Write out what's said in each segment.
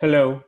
Hello.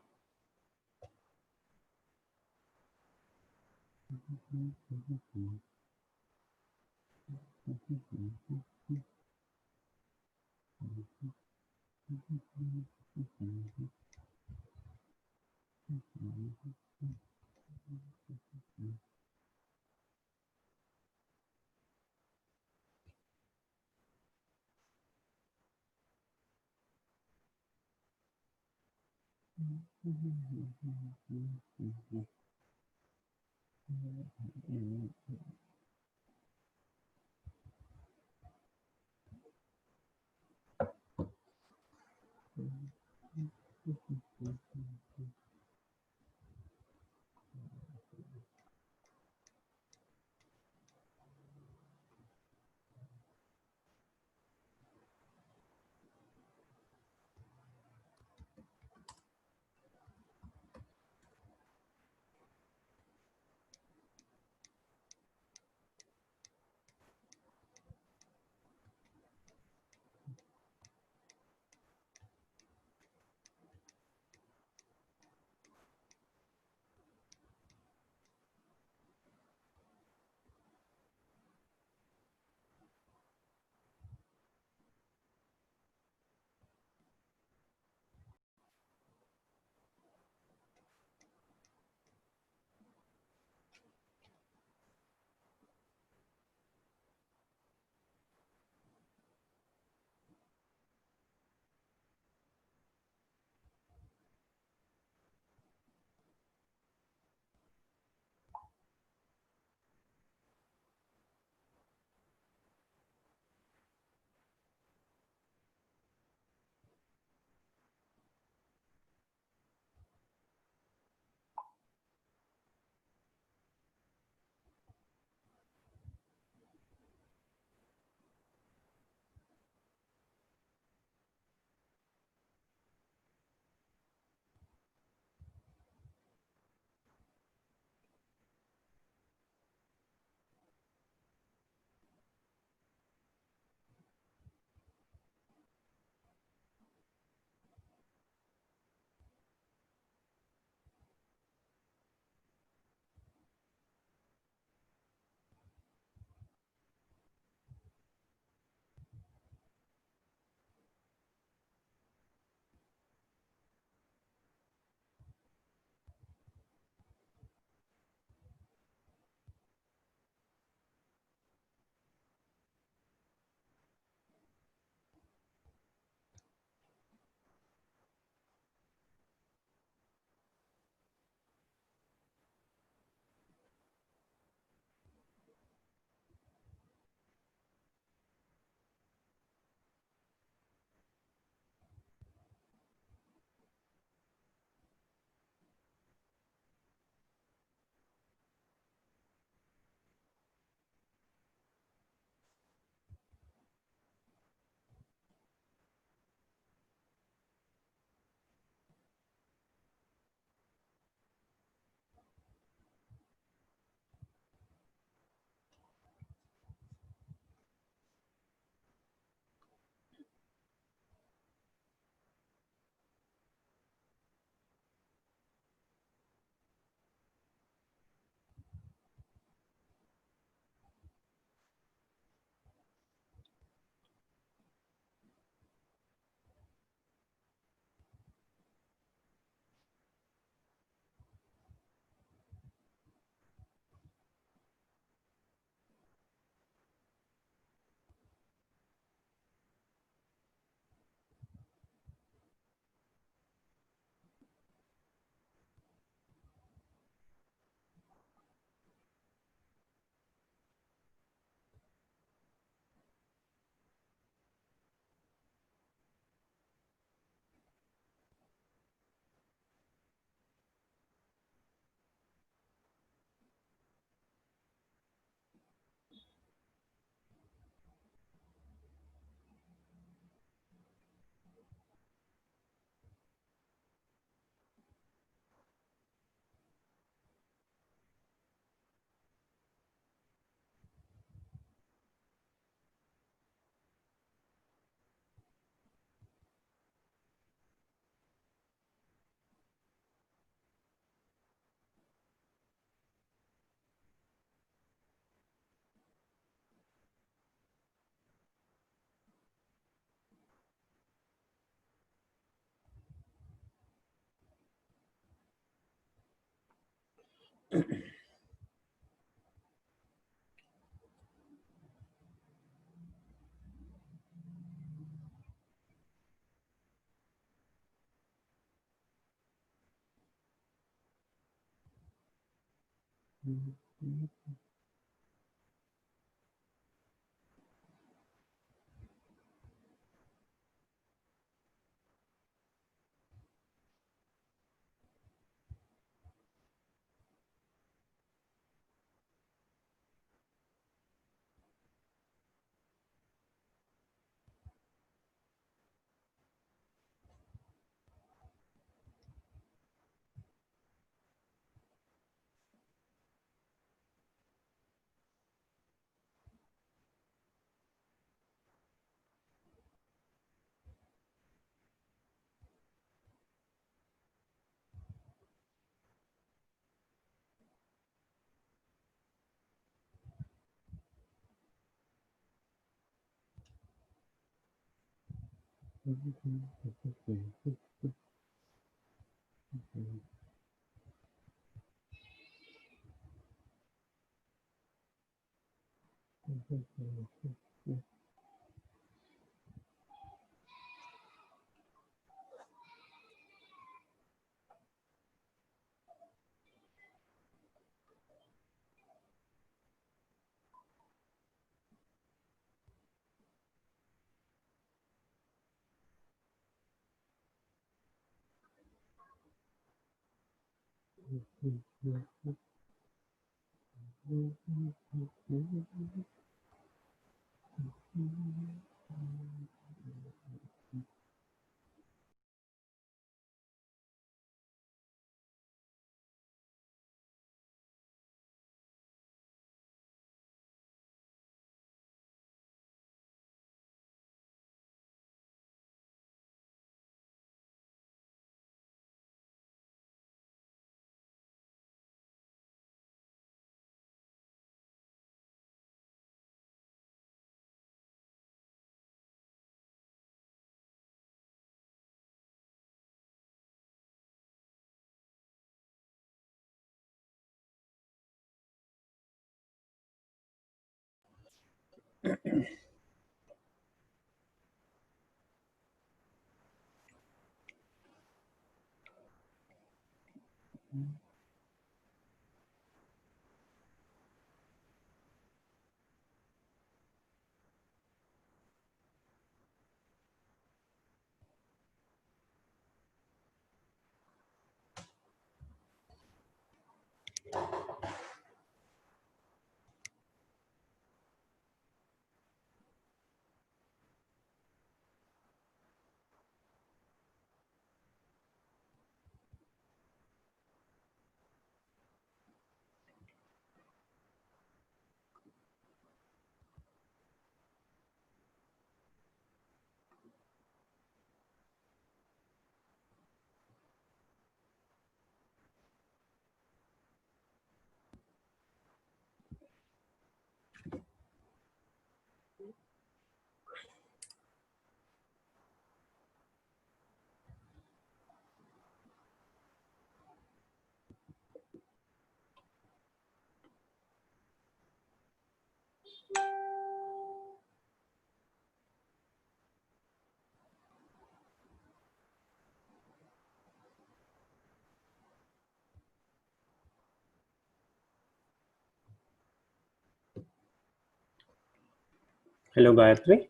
Hello, Gayatri.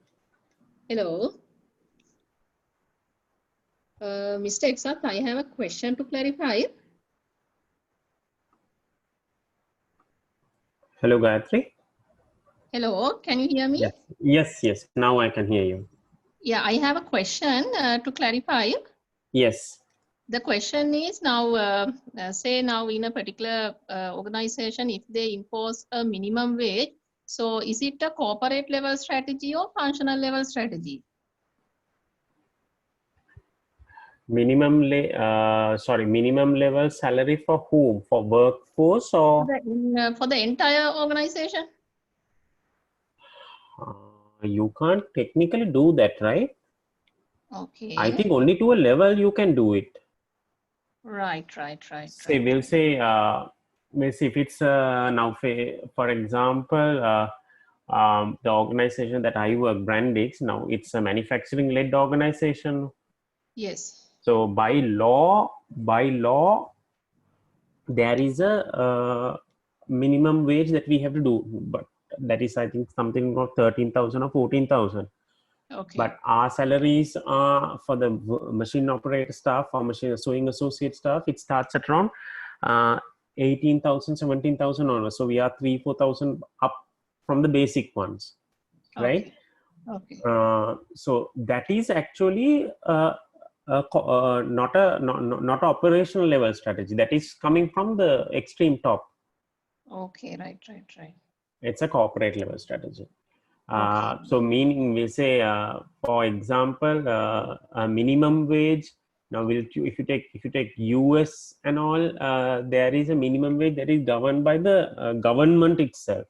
Hello. Mr. Eksath, I have a question to clarify. Hello, Gayatri. Hello, can you hear me? Yes. Now I can hear you. Yeah, I have a question to clarify. Yes. The question is now, say now in a particular organization, if they impose a minimum wage, so is it a corporate level strategy or functional level strategy? Minimum level salary for whom? For workforce or? For the entire organization? You can't technically do that, right? Okay. I think only to a level you can do it. Right. Say, we'll say means if it's now for example the organization that I work, Brandix, now it's a manufacturing led organization. Yes. So by law there is a minimum wage that we have to do, but that is I think something about 13,000 or 14,000. Okay. But our salaries are for the machine operator staff or machine sewing associate staff, it starts at around 18,000, 17,000 onwards. So we are 3,000-4,000 up from the basic ones, right? Okay. So that is actually not a operational level strategy. That is coming from the extreme top. Okay. Right. It's a corporate level strategy. Okay. So meaning we say, for example, a minimum wage. Now, if you take US and all, there is a minimum wage that is governed by the government itself,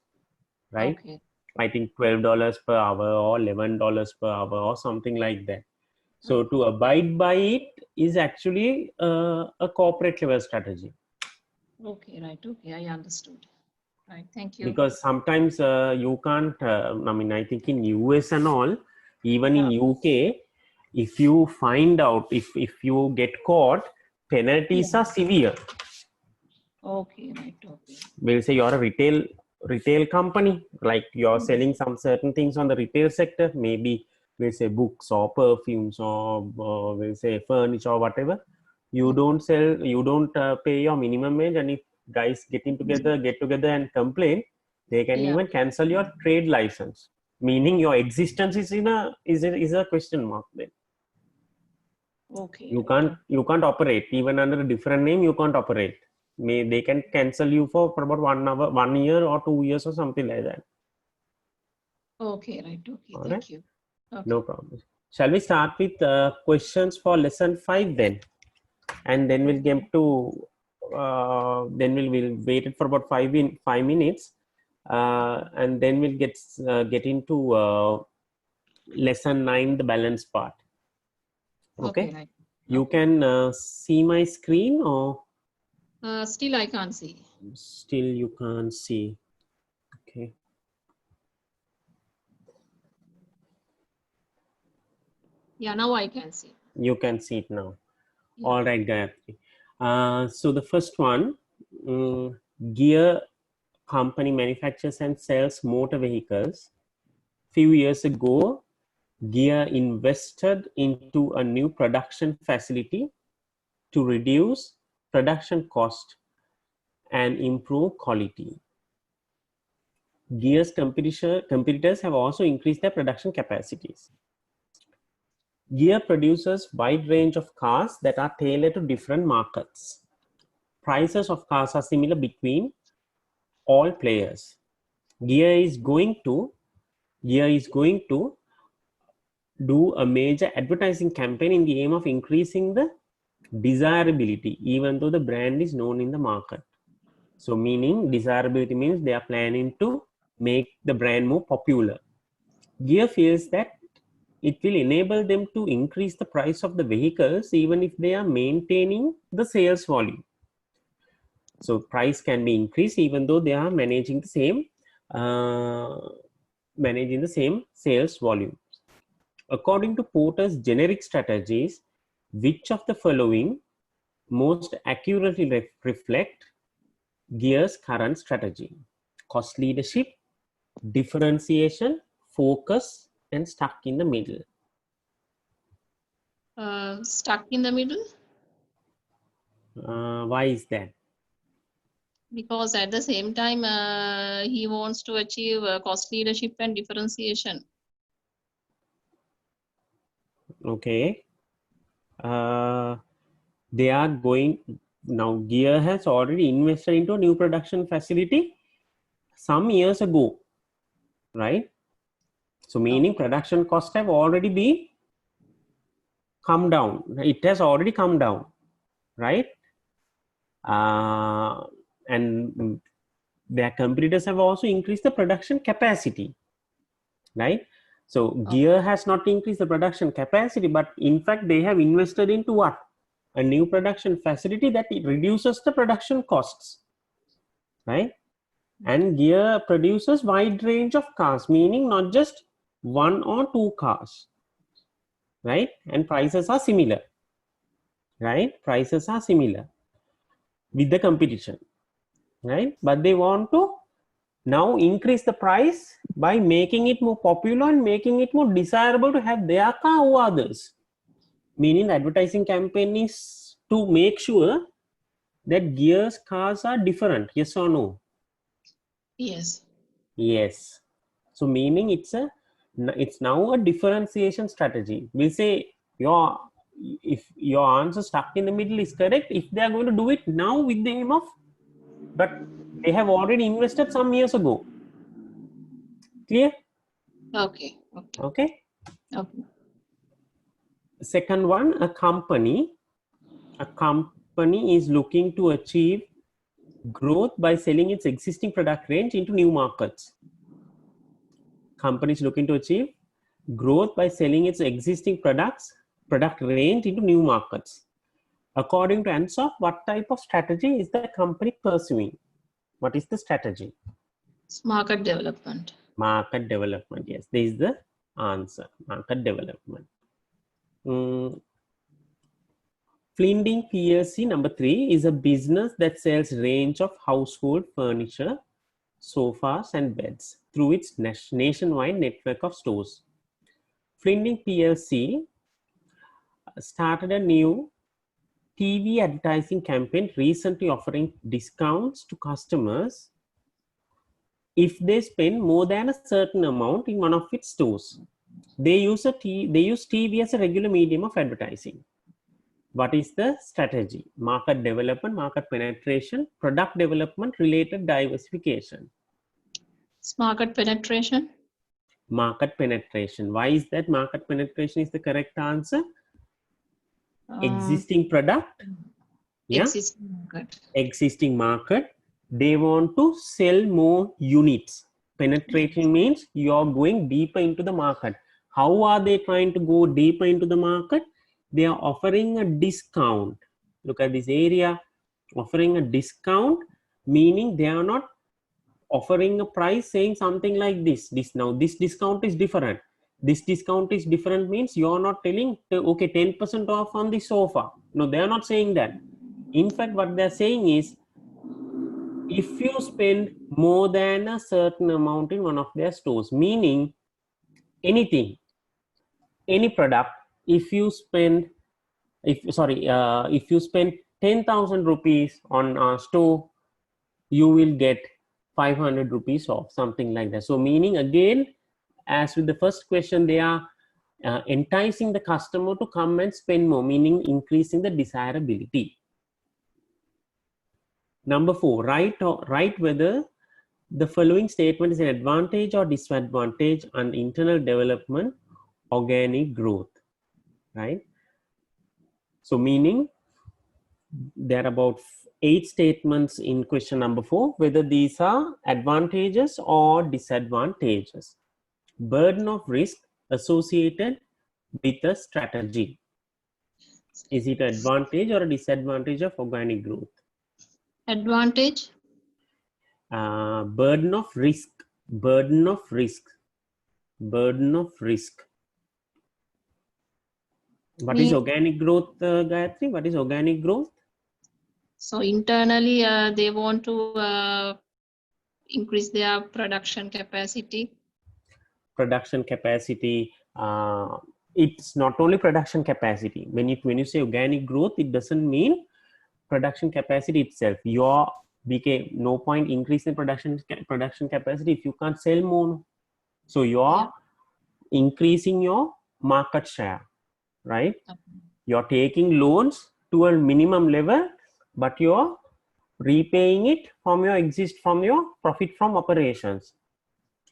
right? Okay. I think $12 per hour or $11 per hour or something like that. So to abide by it is actually a corporate level strategy. Okay. Right. Okay. I understood. Right. Thank you. Because sometimes you can't, I mean, I think in US and all, even in UK, if you find out, if you get caught, penalties are severe. Okay. Right. Okay. We'll say you're a retail company, like you're selling some certain things on the retail sector, maybe we'll say books or perfumes or we'll say furniture or whatever. You don't sell, you don't pay your minimum wage, and if guys get together and complain, they can Yeah. even cancel your trade license, meaning your existence is is a question mark. Then Okay. you can't operate even under a different name. You can't operate. They can cancel you for about 1 hour, 1 year or 2 years or something like that. Okay. Right. Okay. All right, Thank you. Okay. no problem. Shall we start with questions for lesson 5 then, and then we'll get to then we'll wait it for about 5 minutes, and then we'll get into lesson 9, the balance part. Okay. Right. You can see my screen, or Still I can't see. still you can't see? Okay. Yeah. Now I can see. You can see it now. Yeah. All right, Gayatri. So the first one, Gear company manufactures and sells motor vehicles. Few years ago, Gear invested into a new production facility to reduce production cost and improve quality. Gear's competitors have also increased their production capacities. Gear produces wide range of cars that are tailored to different markets. Prices of cars are similar between all players. Gear is going to do a major advertising campaign in the aim of increasing the desirability, even though the brand is known in the market. So meaning desirability means they are planning to make the brand more popular. Gear feels that it will enable them to increase the price of the vehicles even if they are maintaining the sales volume. So price can be increased even though they are managing the same sales volume. According to Porter's generic strategies, which of the following most accurately reflect Gear's current strategy? Cost leadership, differentiation, focus, and stuck in the middle. Stuck in the middle. Why is that? Because at the same time, he wants to achieve cost leadership and differentiation. Okay. They are going now. Gear has already invested into a new production facility some years ago, right? So meaning production costs have already been come down. It has already come down, right? And their competitors have also increased the production capacity, right? So Gear has not increased the production capacity, but in fact they have invested into what? A new production facility that it reduces the production costs. right? And Gear produces wide range of cars, meaning not just one or two cars, right? And prices are similar, right? Prices are similar with the competition, right? But they want to now increase the price by making it more popular and making it more desirable to have their car over others. Meaning the advertising campaign is to make sure that Gear's cars are different. Yes or no? Yes. Yes. So meaning it's now a differentiation strategy. We'll say if your answer stuck in the middle is correct, if they are going to do it now with the aim of, but they have already invested some years ago. Clear? Okay. Okay. Okay. Okay. Second one, a company is looking to achieve growth by selling its existing product range into new markets. Company is looking to achieve growth by selling its existing product range into new markets. According to Ansoff, what type of strategy is the company pursuing? What is the strategy? It's market development. Market development. Yes, this is the answer. Market development. Flinding PLC number 3 is a business that sells range of household furniture, sofas and beds through its nationwide network of stores. Flinding PLC started a new TV advertising campaign recently offering discounts to customers if they spend more than a certain amount in one of its stores. They use TV as a regular medium of advertising. What is the strategy? Market development, market penetration, product development, related diversification. It's market penetration. Market penetration. Why is that market penetration is the correct answer? Existing product. Yeah. Existing market. Existing market. They want to sell more units. Penetration means you're going deeper into the market. How are they trying to go deeper into the market? They are offering a discount. Look at this area, offering a discount, meaning they are not offering a price saying something like this discount is different. This discount is different means you're not telling okay 10% off on the sofa. No, they are not saying that. In fact, what they're saying is if you spend more than a certain amount in one of their stores, meaning anything, any product, if you spend if you spend 10,000 rupees on a store, you will get 500 rupees off, something like that. So meaning again, as with the first question, they are enticing the customer to come and spend more, meaning increasing the desirability. Number 4, write whether the following statement is an advantage or disadvantage on internal development, organic growth, right? So meaning there are about 8 statements in question number 4, whether these are advantages or disadvantages. Burden of risk associated with a strategy. Is it an advantage or a disadvantage of organic growth? Advantage. Burden of risk. Burden of risk. Burden of risk. What is organic growth, Gayatri? What is organic growth? So internally, they want to increase their production capacity. Production capacity. It's not only production capacity. When you say organic growth, it doesn't mean production capacity itself. No point increasing production capacity if you can't sell more. So you're increasing your market share, right? You're taking loans to a minimum level, but you're repaying it from your profit from operations,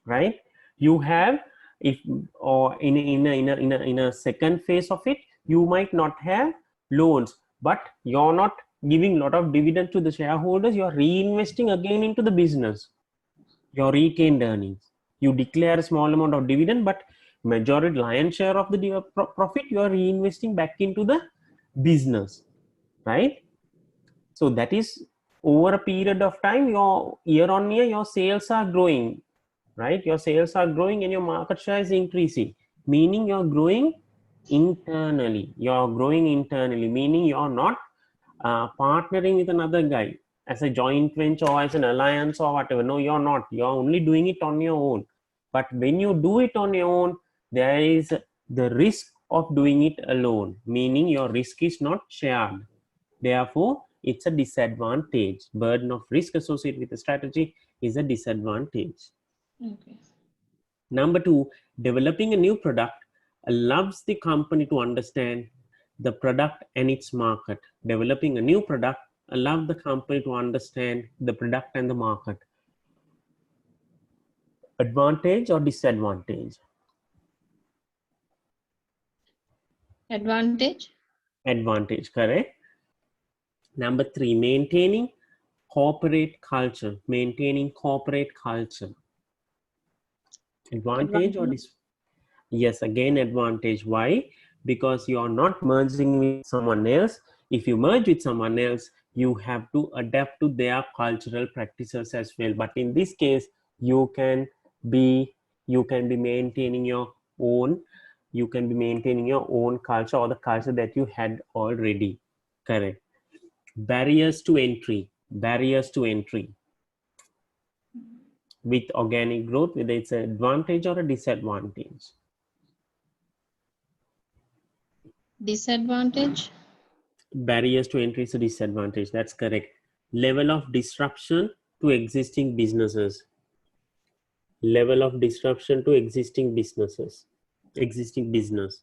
right? You have, if or in a second phase of it, you might not have loans, but you're not giving a lot of dividend to the shareholders. You're reinvesting again into the business, your retained earnings. You declare a small amount of dividend, but majority lion's share of the profit you are reinvesting back into the business, right? So that is over a period of time, your year on year, your sales are growing, right? Your sales are growing and your market share is increasing, meaning you're growing internally. You're growing internally, meaning you're not partnering with another guy as a joint venture or as an alliance or whatever. No, you're not. You're only doing it on your own. But when you do it on your own, there is the risk of doing it alone, meaning your risk is not shared. Therefore, it's a disadvantage. Burden of risk associated with the strategy is a disadvantage. Okay. Number two, developing a new product allows the company to understand the product and its market. Developing a new product allows the company to understand the product and the market. Advantage or disadvantage? Advantage. Advantage, correct. Number three, maintaining corporate culture. Maintaining corporate culture. Advantage or Advantage. yes, again advantage. Why? Because you are not merging with someone else. If you merge with someone else, you have to adapt to their cultural practices as well. But in this case, you can be maintaining your own. You can be maintaining your own culture or the culture that you had already. Correct. Barriers to entry. Barriers to entry with organic growth, whether it's an advantage or a disadvantage. Disadvantage. Barriers to entry is a disadvantage. That's correct. Level of disruption to existing businesses. Level of disruption to existing businesses. Existing business.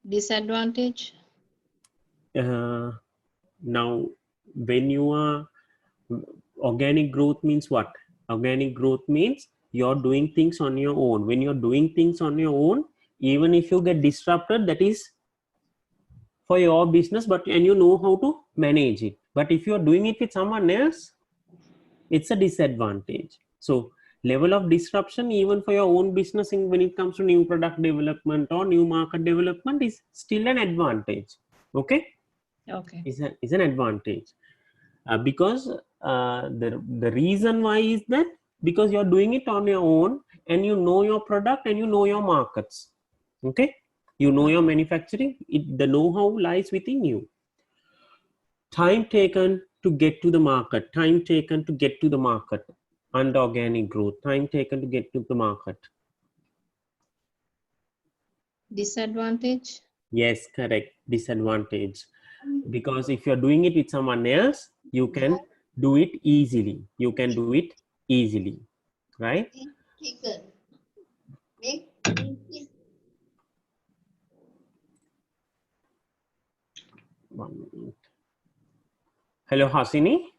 Disadvantage. Now, when you are organic growth means what? Organic growth means you're doing things on your own. When you're doing things on your own, even if you get disrupted, that is for your business, but and you know how to manage it. But if you're doing it with someone else, it's a disadvantage. So level of disruption even for your own business when it comes to new product development or new market development is still an advantage. Okay, Okay. is an advantage because the reason why is that because you're doing it on your own and you know your product and you know your markets. Okay, you know your manufacturing. The know-how lies within you. Time taken to get to the market. Time taken to get to the market. And organic growth. Time taken to get to the market. Disadvantage. Yes, correct. Disadvantage. Because if you're doing it with someone else, you can do it easily. You can do it easily. Right? One minute. Hello, Hasini.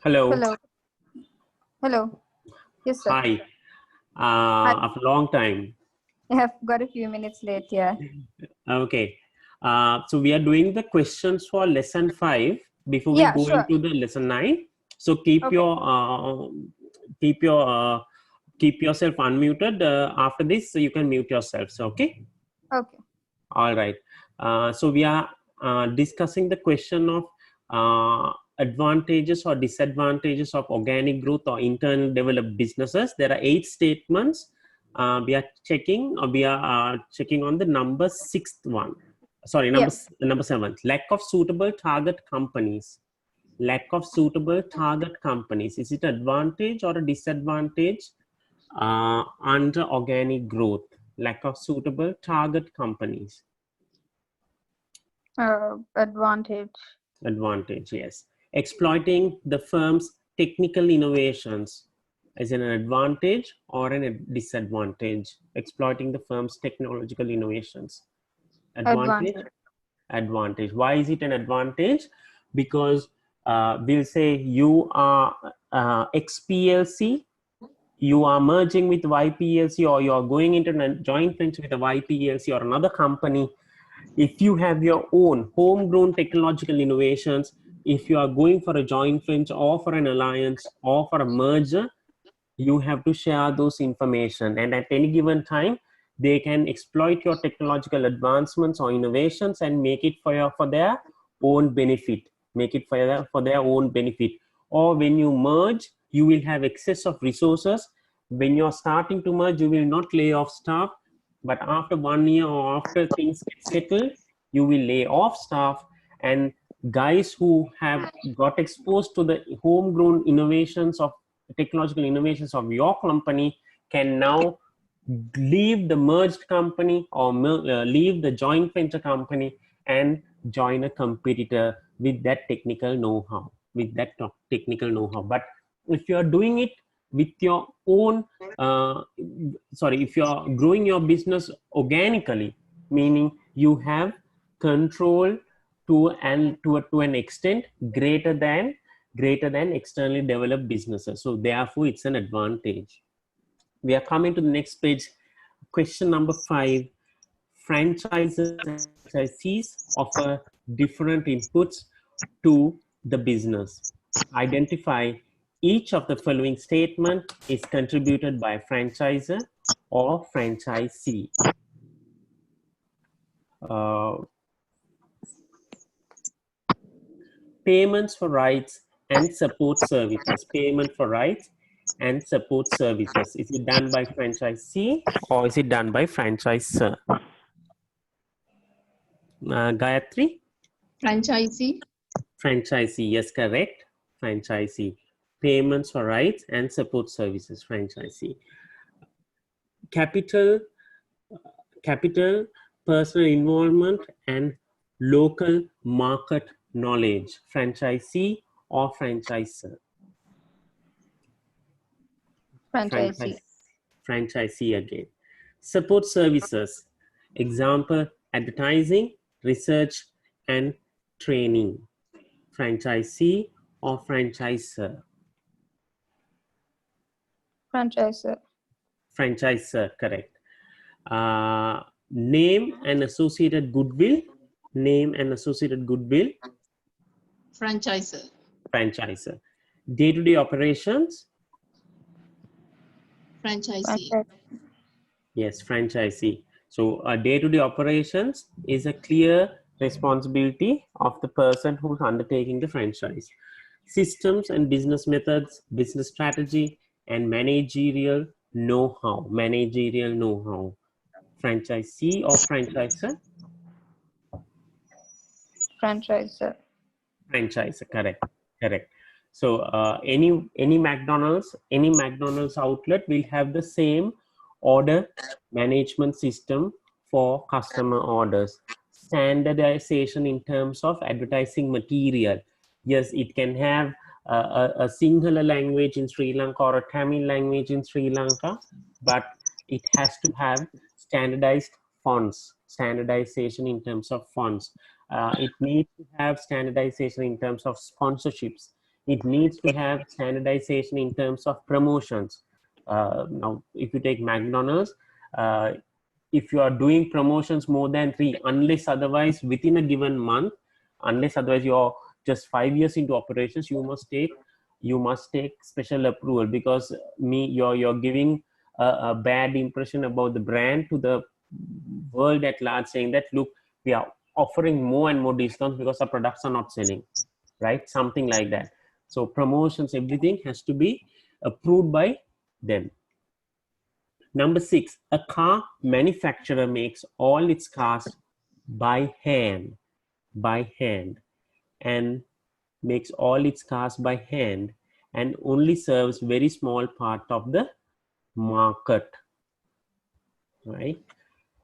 Hello. Hello. Hello. Yes, sir. Hi. Hi. After a long time. I have got a few minutes late here. Okay. So we are doing the questions for lesson 5 before we go sure. into the lesson 9. So keep Okay. keep yourself unmuted. After this, so you can mute yourselves. Okay. Okay. All right. So we are discussing the question of advantages or disadvantages of organic growth or internal developed businesses. There are 8 statements. We are checking on the number 6th one. Sorry, number 7. Lack of suitable target companies. Lack of suitable target companies. Is it advantage or a disadvantage under organic growth? Lack of suitable target companies. Advantage. Advantage, yes. Exploiting the firm's technical innovations is an advantage or a disadvantage? Exploiting the firm's technological innovations. Advantage? Advantage. Why is it an advantage? Because we'll say you are XPLC, you are merging with YPLC, or you are going into a joint venture with a YPLC or another company. If you have your own homegrown technological innovations, if you are going for a joint venture or for an alliance or for a merger, you have to share those information. And at any given time, they can exploit your technological advancements or innovations and make it for their own benefit, make it for their own benefit. Or when you merge, you will have excess of resources. When you're starting to merge, you will not lay off staff, but after 1 year or after things get settled, you will lay off staff, and guys who have got exposed to the homegrown innovations of technological innovations of your company can now leave the merged company or leave the joint venture company and join a competitor with that technical know-how, But if you are doing it with your own, if you are growing your business organically, meaning you have control to an extent greater than externally developed businesses. So therefore, it's an advantage. We are coming to the next page. Question number 5. Franchises and franchisees offer different inputs to the business. Identify each of the following statement is contributed by franchisor or franchisee. Payments for rights and support services. Payment for rights and support services. Is it done by franchisee or is it done by franchisor? Gayatri? Franchisee. Franchisee, yes, correct. Franchisee. Payments for rights and support services, franchisee. Capital, personal involvement and local market knowledge, franchisee or franchisor? Franchisee. Franchisee again. Support services, example, advertising, research and training, franchisee or franchisor? Franchisor. Franchisor, correct. Name and associated goodwill. Name and associated goodwill. Franchisor. Franchisor. Day-to-day operations. Franchisee. Yes, franchisee. So day-to-day operations is a clear responsibility of the person who's undertaking the franchise. Systems and business methods, business strategy, and managerial know-how. Franchisee or franchisor? Franchisor. Franchisor, correct. So any McDonald's outlet will have the same order management system for customer orders. Standardization in terms of advertising material. Yes, it can have a singular language in Sri Lanka or a Tamil language in Sri Lanka, but it has to have standardized fonts, standardization in terms of fonts. It needs to have standardization in terms of sponsorships. It needs to have standardization in terms of promotions. Now, if you take McDonald's, if you are doing promotions more than 3, unless otherwise within a given month, unless otherwise you're just 5 years into operations, you must take special approval, because you're giving a bad impression about the brand to the world at large, saying that, look, we are offering more and more discounts because our products are not selling, right? Something like that. So promotions, everything has to be approved by them. Number 6, a car manufacturer makes all its cars by hand, and makes all its cars by hand and only serves very small part of the market, right?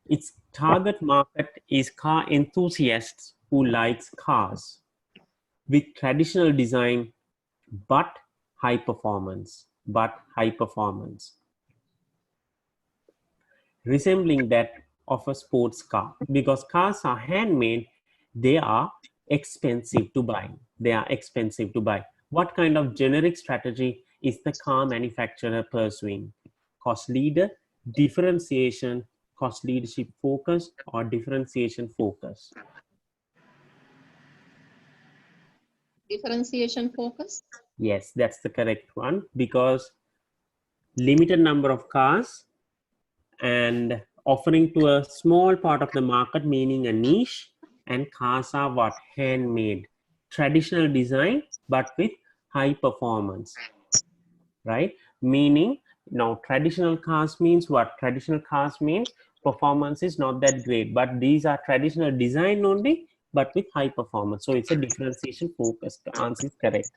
Its target market is car enthusiasts who likes cars with traditional design but high performance, resembling that of a sports car. Because cars are handmade, they are expensive to buy. What kind of generic strategy is the car manufacturer pursuing? Cost leader, differentiation, cost leadership focus, or differentiation focus? Differentiation focus. Yes, that's the correct one, because limited number of cars and offering to a small part of the market, meaning a niche, and cars are what? Handmade. Traditional design, but with high performance, right? Meaning, now traditional cars means what? Traditional cars means performance is not that great, but these are traditional design only, but with high performance. So it's a differentiation focus. The answer is correct.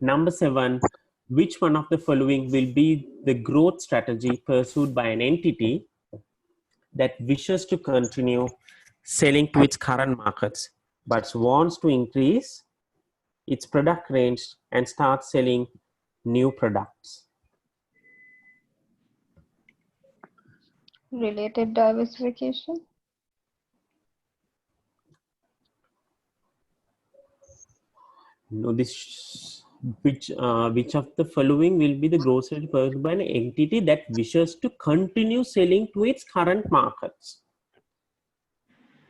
Number 7, which one of the following will be the growth strategy pursued by an entity that wishes to continue selling to its current markets, but wants to increase its product range and start selling new products? Related diversification. No, this which of the following will be the growth strategy pursued by an entity that wishes to continue selling to its current markets,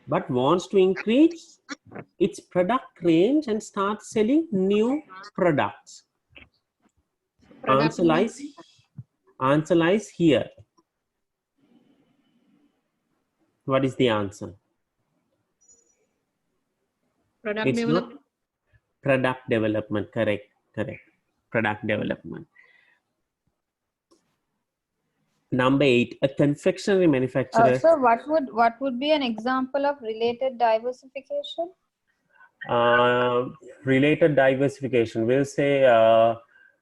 but wants to increase its product range and start selling new products? Product Answer lies here. What is the answer? product It's not development. product development. Correct. Product development. Number 8, a confectionery manufacturer. So what would be an example of related diversification? Related diversification, we'll say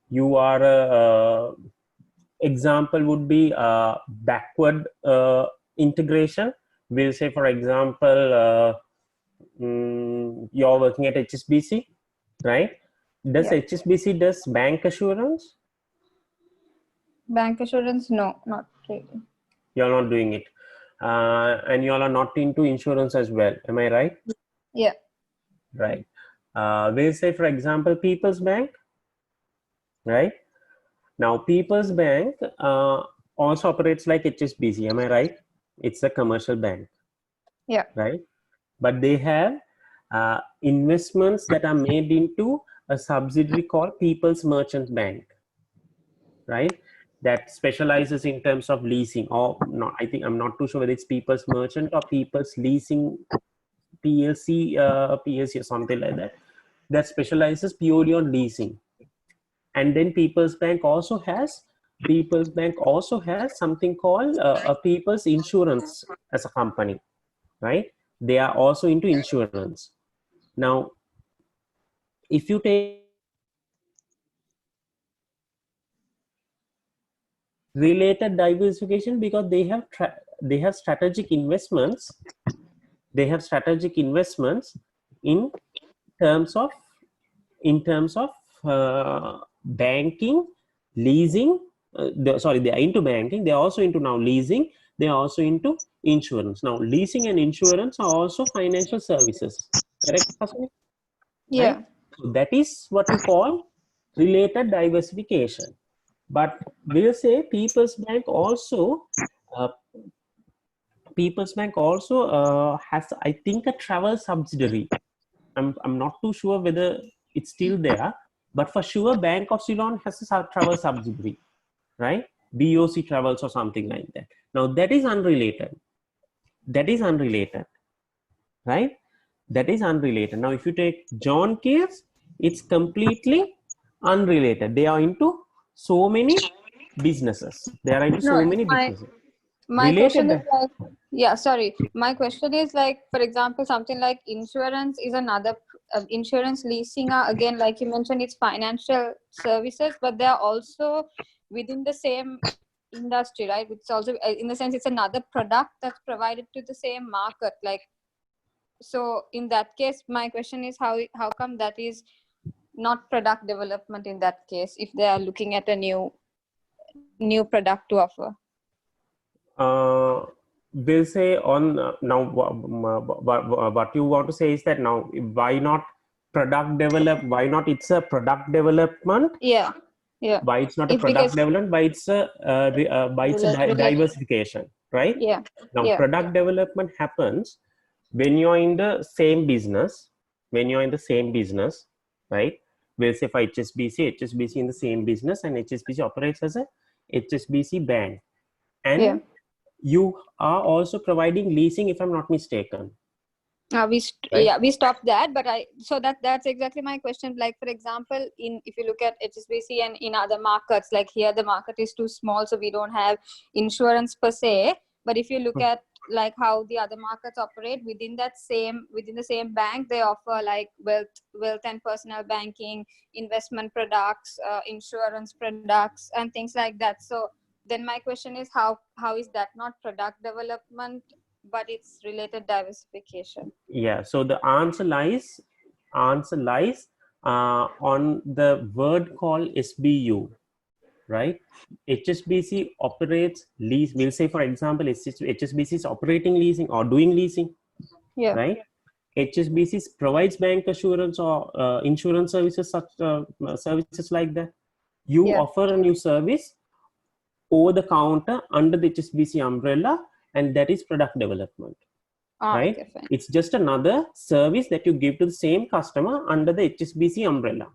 you are example would be backward integration. We'll say, for example, you're working at HSBC, right? Does Yeah. HSBC does bank assurance? Bank assurance? No, not really. You're not doing it, and you all are not into insurance as well. Am I right? Yeah. Right. We'll say, for example, People's Bank, right? Now, People's Bank also operates like HSBC. Am I right? It's a commercial bank. Yeah. Right. But they have investments that are made into a subsidiary called People's Merchant Bank, right? That specializes in terms of leasing, or not. I think I'm not too sure whether it's People's Merchant or People's Leasing PLC, PLC or something like that. That specializes purely on leasing. And then People's Bank also has something called a People's Insurance as a company, right? They are also into insurance. Now, if you take related diversification, because they have strategic investments. They have strategic investments in terms of banking, leasing. They are into banking. They are also into now leasing. They are also into insurance. Now, leasing and insurance are also financial services. Correct, Hasani? Yeah. Right? So that is what you call related diversification. But we'll say People's Bank also has, I think, a travel subsidiary. I'm not too sure whether it's still there, but for sure Bank of Ceylon has a travel subsidiary, right? BOC Travels or something like that. Now that is unrelated, right? That is unrelated. Now if you take John Case, it's completely unrelated. They are into so many businesses. No, my question is Related. like, yeah, sorry. My question is like, for example, something like insurance is another, insurance leasing are, again, like you mentioned, it's financial services, but they are also within the same industry, right? It's also, in the sense, it's another product that's provided to the same market. Like, so in that case, my question is how come that is not product development in that case, if they are looking at a new product to offer? We'll say on now what you want to say is that now why not it's a product development, Yeah. why it's not a If product because development, why it's a diversification, right? Yeah. Now Yeah. product development happens when you're in the same business, right? We'll say for HSBC in the same business, and HSBC operates as a HSBC bank, and Yeah. you are also providing leasing, if I'm not mistaken. Right? Yeah, we stopped that, but that's exactly my question. Like, for example, if you look at HSBC and in other markets, like here the market is too small, so we don't have insurance per se. But if you look at like how the other markets operate within the same bank, they offer like wealth and personal banking, investment products, insurance products, and things like that. So then my question is, how is that not product development, but it's related diversification? Yeah, so the answer lies on the word called SBU, right? HSBC operates lease. We'll say, for example, HSBC is operating leasing or doing leasing, Yeah. right? HSBC provides bank assurance or insurance services, such services like that. You offer a new service over the counter under the HSBC umbrella, and that is product development. Right? Okay, it's just another service that you give to the same customer under the HSBC umbrella.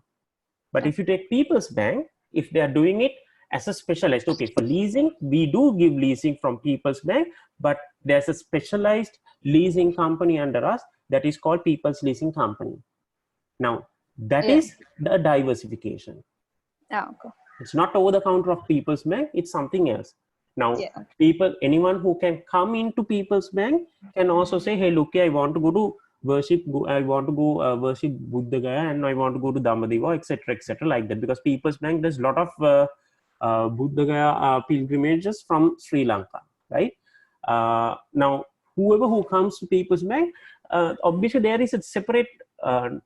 But if you take People's Bank, if they are doing it as a specialized, okay, for leasing, we do give leasing from People's Bank, but there's a specialized leasing company under us that is called People's Leasing Company. Now, that is the diversification. Okay. It's not over the counter of People's Bank, it's something else. Now, anyone who can come into People's Bank can also say, hey, look, I want to go to worship Buddha Gaya, and I want to go to Damadeva, etc., like that, because People's Bank does a lot of Buddha Gaya pilgrimages from Sri Lanka, right? Now, whoever who comes to People's Bank, obviously there is a separate, I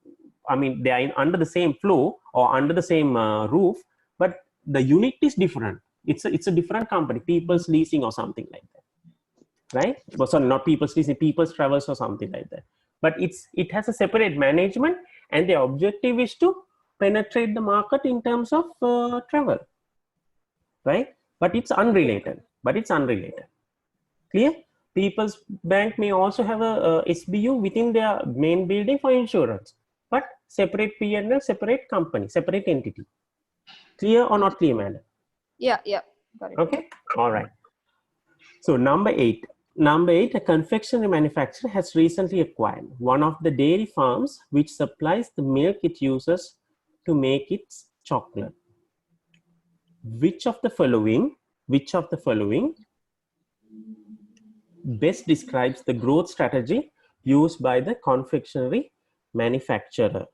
mean, they are under the same flow or under the same roof, but the unit is different. It's a different company, People's Leasing or something like that, right? Well, sorry, not People's Leasing, People's Travels or something like that. But it has a separate management, and the objective is to penetrate the market in terms of travel, right? But it's unrelated. Clear? People's Bank may also have a SBU within their main building for insurance, but separate P&L, separate company, separate entity. Clear or not clear, madam? Yeah, got it. Okay, all right. So number eight, a confectionery manufacturer has recently acquired one of the dairy farms which supplies the milk it uses to make its chocolate. Which of the following best describes the growth strategy used by the confectionery manufacturer?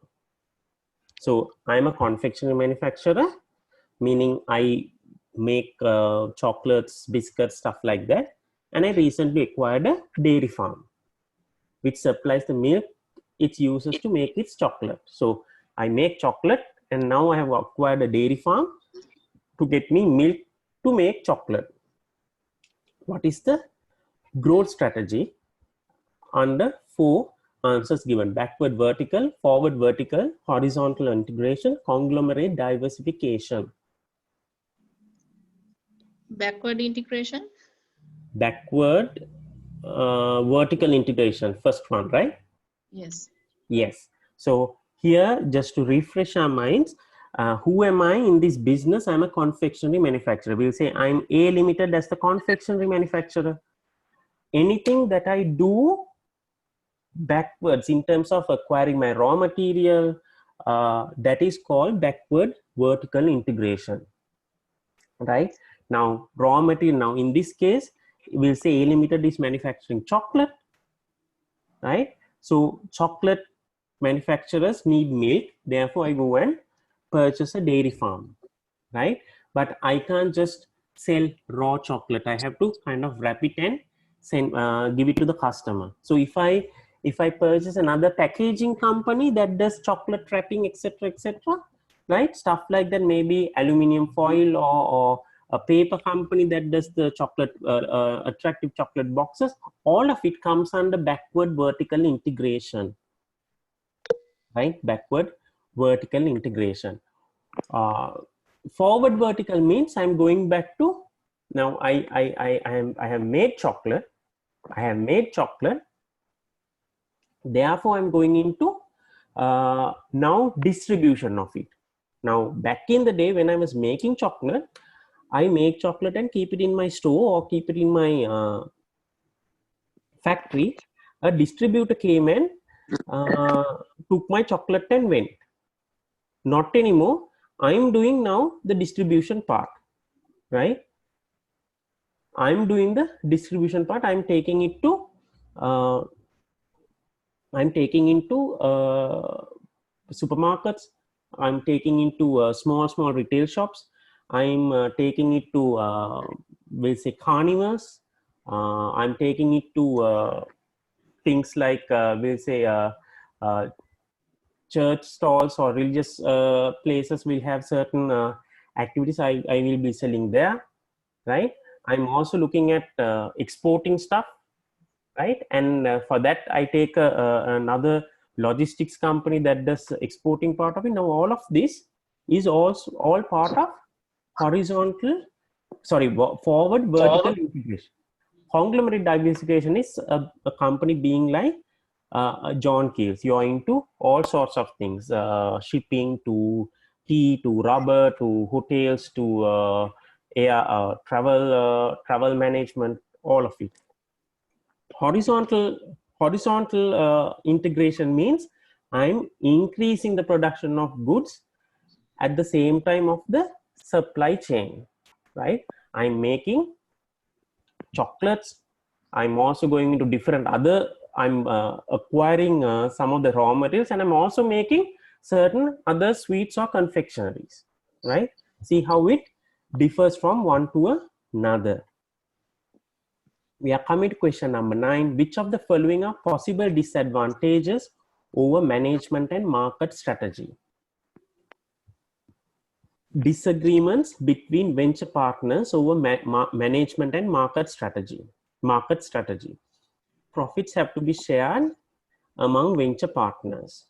So I'm a confectionery manufacturer, meaning I make chocolates, biscuits, stuff like that. And I recently acquired a dairy farm which supplies the milk it uses to make its chocolate. So I make chocolate, and now I have acquired a dairy farm to get me milk to make chocolate. What is the growth strategy under 4 answers given? Backward vertical, forward vertical, horizontal integration, conglomerate diversification. Backward integration. Backward vertical integration, first one, right? Yes. So here, just to refresh our minds, who am I in this business? I'm a confectionery manufacturer. We'll say I'm A Limited as the confectionery manufacturer. Anything that I do backwards in terms of acquiring my raw material, that is called backward vertical integration, right? Now, raw material, now in this case, we'll say A Limited is manufacturing chocolate, right? So chocolate manufacturers need milk, therefore I go and purchase a dairy farm, right? But I can't just sell raw chocolate. I have to kind of wrap it and give it to the customer. So if I purchase another packaging company that does chocolate wrapping, etc., right, stuff like that, maybe aluminum foil or a paper company that does the chocolate attractive chocolate boxes, all of it comes under backward vertical integration, right? Backward vertical integration. Forward vertical means I'm going back to, now I have made chocolate. Therefore, I'm going into now distribution of it. Now, back in the day when I was making chocolate, I make chocolate and keep it in my store or keep it in my factory. A distributor came and took my chocolate and went. Not anymore. I'm doing now the distribution part, right? I'm doing the distribution part. I'm taking it to supermarkets. I'm taking into small retail shops. I'm taking it to we'll say carnivores. I'm taking it to things like we'll say church stalls or religious places will have certain activities. I will be selling there, right? I'm also looking at exporting stuff, right? And for that I take another logistics company that does exporting part of it. Now all of this is also all part of forward vertical integration. Conglomerate diversification is a company being like John Keels. You're into all sorts of things, shipping to tea to rubber to hotels to air, travel management, all of it. Horizontal integration means I'm increasing the production of goods at the same time of the supply chain, right? I'm making chocolates. I'm also going into different other, I'm acquiring some of the raw materials, and I'm also making certain other sweets or confectionaries, right? See how it differs from one to another. We are coming to question number 9. Which of the following are possible disadvantages over management and market strategy? Disagreements between venture partners over management and market strategy. Profits have to be shared among venture partners.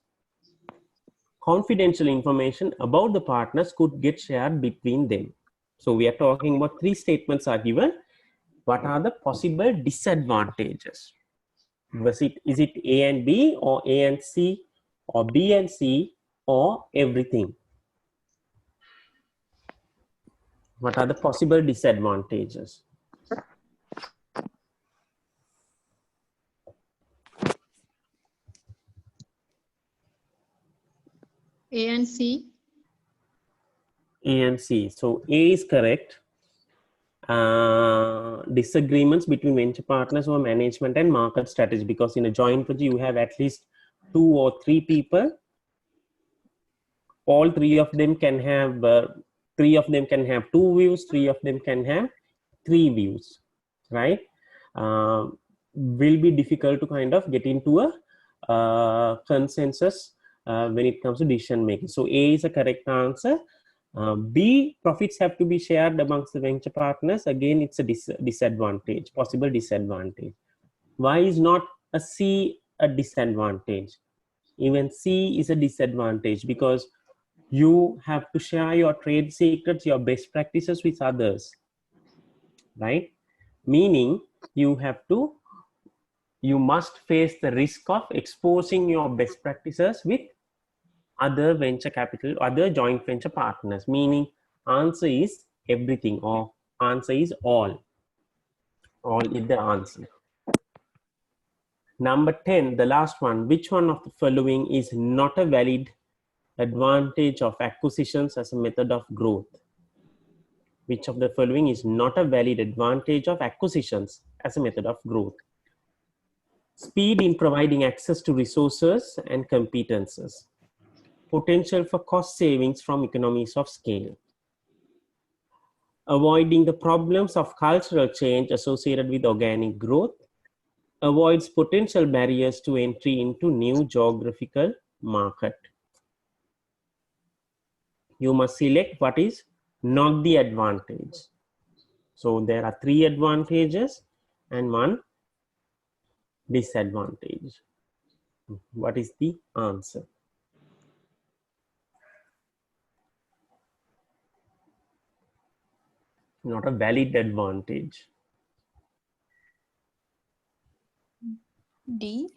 Confidential information about the partners could get shared between them. So we are talking about 3 statements are given. What are the possible disadvantages? Is it A and B, or A and C, or B and C, or everything? What are the possible disadvantages? A and C. A and C. So A is correct. Disagreements between venture partners or management and market strategy, because in a joint project you have at least 2 or 3 people. All 3 of them can have 3 of them can have 2 views, 3 of them can have 3 views, right? Will be difficult to kind of get into a consensus when it comes to decision making. So A is a correct answer. B, profits have to be shared amongst the venture partners. Again, it's a disadvantage, possible disadvantage. Why is not a C a disadvantage? Even C is a disadvantage because you have to share your trade secrets, your best practices with others, right? Meaning you must face the risk of exposing your best practices with other venture capital, other joint venture partners. Meaning answer is everything, or answer is all. All is the answer. Number 10, the last one. Which one of the following is not a valid advantage of acquisitions as a method of growth? Which of the following is not a valid advantage of acquisitions as a method of growth? Speed in providing access to resources and competences. Potential for cost savings from economies of scale. Avoiding the problems of cultural change associated with organic growth. Avoids potential barriers to entry into new geographical market. You must select what is not the advantage. So there are 3 advantages and 1 disadvantage. What is the answer? Not a valid advantage. D.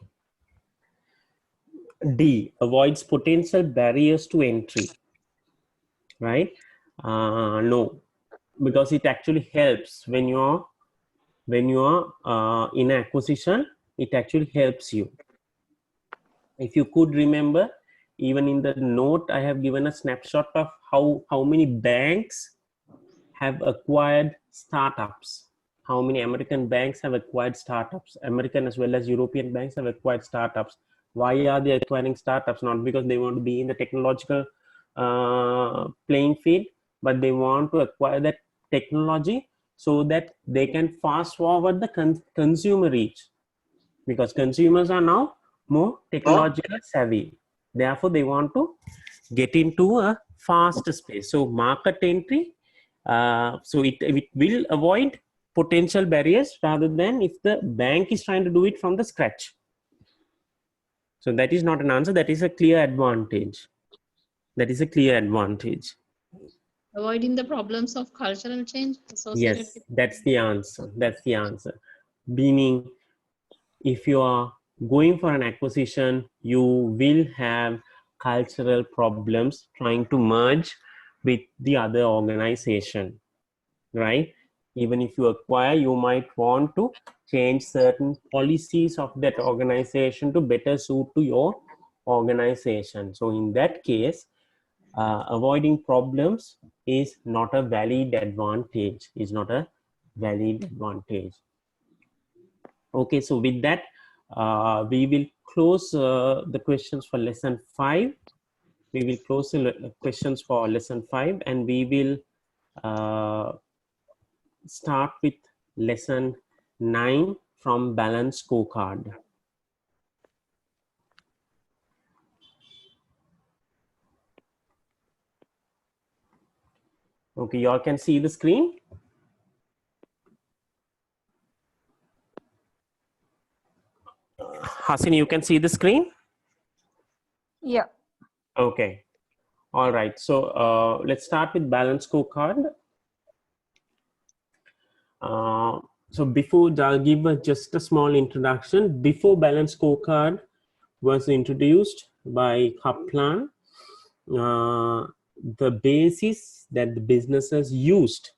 D, avoids potential barriers to entry, right? No, because it actually helps when you're in acquisition. It actually helps you. If you could remember, even in the note I have given a snapshot of how many banks have acquired startups. How many American banks have acquired startups? American as well as European banks have acquired startups. Why are they acquiring startups? Not because they want to be in the technological playing field, but they want to acquire that technology so that they can fast forward the consumer reach, because consumers are now more technological savvy. Therefore, they want to get into a fast space. So market entry, so it will avoid potential barriers rather than if the bank is trying to do it from the scratch. So that is not an answer. That is a clear advantage. That is a clear advantage. Avoiding the problems of cultural change associated Yes, with. that's the answer. That's the answer. Meaning, if you are going for an acquisition, you will have cultural problems trying to merge with the other organization, right? Even if you acquire, you might want to change certain policies of that organization to better suit to your organization. So in that case, avoiding problems is not a valid advantage, is not a valid advantage. Okay, so with that, we will close the questions for lesson 5. We will close the questions for lesson 5, and we will start with lesson 9 from balance scorecard. Okay, you all can see the screen. Hasini, you can see the screen? Yeah. Okay. All right. So let's start with balance scorecard. So before, I'll give just a small introduction. Before balance scorecard was introduced by Kaplan, the basis that the businesses used,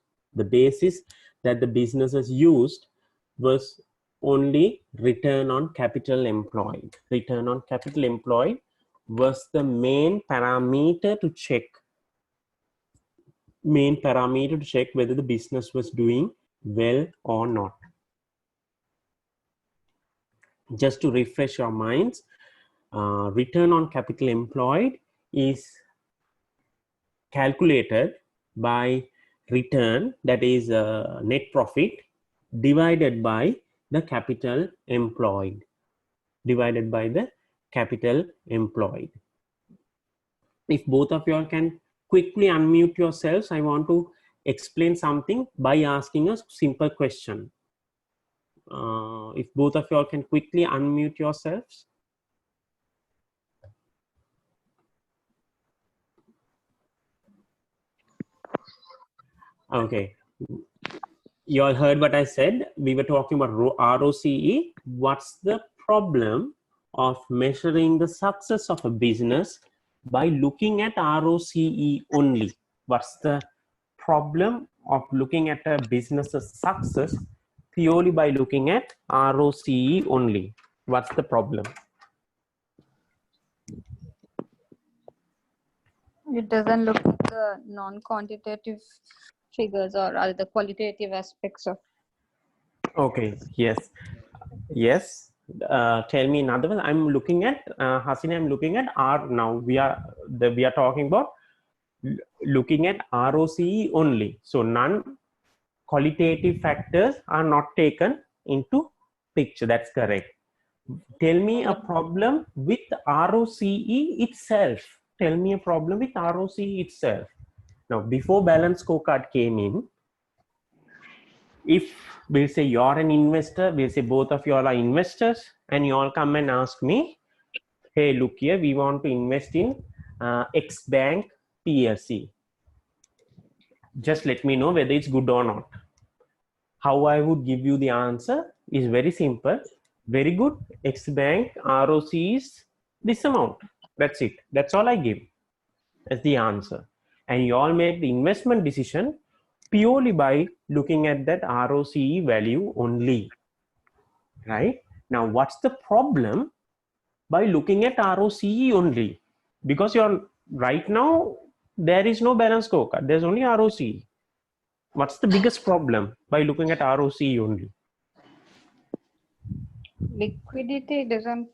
was only return on capital employed. Return on capital employed was the main parameter to check whether the business was doing well or not. Just to refresh your minds, return on capital employed is calculated by return, that is net profit, divided by the capital employed. If both of you all can quickly unmute yourselves, I want to explain something by asking a simple question. If both of you all can quickly unmute yourselves. Okay. You all heard what I said. We were talking about ROCE. What's the problem of measuring the success of a business by looking at ROCE only? What's the problem of looking at a business's success purely by looking at ROCE only? What's the problem? It doesn't look at the non-quantitative figures or rather the qualitative aspects of. Okay. Yes. Tell me another one. I'm looking at Hasina. I'm looking at R now. We are talking about looking at ROCE only. So none qualitative factors are not taken into picture. That's correct. Tell me a problem with ROCE itself. Tell me a problem with ROCE itself. Now, before balance scorecard came in, if we'll say you're an investor, we'll say both of you all are investors, and you all come and ask me, hey, look here, we want to invest in X Bank PLC. Just let me know whether it's good or not. How I would give you the answer is very simple. Very good. X Bank ROC is this amount. That's it. That's all I give as the answer. And you all make the investment decision purely by looking at that ROCE value only, right? Now, what's the problem by looking at ROCE only? Because you're right now, there is no balance scorecard. There's only ROCE. What's the biggest problem by looking at ROCE only? Liquidity doesn't.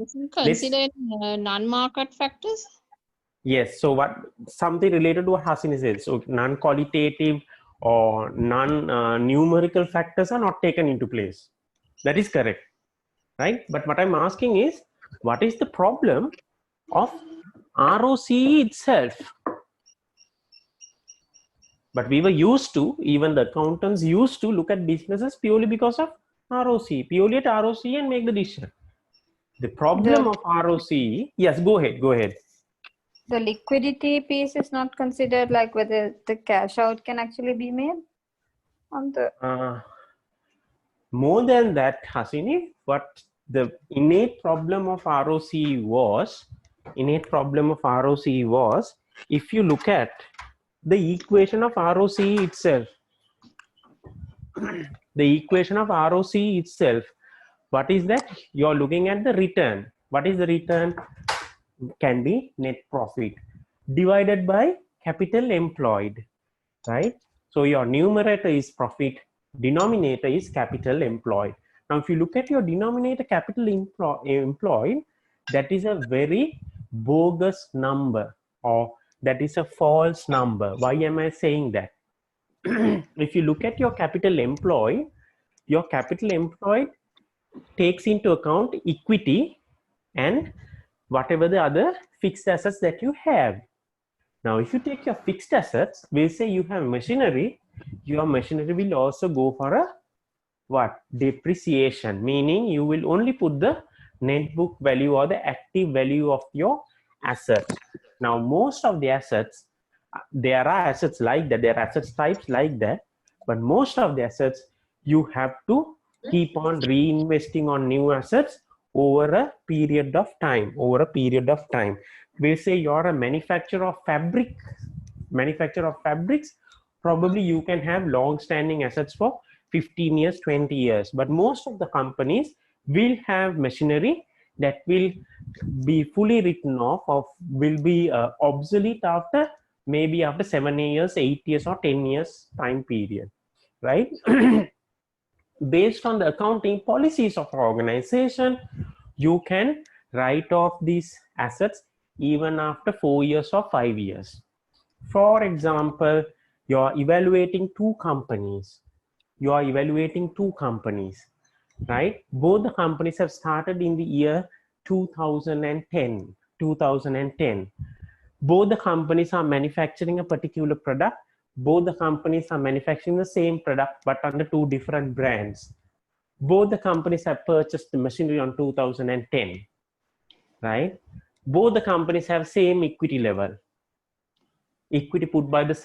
Isn't considered non-market factors? Yes. So what something related to what Hasini said. So non-qualitative or non-numerical factors are not taken into place. That is correct, right? But what I'm asking is, what is the problem of ROCE itself? But we were used to, even the accountants used to look at businesses purely because of ROCE, purely at ROCE and make the decision. The problem of ROCE, yes, go ahead. The liquidity piece is not considered, like whether the cash out can actually be made on the. More than that, Hasini, what the innate problem of ROCE was, if you look at the equation of ROCE itself, what is that? You're looking at the return. What is the return? Can be net profit divided by capital employed, right? So your numerator is profit, denominator is capital employed. Now, if you look at your denominator capital employed, that is a very bogus number, or that is a false number. Why am I saying that? If you look at your capital employed takes into account equity and whatever the other fixed assets that you have. Now, if you take your fixed assets, we'll say you have machinery, your machinery will also go for a what? Depreciation, meaning you will only put the net book value or the active value of your assets. Now, most of the assets, there are assets like that, there are assets types like that, but most of the assets you have to keep on reinvesting on new assets over a period of time. We'll say you're a manufacturer of fabrics. Probably you can have long-standing assets for 15 years, 20 years, but most of the companies will have machinery that will be fully written off or will be obsolete after maybe after 7 years, 8 years, or 10 years time period, right? Based on the accounting policies of our organization, you can write off these assets even after 4 years or 5 years. For example, you're evaluating two companies, right? Both the companies have started in the year 2010. Both the companies are manufacturing a particular product. Both the companies are manufacturing the same product but under two different brands. Both the companies have purchased the machinery on 2010, right? Both the companies have same equity level. Equity put by their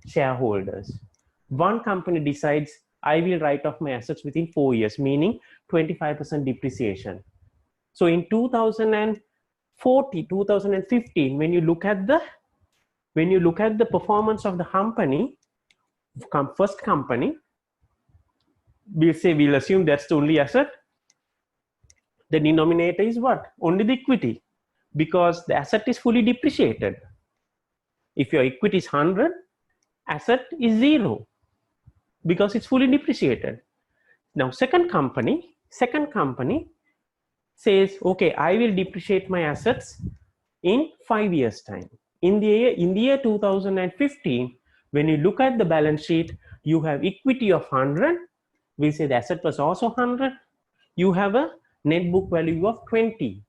shareholders. One company decides, I will write off my assets within 4 years, meaning 25% depreciation. So in 2015, when you look at the performance of the company, first company, we'll assume that's the only asset. The denominator is what? Only the equity, because the asset is fully depreciated. If your equity is 100, asset is 0 because it's fully depreciated. Now, second company says, okay, I will depreciate my assets in 5 years time. In the year 2015, when you look at the balance sheet, you have equity of 100. We say the asset was also 100. You have a net book value of 20.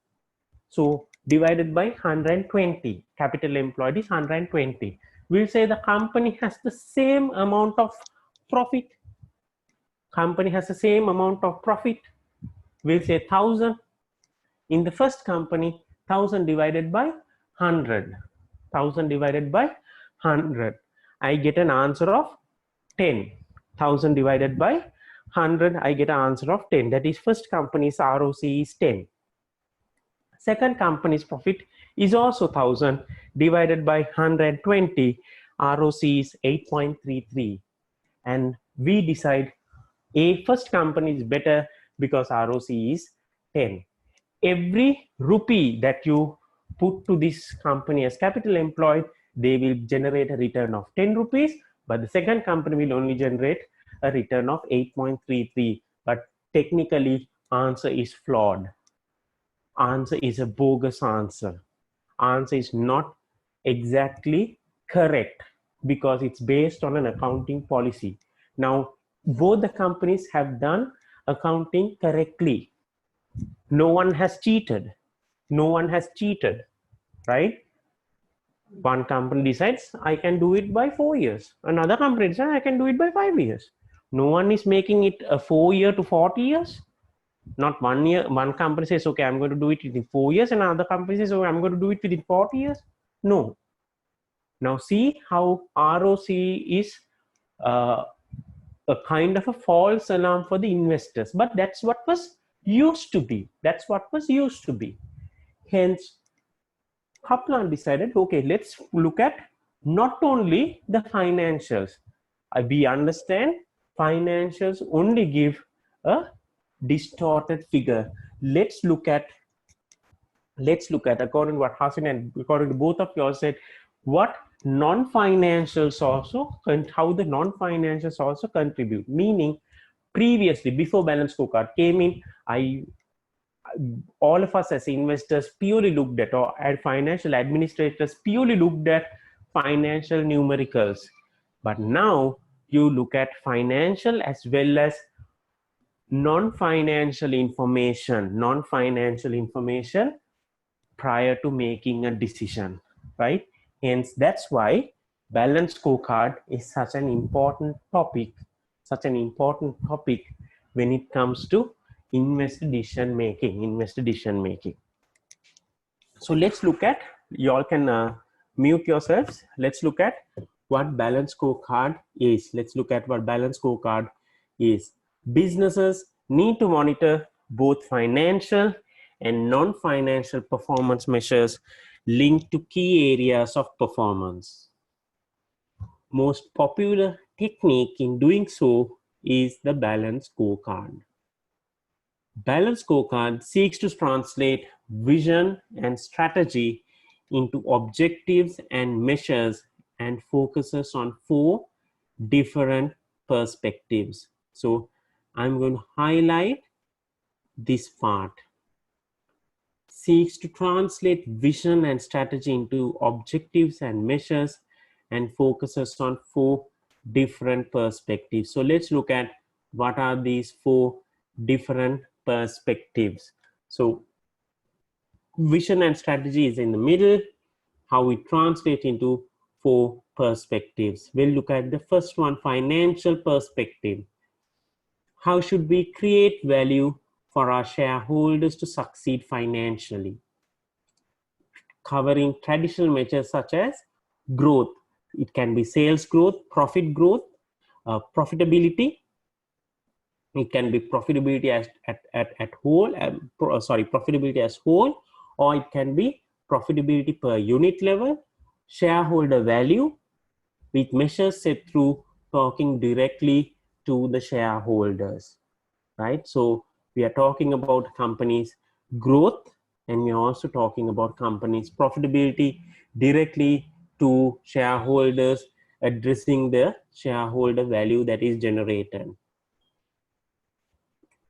So divided by 120, capital employed is 120. We'll say the company has the same amount of profit. We'll say 1000. In the first company, 1000 divided by 100. I get an answer of 10. 1000 divided by 100, I get an answer of 10. That is, first company's ROCE is 10. second company's profit is also 1000 divided by 120. ROC is 8.33. And we decide a first company is better because ROC is 10. Every rupee that you put to this company as capital employed, they will generate a return of 10 rupees, but the second company will only generate a return of 8.33. But technically, answer is flawed. Answer is a bogus answer. Answer is not exactly correct because it's based on an accounting policy. Now, both the companies have done accounting correctly. No one has cheated. No one has cheated, right? One company decides I can do it by 4 years. Another company decides I can do it by 5 years. No one is making it a 4 year to 40 years. Not 1 year. One company says, okay, I'm going to do it within 4 years. And another company says, oh, I'm going to do it within 40 years. No. Now see how ROC is a kind of a false alarm for the investors. But that's what was used to be. That's what was used to be. Hence, Kaplan decided, okay, let's look at not only the financials. We understand financials only give a distorted figure. Let's look at, according to what Hasan and according to both of you all said, what non-financials also, and how the non-financials also contribute. Meaning, previously, before balance scorecard came in, all of us as investors purely looked at, or as financial administrators purely looked at financial numericals. But now you look at financial as well as non-financial information prior to making a decision, right? Hence, that's why balance scorecard is such an important topic when it comes to investor decision making. So let's look at, you all can mute yourselves. Let's look at what balance scorecard is. Businesses need to monitor both financial and non-financial performance measures linked to key areas of performance. Most popular technique in doing so is the balance scorecard. Balance scorecard seeks to translate vision and strategy into objectives and measures and focuses on 4 different perspectives. So I'm going to highlight this part. Seeks to translate vision and strategy into objectives and measures and focuses on 4 different perspectives. So let's look at what are these 4 different perspectives. So vision and strategy is in the middle, how we translate into 4 perspectives. We'll look at the first one, financial perspective. How should we create value for our shareholders to succeed financially? Covering traditional measures such as growth. It can be sales growth, profit growth, profitability. It can be profitability profitability as whole, or it can be profitability per unit level, shareholder value, with measures set through talking directly to the shareholders, right? So we are talking about companies' growth, and we are also talking about companies' profitability directly to shareholders, addressing the shareholder value that is generated.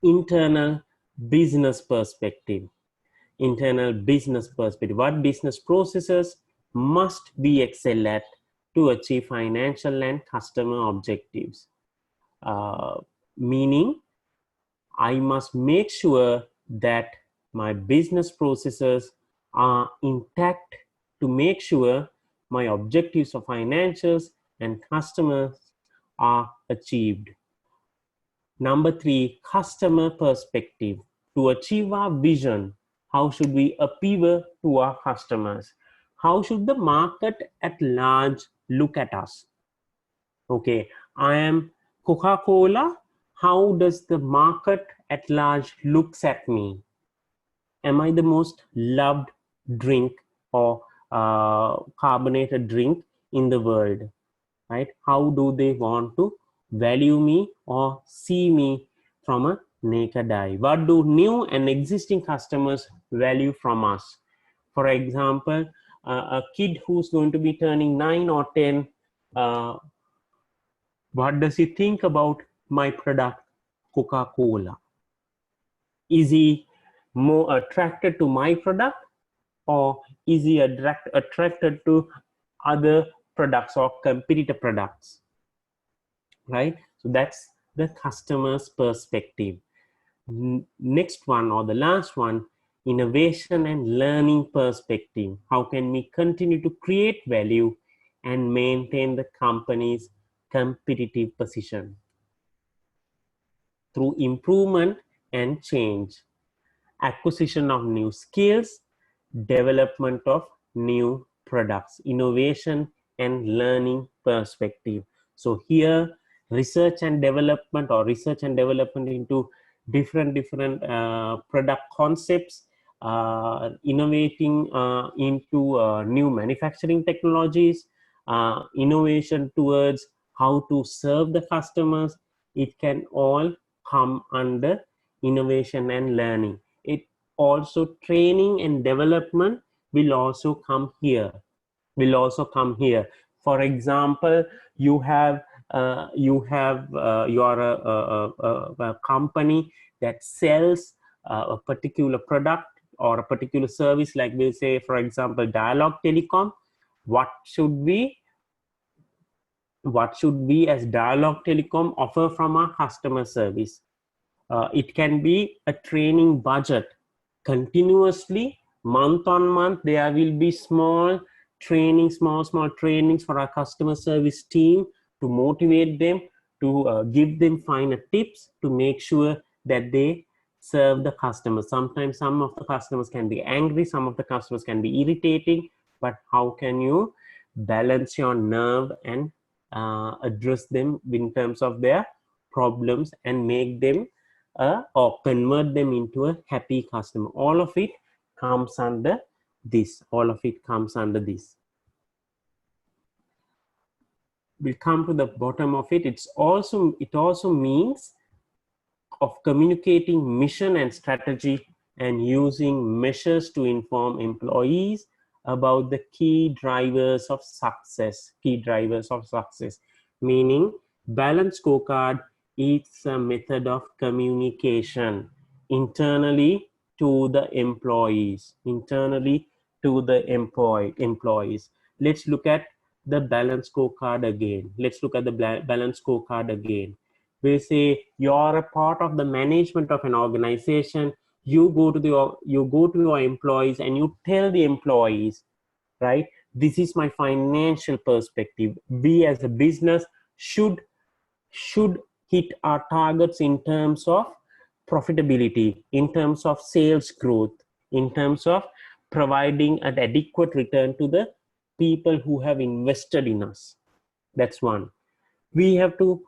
Internal business perspective. What business processes must be excelled at to achieve financial and customer objectives? Meaning, I must make sure that my business processes are intact to make sure my objectives of financials and customers are achieved. Number 3, customer perspective. To achieve our vision, how should we appeal to our customers? How should the market at large look at us? Okay, I am Coca-Cola. How does the market at large looks at me? am I the most loved drink or carbonated drink in the world, right? How do they want to value me or see me from a naked eye? What do new and existing customers value from us? For example, a kid who's going to be turning 9 or 10, what does he think about my product, Coca-Cola? Is he more attracted to my product, or is he attracted to other products or competitor products, right? So that's the customer's perspective. Next one, or the last one, innovation and learning perspective. How can we continue to create value and maintain the company's competitive position through improvement and change, acquisition of new skills, development of new products, innovation and learning perspective. So here, research and development, or research and development into different product concepts, innovating into new manufacturing technologies, innovation towards how to serve the customers. It can all come under innovation and learning. It also, training and development will also come here. For example, you are a company that sells a particular product or a particular service, like we'll say, for example, Dialog Telecom. What should we as Dialog Telecom offer from our customer service? It can be a training budget. Continuously, month on month, there will be small trainings for our customer service team to motivate them, to give them finer tips to make sure that they serve the customers. Sometimes some of the customers can be angry, some of the customers can be irritating, but how can you balance your nerve and address them in terms of their problems and make them or convert them into a happy customer? All of it comes under this. We'll come to the bottom of it. It also means of communicating mission and strategy and using measures to inform employees about the key drivers of success. Meaning, balanced scorecard is a method of communication internally to the employees. Let's look at the balanced scorecard again. We say you're a part of the management of an organization. You go to your employees and you tell the employees, right, this is my financial perspective. We as a business should hit our targets in terms of profitability, in terms of sales growth, in terms of providing an adequate return to the people who have invested in us. That's one. We have to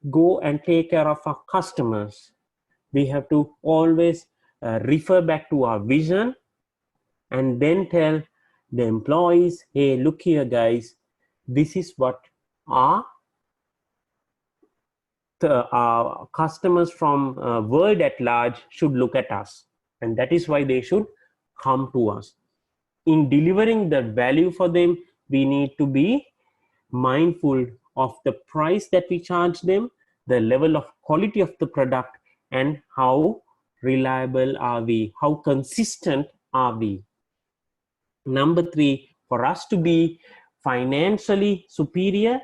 go and take care of our customers. We have to always refer back to our vision and then tell the employees, hey, look here guys, this is what our customers from world at large should look at us, and that is why they should come to us. In delivering the value for them, we need to be mindful of the price that we charge them, the level of quality of the product, and how reliable are we, how consistent are we. Number 3, for us to be financially superior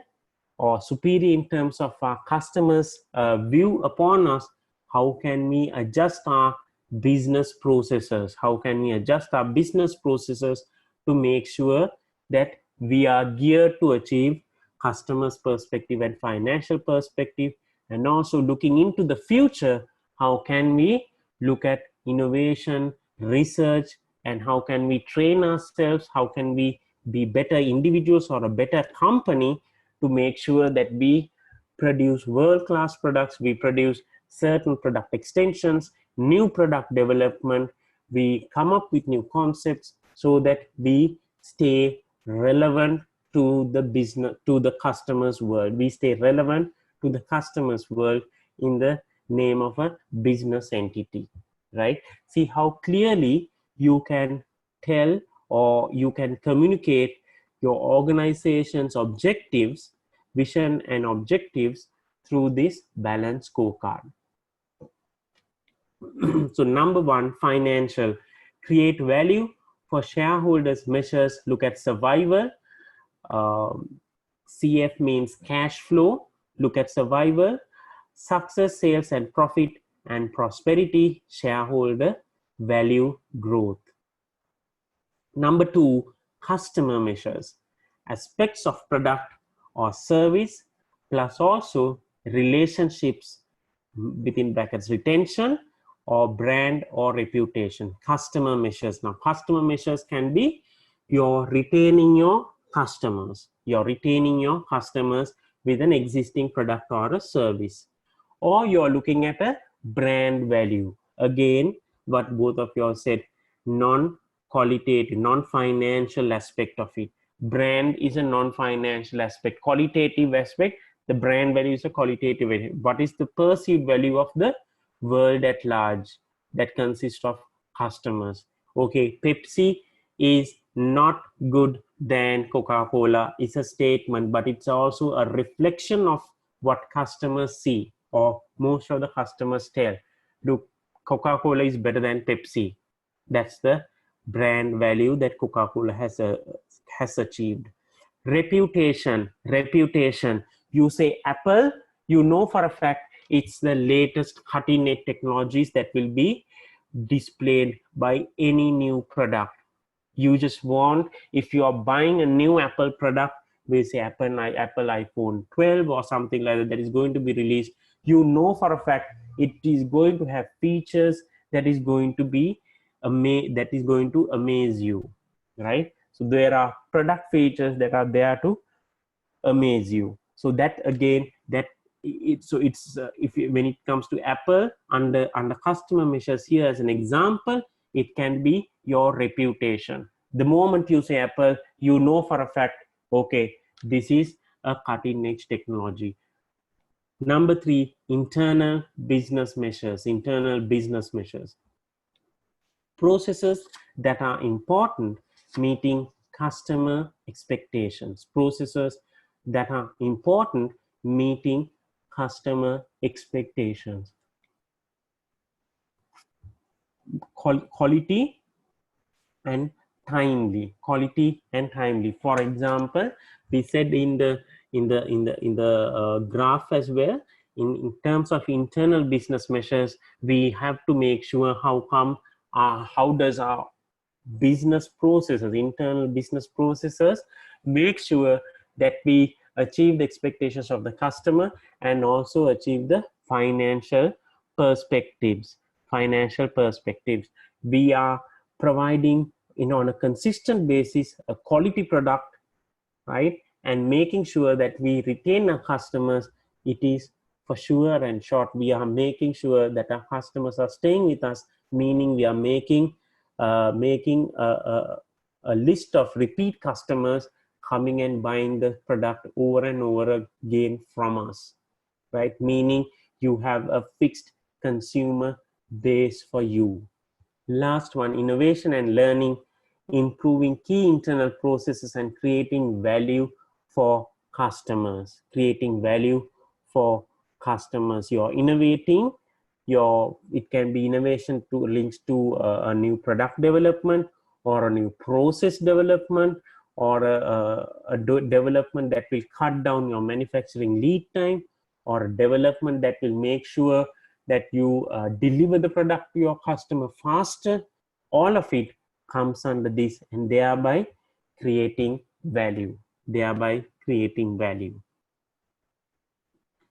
or superior in terms of our customers' view upon us, how can we adjust our business processes? To make sure that we are geared to achieve customers' perspective and financial perspective? And also looking into the future, how can we look at innovation, research, and how can we train ourselves? How can we be better individuals or a better company to make sure that we produce world-class products, we produce certain product extensions, new product development, we come up with new concepts so that we stay relevant to the business, to the customer's world. We stay relevant to the customer's world in the name of a business entity, right? See how clearly you can tell or you can communicate your organization's objectives, vision and objectives through this balanced scorecard. So number one, financial. Create value for shareholders measures. Look at survival. CF means cash flow. Look at survival. Success, sales and profit, and prosperity, shareholder value growth. Number two, customer measures. Aspects of product or service plus also relationships, within brackets retention, or brand or reputation. Customer measures. Now customer measures can be you're retaining your customers. You're retaining your customers with an existing product or a service. Or you're looking at a brand value. Again, what both of you said, non-qualitative, non-financial aspect of it. Brand is a non-financial aspect. Qualitative aspect, the brand value is a qualitative value. What is the perceived value of the world at large? That consists of customers. Okay, Pepsi is not good than Coca-Cola. It's a statement, but it's also a reflection of what customers see, or most of the customers tell. Look, Coca-Cola is better than Pepsi. That's the brand value that Coca-Cola has achieved. Reputation. You say Apple, you know for a fact it's the latest cutting-edge technologies that will be displayed by any new product. You just want, if you are buying a new Apple product, we say Apple iPhone 12 or something like that is going to be released, you know for a fact it is going to have features that is going to be amaze you, right? So there are product features that are there to amaze you. So that again, when it comes to Apple, under customer measures here as an example, it can be your reputation. The moment you say Apple, you know for a fact, okay, this is a cutting edge technology. Number three, internal business measures. Processes that are important, meeting customer expectations. Processes that are important, meeting customer expectations. Quality and timely. For example, we said in the graph as well, in terms of internal business measures, we have to make sure how does our business processes, internal business processes, make sure that we achieve the expectations of the customer and also achieve the financial perspectives. We are providing, on a consistent basis, a quality product, right? And making sure that we retain our customers. It is for sure and short, we are making sure that our customers are staying with us, meaning we are making a list of repeat customers coming and buying the product over and over again from us, right? Meaning you have a fixed consumer base for you. Last one, innovation and learning, improving key internal processes and creating value for customers. You're innovating. It can be innovation to links to a new product development, or a new process development, or a development that will cut down your manufacturing lead time, or a development that will make sure that you deliver the product to your customer faster. All of it comes under this, and thereby creating value.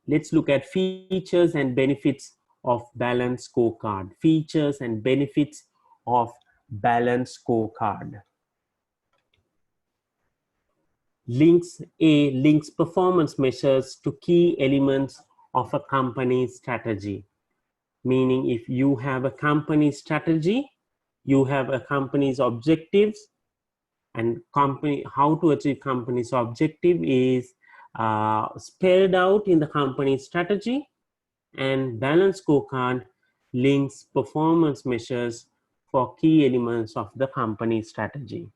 Let's look at features and benefits of balanced scorecard. Links performance measures to key elements of a company's strategy. Meaning, if you have a company strategy, you have a company's objectives, and how to achieve company's objective is spelled out in the company's strategy, and balanced scorecard links performance measures for key elements of the company's strategy.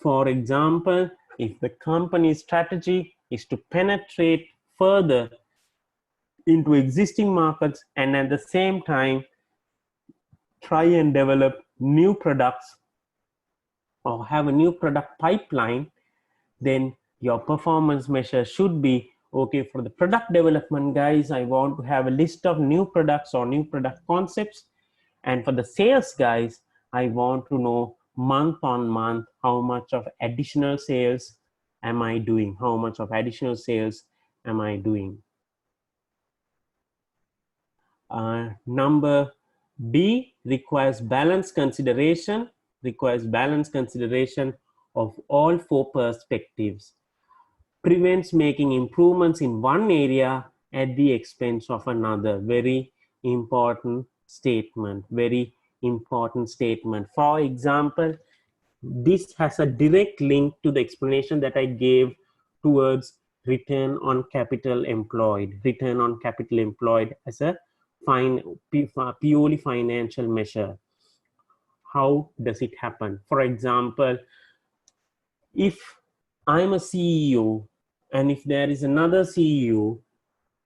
For example, if the company's strategy is to penetrate further into existing markets and at the same time try and develop new products or have a new product pipeline, then your performance measure should be, okay, for the product development guys, I want to have a list of new products or new product concepts. And for the sales guys, I want to know month on month, how much of additional sales am I doing? How much of additional sales am I doing? Number B requires balanced consideration of all four perspectives. Prevents making improvements in one area at the expense of another. Very important statement. For example, this has a direct link to the explanation that I gave towards return on capital employed. Return on capital employed as a purely financial measure. How does it happen? For example, if I'm a CEO and if there is another CEO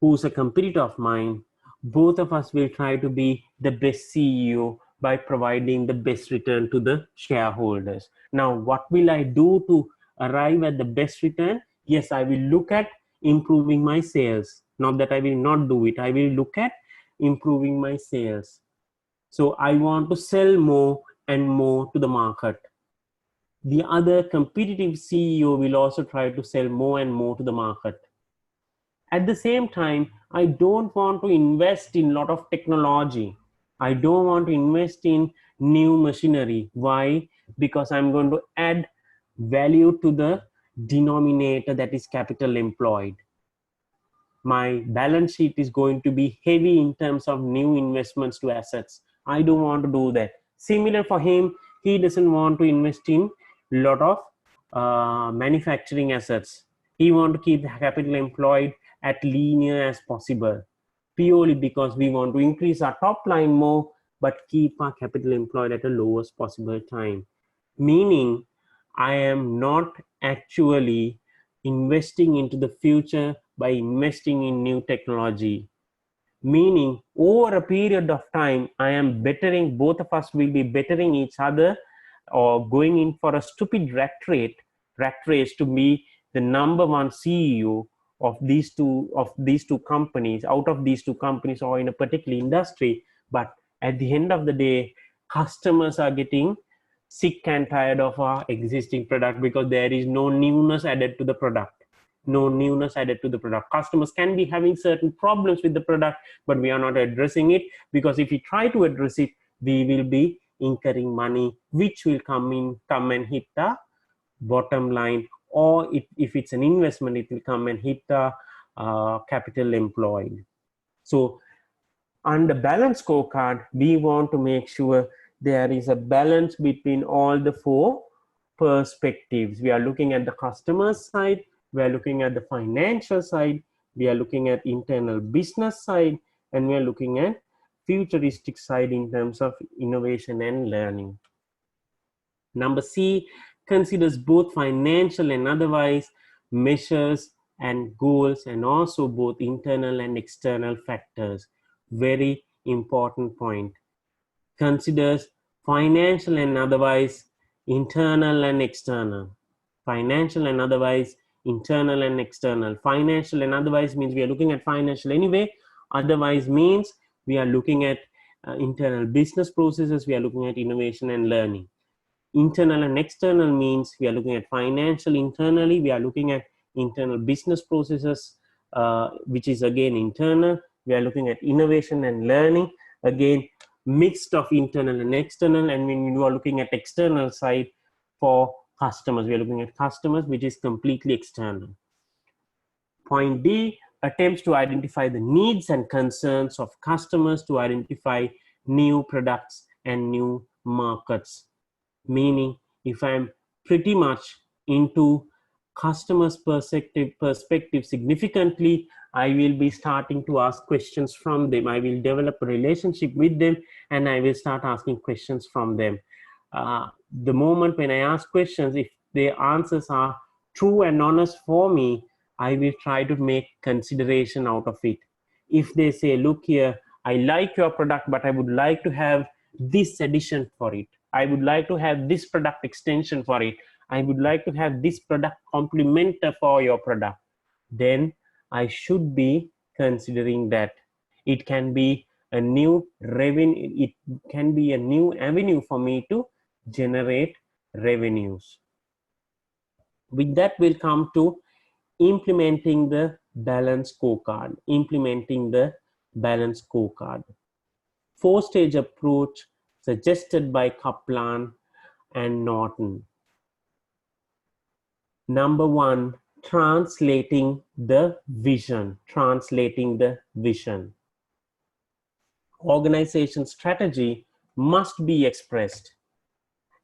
who's a competitor of mine, both of us will try to be the best CEO by providing the best return to the shareholders. Now, what will I do to arrive at the best return? Yes, I will look at improving my sales. Not that I will not do it. I will look at improving my sales. So I want to sell more and more to the market. The other competitive CEO will also try to sell more and more to the market. At the same time, I don't want to invest in a lot of technology. I don't want to invest in new machinery. Why? Because I'm going to add value to the denominator, that is capital employed. My balance sheet is going to be heavy in terms of new investments to assets. I don't want to do that. Similar for him, he doesn't want to invest in a lot of manufacturing assets. He wants to keep the capital employed at linear as possible, purely because we want to increase our top line more, but keep our capital employed at the lowest possible time. Meaning, I am not actually investing into the future by investing in new technology. Meaning, over a period of time, I am bettering, both of us will be bettering each other, or going in for a stupid rat race to be the number one CEO of these two companies, out of these two companies, or in a particular industry. But at the end of the day, customers are getting sick and tired of our existing product because there is no newness added to the product. Customers can be having certain problems with the product, but we are not addressing it, because if we try to address it, we will be incurring money which will come and hit the bottom line, or if it's an investment, it will come and hit the capital employed. So on the balance scorecard, we want to make sure there is a balance between all the four perspectives. We are looking at the customer side, we are looking at the financial side, we are looking at internal business side, and we are looking at futuristic side in terms of innovation and learning. Number C considers both financial and otherwise measures and goals, and also both internal and external factors. Very important point. Considers financial and otherwise, internal and external. Financial and otherwise, internal and external. Financial and otherwise means we are looking at financial anyway. Otherwise means we are looking at internal business processes, we are looking at innovation and learning. Internal and external means we are looking at financial internally, we are looking at internal business processes, which is again internal. We are looking at innovation and learning, again mixed of internal and external. And when you are looking at external side for customers, we are looking at customers, which is completely external. Point D attempts to identify the needs and concerns of customers to identify new products and new markets. Meaning, if I'm pretty much into customers' perspective significantly, I will be starting to ask questions from them. I will develop a relationship with them, and I will start asking questions from them. The moment when I ask questions, if their answers are true and honest for me, I will try to make consideration out of it. If they say, look here, I like your product, but I would like to have this addition for it. I would like to have this product extension for it. I would like to have this product complement for your product. Then I should be considering that. It can be a new revenue. It can be a new avenue for me to generate revenues. With that, we'll come to implementing the balance scorecard. Implementing the balance scorecard. 4-stage approach suggested by Kaplan and Norton. Number 1, translating the vision. Translating the vision. Organization strategy must be expressed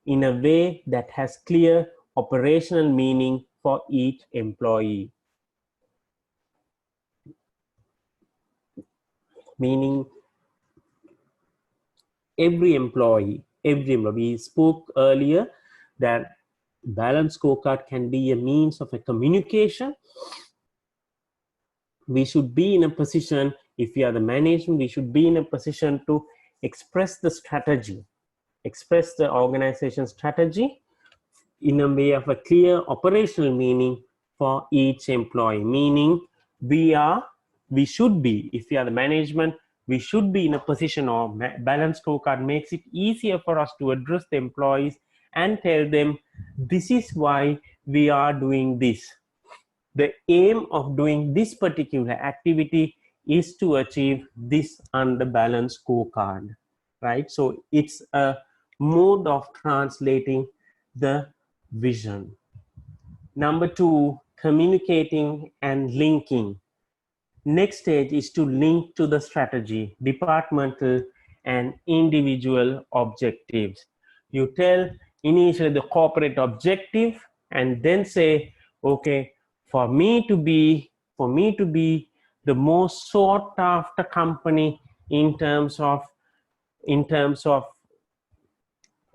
in a way that has clear operational meaning for each employee. Meaning, every employee, we spoke earlier that balance scorecard can be a means of a communication. We should be in a position, if we are the management, we should be in a position to express the strategy, express the organization strategy in a way of a clear operational meaning for each employee. Meaning, we should be, if we are the management, we should be in a position, of balance scorecard makes it easier for us to address the employees and tell them, this is why we are doing this. The aim of doing this particular activity is to achieve this on the balance scorecard, right? So it's a mode of translating the vision. Number 2, communicating and linking. Next stage is to link to the strategy, departmental and individual objectives. You tell initially the corporate objective and then say, okay, for me to be the most sought after company in terms of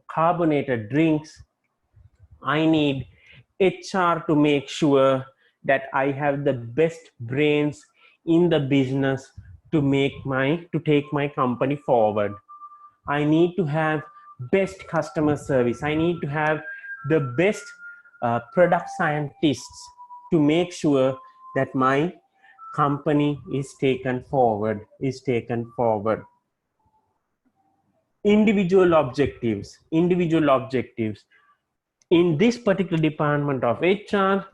carbonated drinks, I need HR to make sure that I have the best brains in the business to take my company forward. I need to have best customer service. I need to have the best product scientists to make sure that my company is taken forward. Individual objectives. In this particular department of HR,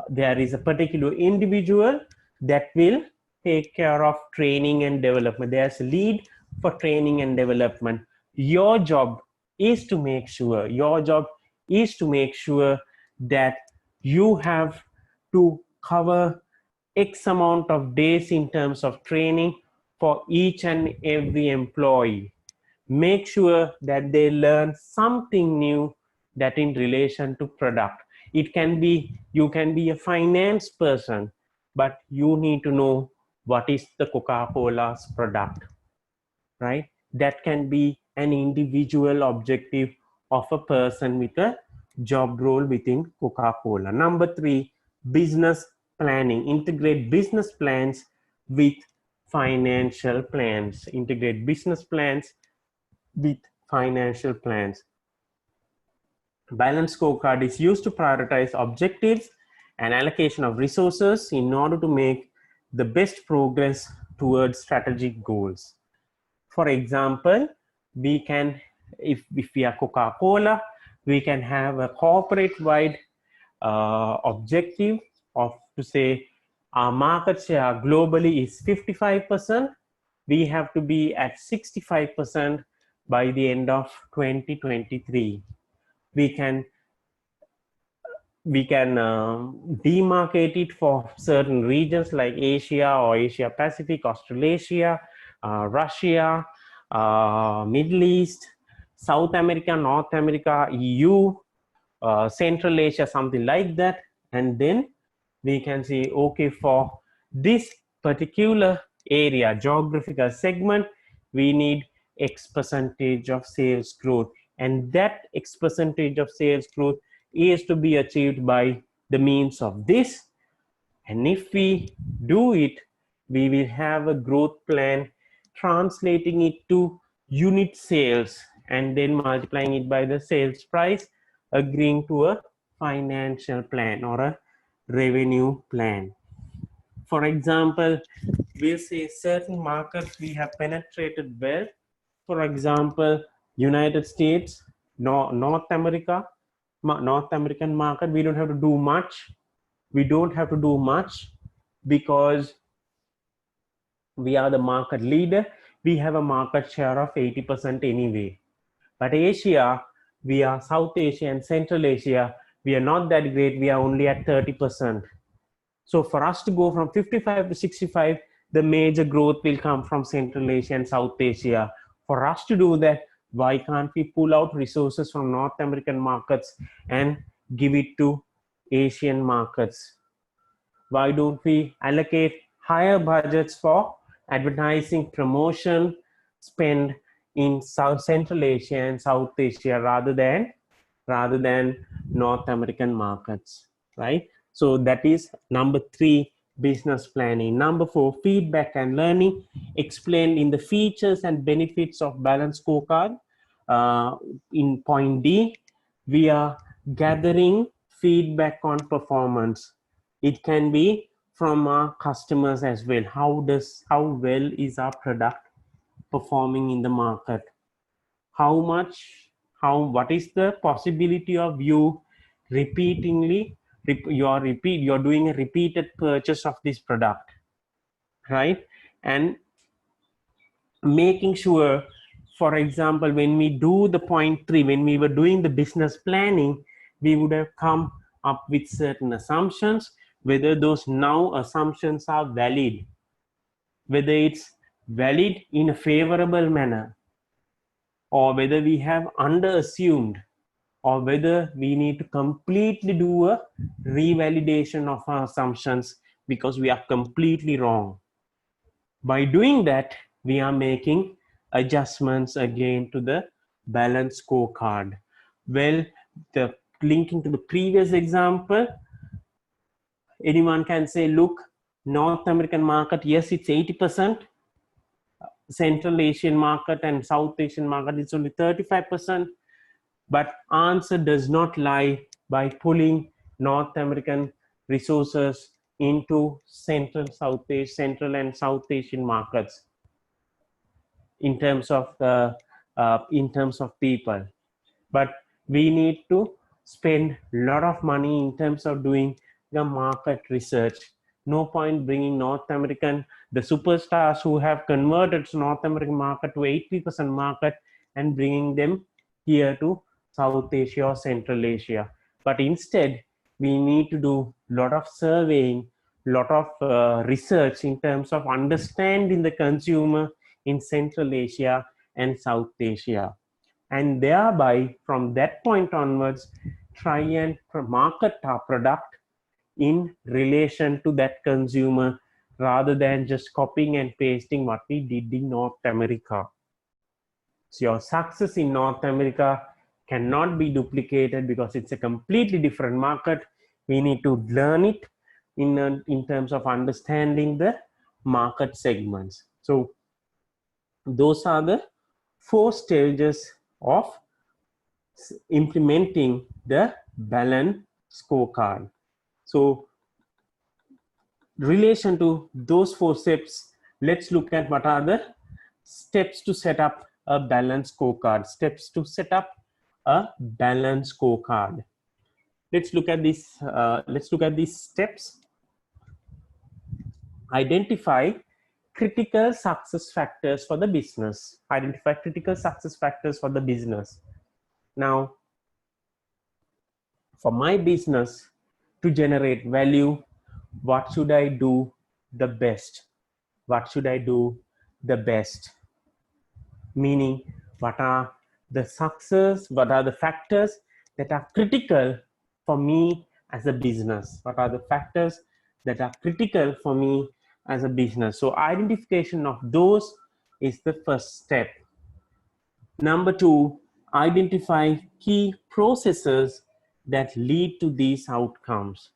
there is a particular individual that will take care of training and development. There's a lead for training and development. Your job is to make sure that you have to cover X amount of days in terms of training for each and every employee. Make sure that they learn something new that in relation to product. It can be, you can be a finance person, but you need to know what is the Coca-Cola's product, right? That can be an individual objective of a person with a job role within Coca-Cola. Number 3, business planning. Integrate business plans with financial plans. Integrate business plans with financial plans. Balance scorecard is used to prioritize objectives and allocation of resources in order to make the best progress towards strategic goals. For example, we can, if we are Coca-Cola, we can have a corporate-wide objective of to say our market share globally is 55%. We have to be at 65% by the end of 2023. We can demarcate it for certain regions like Asia or Asia Pacific, Australasia, Russia, Middle East, South America, North America, EU, Central Asia, something like that. And then we can see, okay, for this particular area, geographical segment, we need X percentage of sales growth. And that X percentage of sales growth is to be achieved by the means of this. And if we do it, we will have a growth plan, translating it to unit sales and then multiplying it by the sales price, agreeing to a financial plan or a revenue plan. For example, we'll say certain markets we have penetrated well. For example, United States, North America, North American market, we don't have to do much. We don't have to do much because we are the market leader. We have a market share of 80% anyway. But Asia, we are South Asia and Central Asia, we are not that great. We are only at 30%. So for us to go from 55 to 65, the major growth will come from Central Asia and South Asia. For us to do that, why can't we pull out resources from North American markets and give it to Asian markets? Why don't we allocate higher budgets for advertising promotion spend in Central Asia and South Asia rather than North American markets, right? So that is number 3, business planning. Number 4, feedback and learning, explained in the features and benefits of balanced scorecard. In point D, we are gathering feedback on performance. It can be from our customers as well. How well is our product performing in the market? What is the possibility of you repeatingly, you're doing a repeated purchase of this product, right? And making sure, for example, when we do the point 3, when we were doing the business planning, we would have come up with certain assumptions, whether those now assumptions are valid, whether it's valid in a favorable manner, or whether we have under-assumed, or whether we need to completely do a revalidation of our assumptions because we are completely wrong. By doing that, we are making adjustments again to the balanced scorecard. Well, linking to the previous example, anyone can say, look, North American market, yes, it's 80%. Central Asian market and South Asian market, it's only 35%. But answer does not lie by pulling North American resources into Central and South Asian markets in terms of people. But we need to spend a lot of money in terms of doing the market research. No point bringing the superstars who have converted to North American market to 80% market and bringing them here to South Asia or Central Asia. But instead, we need to do a lot of surveying, lot of research in terms of understanding the consumer in Central Asia and South Asia. And thereby, from that point onwards, try and market our product in relation to that consumer rather than just copying and pasting what we did in North America. So your success in North America cannot be duplicated because it's a completely different market. We need to learn it in terms of understanding the market segments. So those are the 4 stages of implementing the balanced scorecard. So relation to those 4 steps, let's look at what are the steps to set up a balanced scorecard. Steps to set up a balanced scorecard. Let's look at this. Let's look at these steps. Identify critical success factors for the business. Identify critical success factors for the business. Now, for my business to generate value, what should I do the best? What should I do the best? meaning what are the success, what are the factors that are critical for me as a business, what are the factors that are critical for me as a business. So identification of those is the first step. Number two, identify key processes that lead to these outcomes.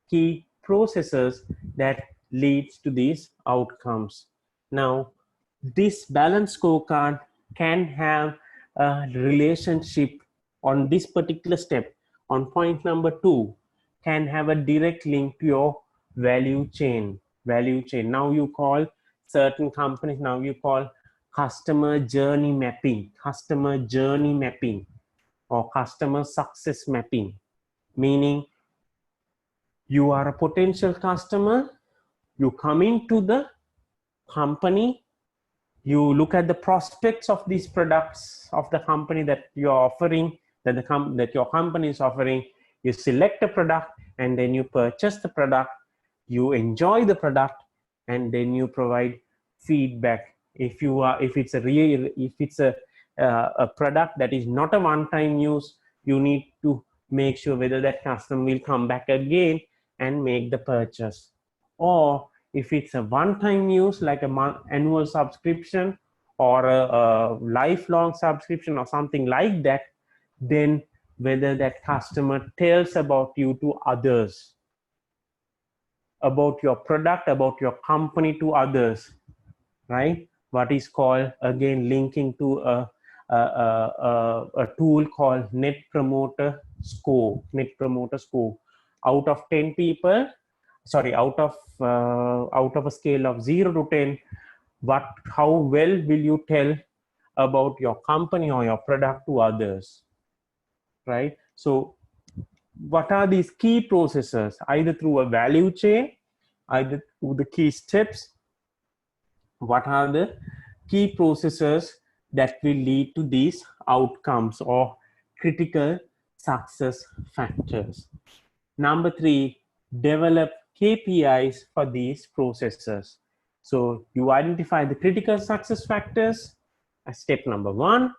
Key processes that leads to these outcomes. Now, this balance scorecard can have a relationship on this particular step. On point number two, can have a direct link to your value chain. Value chain. Now you call certain companies, now you call customer journey mapping, or customer success mapping, meaning you are a potential customer, you come into the company, you look at the prospects of these products of the company that you're offering, that your company is offering, you select a product and then you purchase the product, you enjoy the product, and then you provide feedback. If it's a product that is not a one-time use, you need to make sure whether that customer will come back again and make the purchase. Or if it's a one-time use like a annual subscription or a lifelong subscription or something like that, then whether that customer tells about you to others, about your product, about your company to others, right? What is called, again, linking to a tool called Net Promoter Score. Out of 10 people, sorry, out of a scale of 0 to 10, how well will you tell about your company or your product to others, right? So what are these key processes, either through a value chain, either through the key steps? What are the key processes that will lead to these outcomes or critical success factors? Number three, develop KPIs for these processes. So you identify the critical success factors as step number one.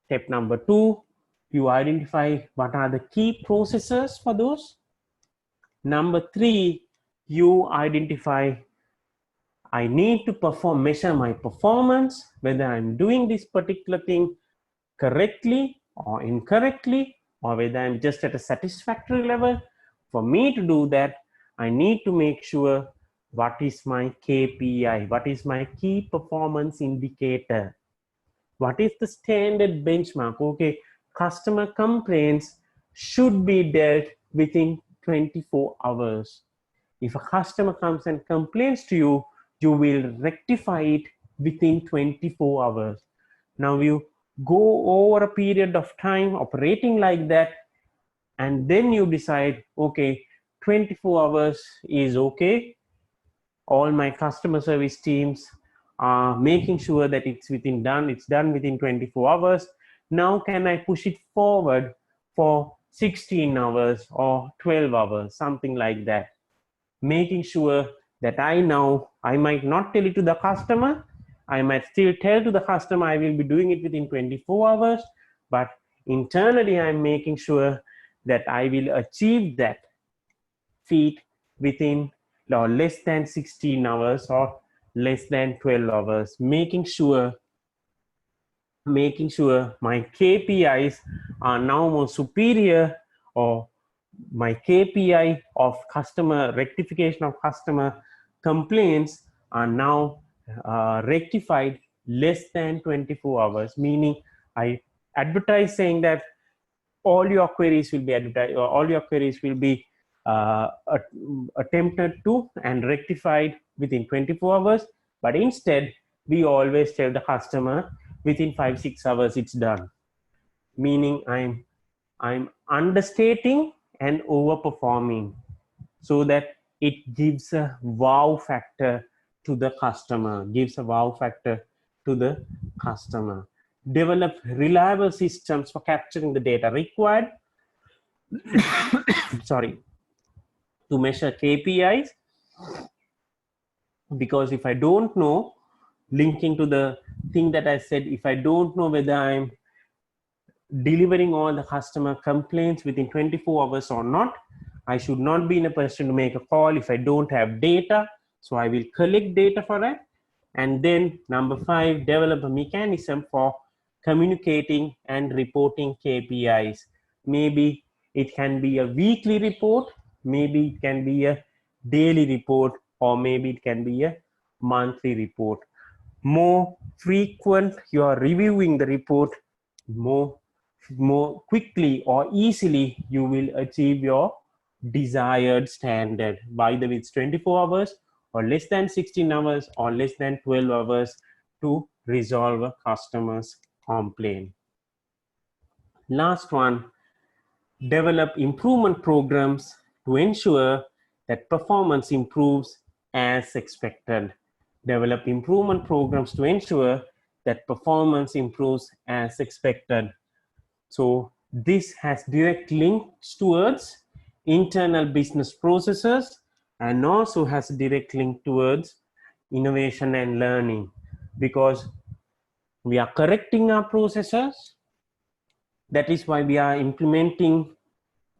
Step number two, you identify what are the key processes for those. Number three, you identify, I need to measure my performance, whether I'm doing this particular thing correctly or incorrectly, or whether I'm just at a satisfactory level. For me to do that, I need to make sure what is my KPI, what is my key performance indicator, what is the standard benchmark. Okay, customer complaints should be dealt within 24 hours. If a customer comes and complains to you, you will rectify it within 24 hours. Now you go over a period of time operating like that, and then you decide, okay, 24 hours is okay. All my customer service teams are making sure that it's done within 24 hours. Now can I push it forward for 16 hours or 12 hours, something like that? Making sure that I might not tell it to the customer, I might still tell to the customer I will be doing it within 24 hours, but internally I'm making sure that I will achieve that feat within or less than 16 hours or less than 12 hours, making sure my KPIs are now more superior, or my KPI of customer rectification of customer complaints are now rectified less than 24 hours, meaning I advertise saying that all your queries will be advertised, or all your queries will be attempted to and rectified within 24 hours, but instead we always tell the customer within 5-6 hours it's done, meaning I'm understating and overperforming so that it gives a wow factor to the customer, Develop reliable systems for capturing the data required to measure KPIs, because if I don't know linking to the thing that I said, if I don't know whether I'm delivering all the customer complaints within 24 hours or not, I should not be in a position to make a call if I don't have data. So I will collect data for that. And then number 5, develop a mechanism for communicating and reporting KPIs. Maybe it can be a weekly report, maybe it can be a daily report, or maybe it can be a monthly report. More frequent you are reviewing the report, more quickly or easily you will achieve your desired standard. By the way, it's 24 hours or less than 16 hours or less than 12 hours to resolve a customer's complaint. Last one, develop improvement programs to ensure that performance improves as expected. Develop improvement programs to ensure that performance improves as expected. So this has direct links towards internal business processes and also has a direct link towards innovation and learning, because we are correcting our processes. That is why we are implementing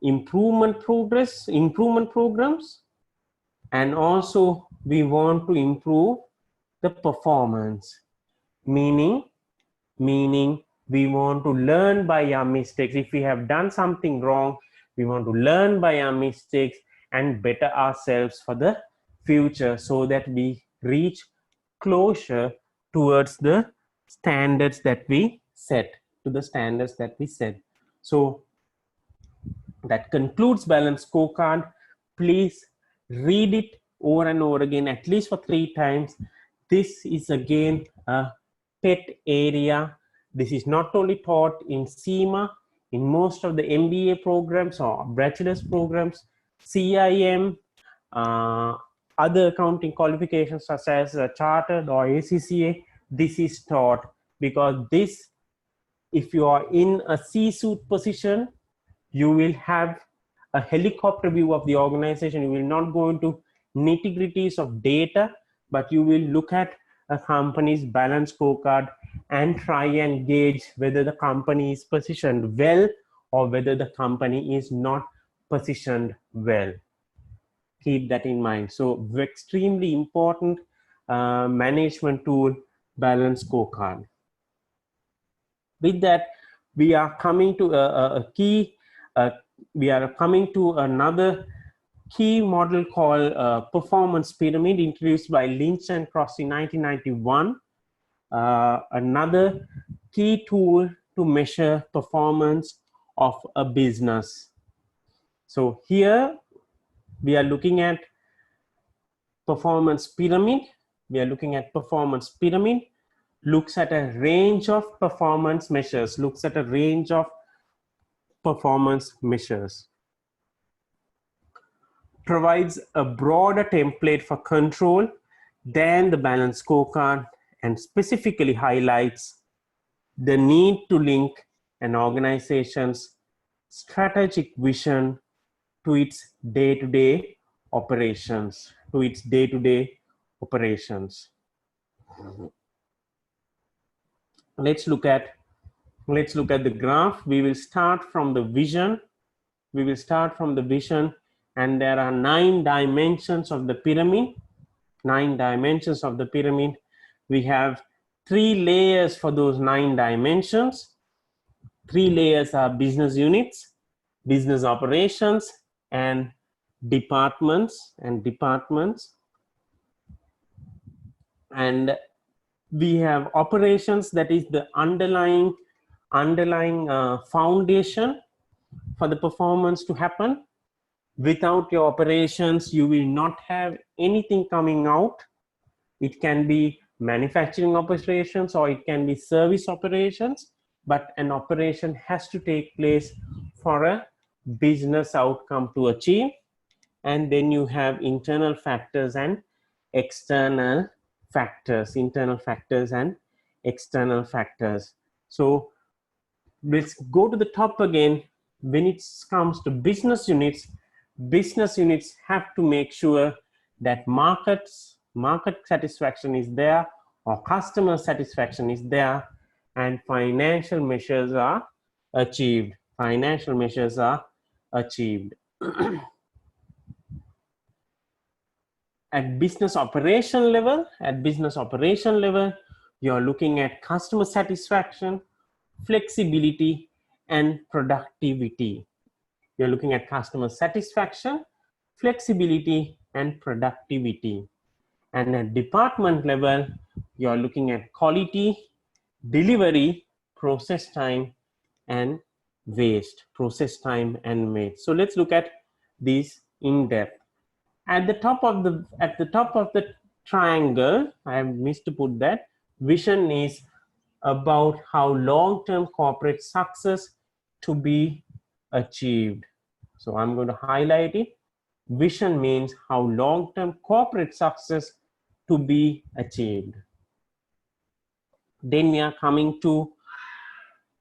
improvement programs, and also we want to improve the performance, meaning we want to learn by our mistakes. If we have done something wrong, we want to learn by our mistakes and better ourselves for the future, so that we reach closer towards the standards that we set, So that concludes Balanced Scorecard. Please read it over and over again, at least for 3 times. This is again a pet area. This is not only taught in CIMA, in most of the MBA programs or bachelor's programs, CIM, other accounting qualifications such as Chartered or ACCA, this is taught, because this, if you are in a C-suite position, you will have a helicopter view of the organization. You will not go into nitty-gritties of data, but you will look at a company's Balanced Scorecard and try and gauge whether the company is positioned well or whether the company is not positioned well. Keep that in mind. So extremely important management tool, Balanced Scorecard. With that, we are coming to another key model called performance pyramid, introduced by Lynch and Cross in 1991. Another key tool to measure performance of a business. So here we are looking at performance pyramid. Looks at a range of performance measures, provides a broader template for control than the Balanced Scorecard, and specifically highlights the need to link an organization's strategic vision to its day-to-day operations. Let's look at the graph. We will start from the vision. And there are 9 dimensions of the pyramid. We have 3 layers for those 9 dimensions. 3 layers are business units, business operations, and departments. And we have operations, that is the underlying foundation for the performance to happen. Without your operations, you will not have anything coming out. It can be manufacturing operations or it can be service operations, but an operation has to take place for a business outcome to achieve. And then you have internal factors and external factors. So let's go to the top again. When it comes to business units have to make sure that market satisfaction is there, or customer satisfaction is there, and financial measures are achieved. Financial measures are achieved. At business operation level, you're looking at customer satisfaction, flexibility, and productivity. You're looking at customer satisfaction, flexibility, and productivity. And at department level, you're looking at quality, delivery, process time, and waste. So let's look at these in depth. At the top of the triangle, I have missed to put that, vision is about how long-term corporate success to be achieved. So I'm going to highlight it. Vision means how long-term corporate success to be achieved. Then we are coming to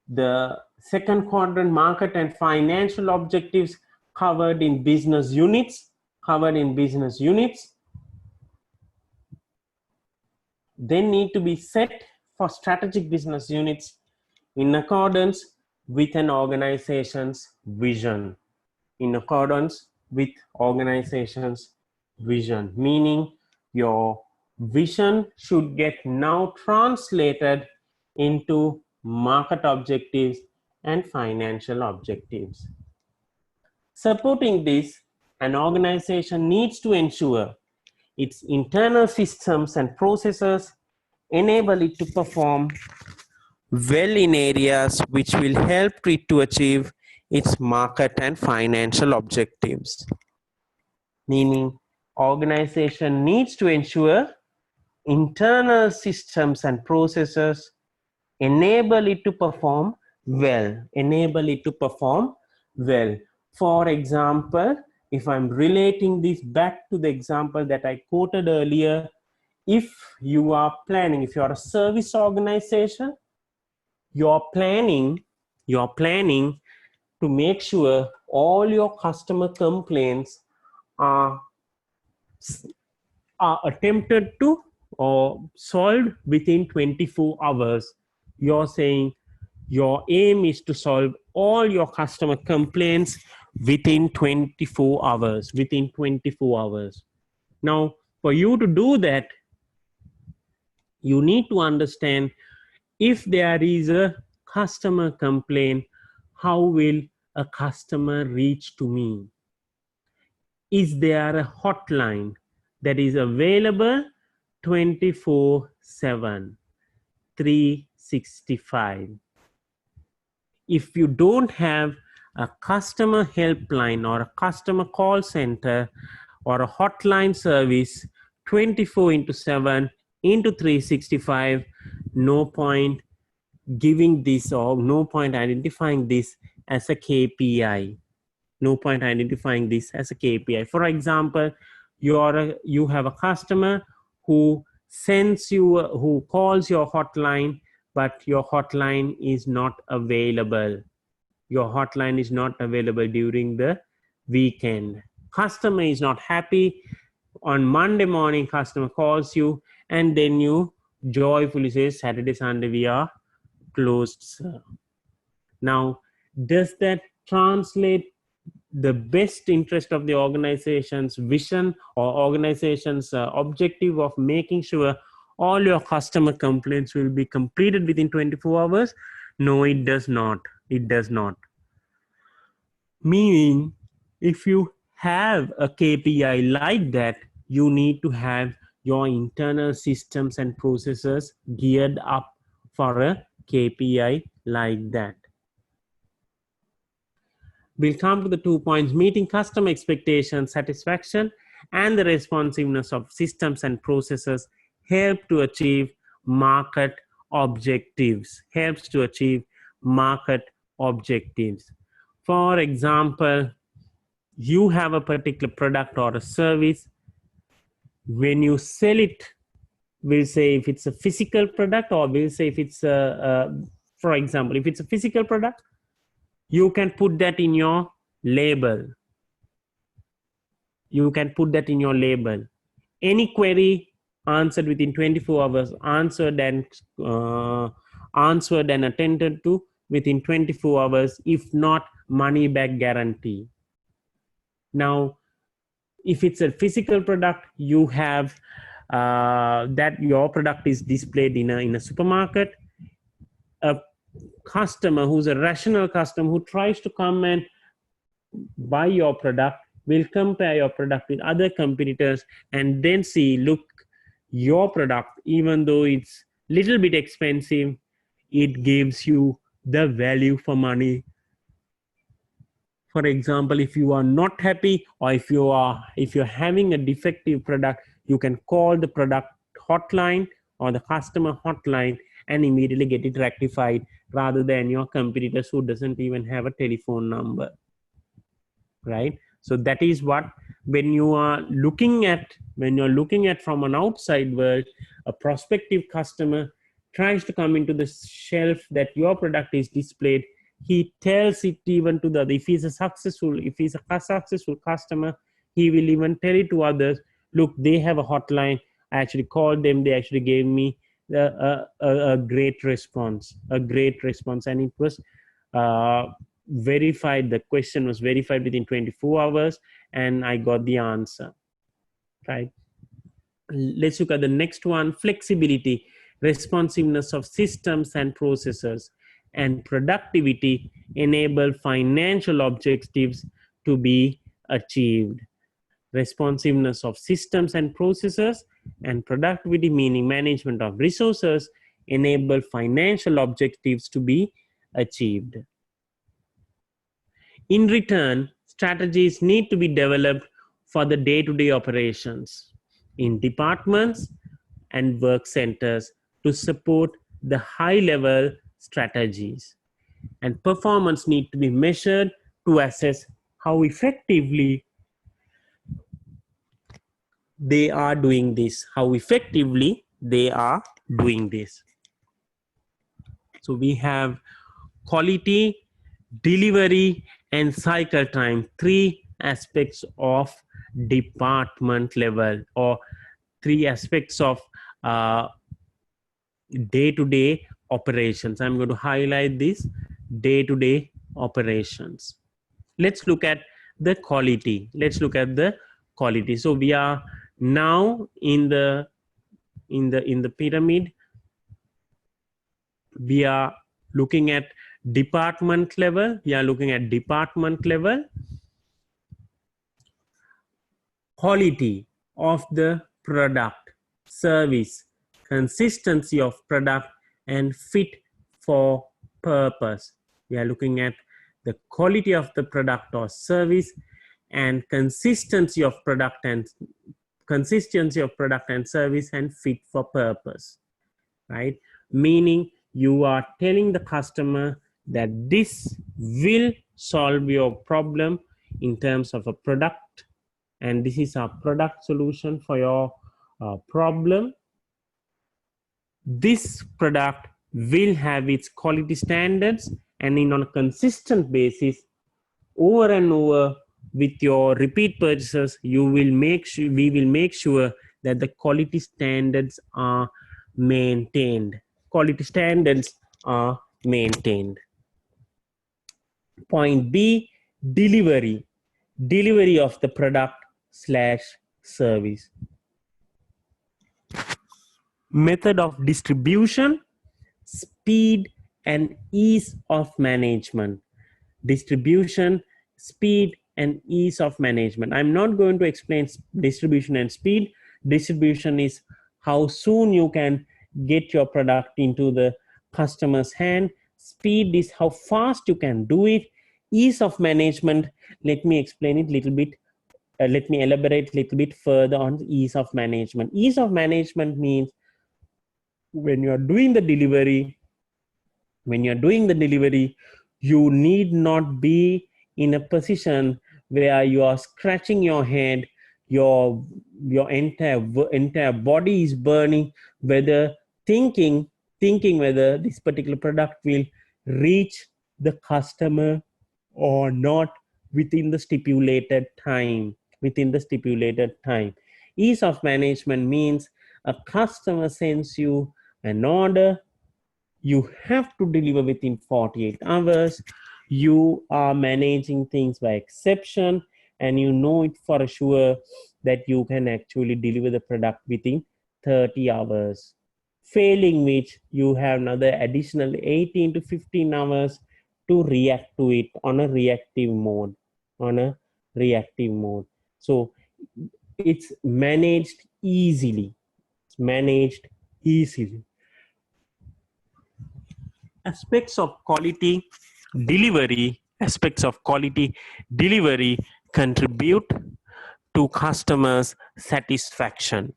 the second quadrant, market and financial objectives covered in business units. They need to be set for strategic business units in accordance with an organization's vision. Meaning your vision should get now translated into market objectives and financial objectives. Supporting this, an organization needs to ensure its internal systems and processes enable it to perform well in areas which will help it to achieve its market and financial objectives. Meaning, organization needs to ensure internal systems and processes enable it to perform well. For example, if I'm relating this back to the example that I quoted earlier, if you are a service organization, you're planning to make sure all your customer complaints are attempted to or solved within 24 hours. You're saying your aim is to solve all your customer complaints within 24 hours. Now, for you to do that, you need to understand, if there is a customer complaint, how will a customer reach to me? Is there a hotline that is available 24/7, 365? If you don't have a customer helpline or a customer call center or a hotline service 24/7 into 365, no point giving this or no point identifying this as a KPI. For example, you have a customer who calls your hotline, but your hotline is not available. During the weekend. Customer is not happy. On Monday morning, customer calls you, and then you joyfully say, Saturday, Sunday, we are closed, sir. Now, does that translate the best interest of the organization's vision or organization's objective of making sure all your customer complaints will be completed within 24 hours? No, it does not. Meaning, if you have a KPI like that, you need to have your internal systems and processes geared up for a KPI like that. We'll come to the 2 points: meeting customer expectations, satisfaction, and the responsiveness of systems and processes help to achieve market objectives. For example, you have a particular product or a service. When you sell it, we'll say if it's a physical product, or we'll say if it's for example, if it's a physical product, you can put that in your label. Any query answered within 24 hours, answered and attended to within 24 hours, if not, money back guarantee. Now, if it's a physical product, you have that your product is displayed in a supermarket. A customer who's a rational customer who tries to come and buy your product will compare your product with other competitors and then see, look, your product, even though it's little bit expensive, it gives you the value for money. For example, if you are not happy, or if you're having a defective product, you can call the product hotline or the customer hotline and immediately get it rectified, rather than your competitors who doesn't even have a telephone number, right? So that is what, when you're looking at from an outside world, a prospective customer tries to come into the shelf that your product is displayed, he tells it even to the, if he's a successful customer, he will even tell it to others, look, they have a hotline, I actually called them, they actually gave me a great response, and it was verified, the question was verified within 24 hours, and I got the answer, right? Let's look at the next one: flexibility, responsiveness of systems and processes, and productivity enable financial objectives to be achieved. Responsiveness of systems and processes, and productivity, meaning management of resources, enable financial objectives to be achieved. In return, strategies need to be developed for the day-to-day operations in departments and work centers to support the high-level strategies. And performance need to be measured to assess how effectively they are doing this, So we have quality, delivery, and cycle time, three aspects of department level, or three aspects of day-to-day operations. I'm going to highlight this: day-to-day operations. Let's look at the quality. So we are now in the pyramid. We are looking at department level. Quality of the product, service, consistency of product, and fit for purpose. We are looking at the quality of the product or service, and consistency of product and service, and fit for purpose, right? Meaning you are telling the customer that this will solve your problem in terms of a product, and this is our product solution for your problem. This product will have its quality standards, and on a consistent basis, over and over, with your repeat purchases, we will make sure that the quality standards are maintained. Point B, delivery of the product / service. Method of distribution, speed, and ease of management. Distribution, speed, and ease of management. I'm not going to explain distribution and speed. Distribution is how soon you can get your product into the customer's hand. Speed is how fast you can do it. Ease of management, let me explain it a little bit. Let me elaborate a little bit further on ease of management. Ease of management means when you're doing the delivery, you need not be in a position where you are scratching your head, your entire body is burning, whether thinking whether this particular product will reach the customer or not within the stipulated time. Ease of management means a customer sends you an order, you have to deliver within 48 hours. You are managing things by exception, and you know it for sure that you can actually deliver the product within 30 hours. Failing which, you have another additional 18 to 15 hours to react to it on a reactive mode. So it's managed easily. Aspects of quality delivery contribute to customers satisfaction.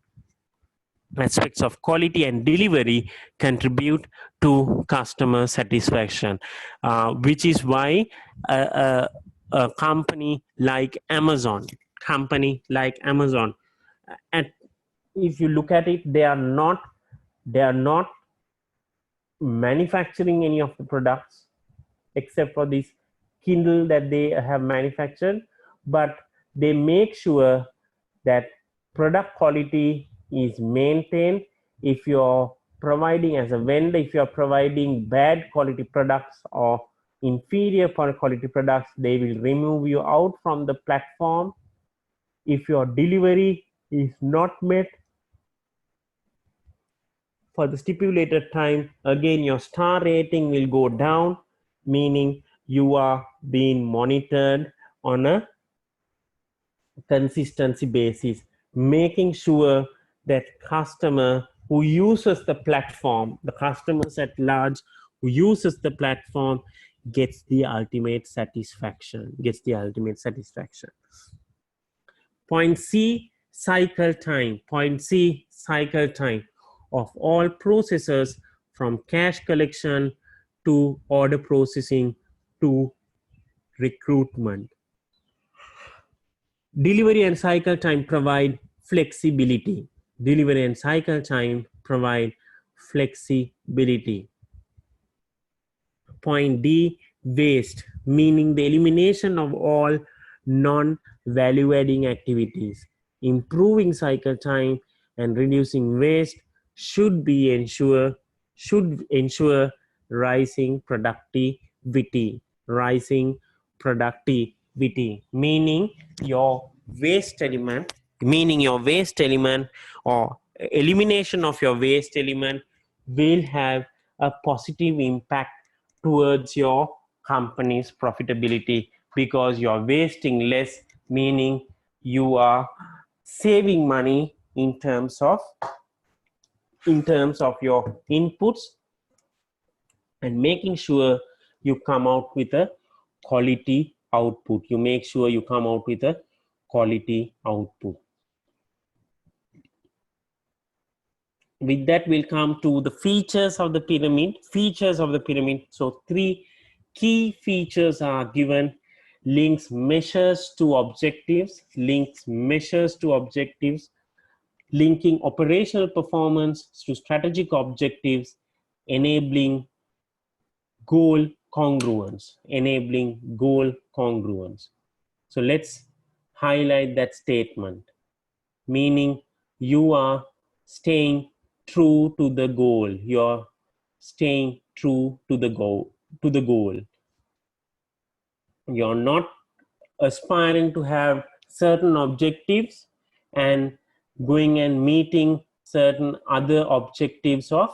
Aspects of quality and delivery contribute to customer satisfaction, which is why a company like Amazon, and if you look at it, they are not manufacturing any of the products except for this Kindle that they have manufactured, but they make sure that product quality is maintained. If you're providing, as a vendor, if you're providing bad quality products or inferior quality products, they will remove you out from the platform. If your delivery is not met for the stipulated time, again your star rating will go down, meaning you are being monitored on a consistency basis, making sure that customer who uses the platform, the customers at large who uses the platform, gets the ultimate satisfaction. Point C, cycle time. Of all processes, from cash collection to order processing to recruitment. Delivery and cycle time provide flexibility. Point D, waste, meaning the elimination of all non-value adding activities. Improving cycle time and reducing waste should ensure rising productivity, meaning your waste element, or elimination of your waste element will have a positive impact towards your company's profitability, because you're wasting less, meaning you are saving money in terms of your inputs, and making sure you come out with a quality output. With that, we'll come to the features of the pyramid. So 3 key features are given: links measures to objectives, linking operational performance to strategic objectives, enabling goal congruence. So let's highlight that statement, meaning you are staying true to the goal. You're not aspiring to have certain objectives and going and meeting certain other objectives of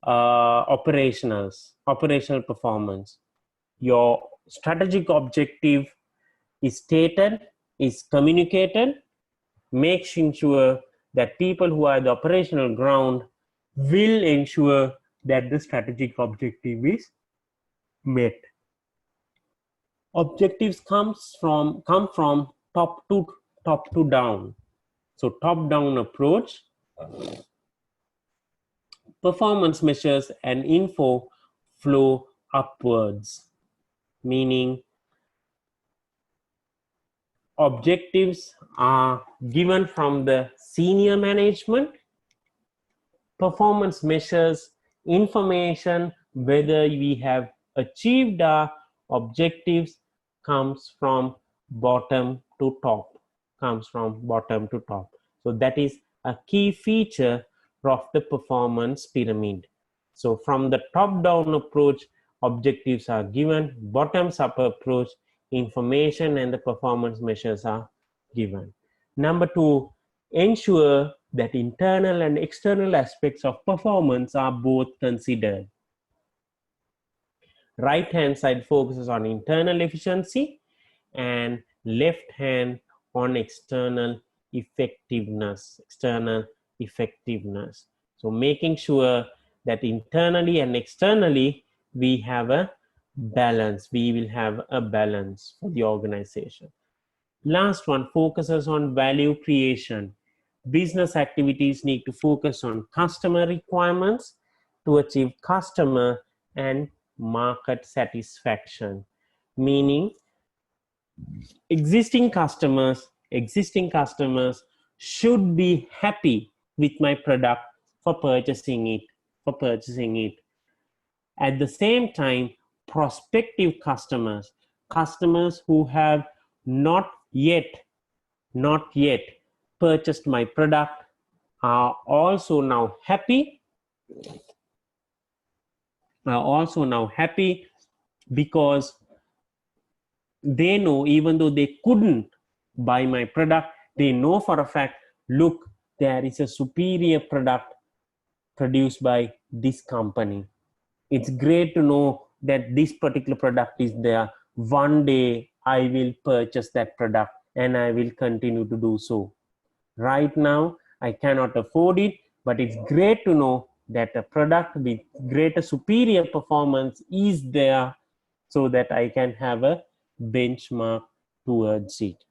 operational performance. Your strategic objective is stated, is communicated, making sure that people who are the operational ground will ensure that the strategic objective is met. Objectives come from top to down. So top-down approach. Performance measures and info flow upwards, meaning objectives are given from the senior management. Performance measures information whether we have achieved our objectives comes from bottom to top. So that is a key feature of the performance pyramid. So from the top-down approach, objectives are given, bottoms-up approach, information and the performance measures are given. Number 2, ensure that internal and external aspects of performance are both considered. Right hand side focuses on internal efficiency and left hand on external effectiveness. So making sure that internally and externally we have a balance. We will have a balance for the organization. Last one focuses on value creation. Business activities need to focus on customer requirements to achieve customer and market satisfaction. Meaning existing customers should be happy with my product for purchasing it. At the same time, prospective customers who have not yet purchased my product are also now happy because they know, even though they couldn't buy my product, they know for a fact, look, there is a superior product produced by this company. It's great to know that this particular product is there. One day I will purchase that product and I will continue to do so. Right now I cannot afford it, but it's great to know that a product with greater superior performance is there so that I can have a benchmark towards it.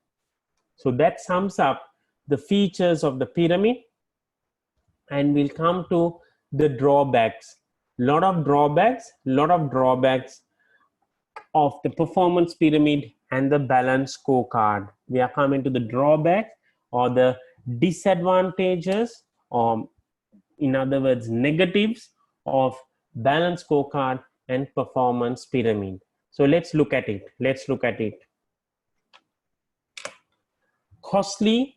So that sums up the features of the pyramid, and we'll come to the drawbacks. Lot of drawbacks of the performance pyramid and the balance scorecard. We are coming to the drawbacks or the disadvantages, or in other words, negatives of balance scorecard and performance pyramid. So let's look at it. Costly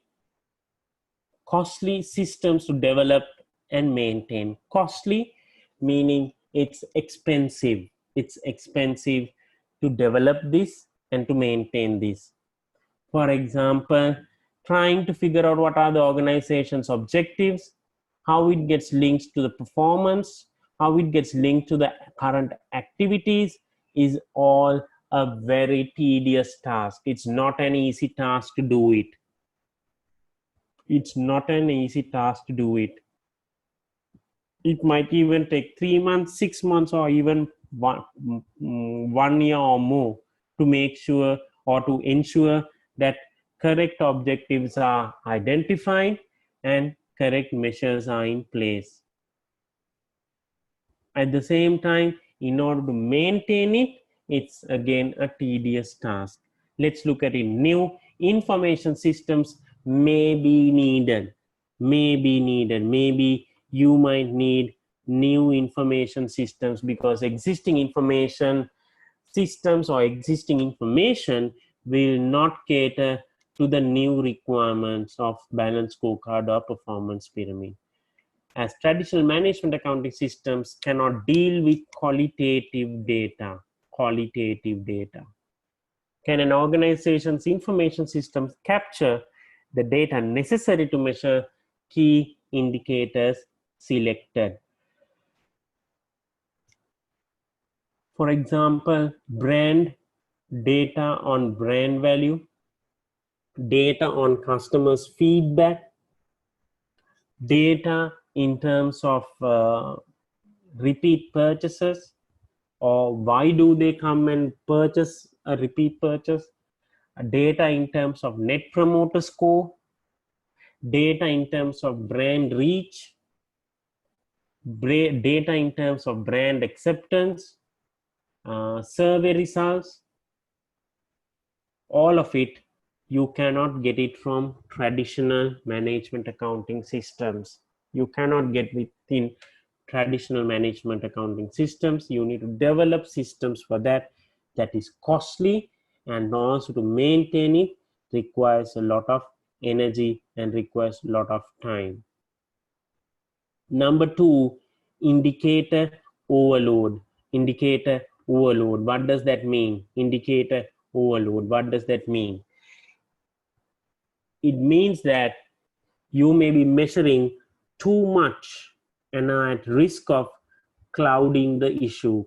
systems to develop and maintain. Costly meaning it's expensive to develop this and to maintain this. For example, trying to figure out what are the organization's objectives, how it gets linked to the performance, how it gets linked to the current activities is all a very tedious task. It's not an easy task to do it. It might even take 3 months, 6 months, or even 1 year or more to make sure or to ensure that correct objectives are identified and correct measures are in place. At the same time, in order to maintain it, it's again a tedious task. Let's look at it. New information systems may be needed. Maybe you might need new information systems because existing information systems or existing information will not cater to the new requirements of balanced scorecard or performance pyramid, as traditional management accounting systems cannot deal with qualitative data. Can an organization's information systems capture the data necessary to measure key indicators selected? For example, brand data on brand value, data on customers' feedback, data in terms of repeat purchases, or why do they come and purchase a repeat purchase, data in terms of net promoter score, data in terms of brand reach, data in terms of brand acceptance, survey results. All of it you cannot get it from traditional management accounting systems. You cannot get within traditional management accounting systems. You need to develop systems for that. That is costly, and also to maintain it requires a lot of energy and requires a lot of time. Number two, indicator overload. Indicator overload. What does that mean? Indicator overload. What does that mean? It means that you may be measuring too much and are at risk of clouding the issue.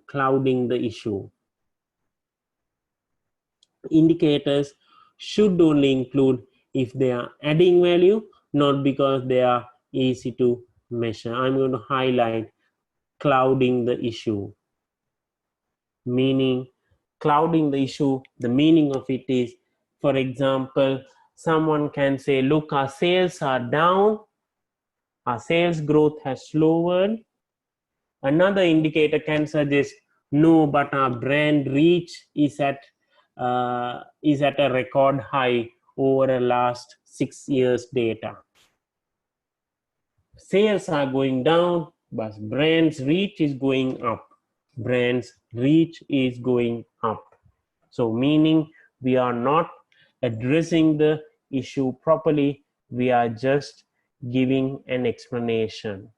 Indicators should only include if they are adding value, not because they are easy to measure. I'm going to highlight clouding the issue. Meaning, clouding the issue, the meaning of it is, for example, someone can say, look, our sales are down, our sales growth has slowed. Another indicator can suggest, no, but our brand reach is at a record high over the last 6 years data. Sales are going down, but brand's reach is going up. So meaning we are not addressing the issue properly, we are just giving an explanation.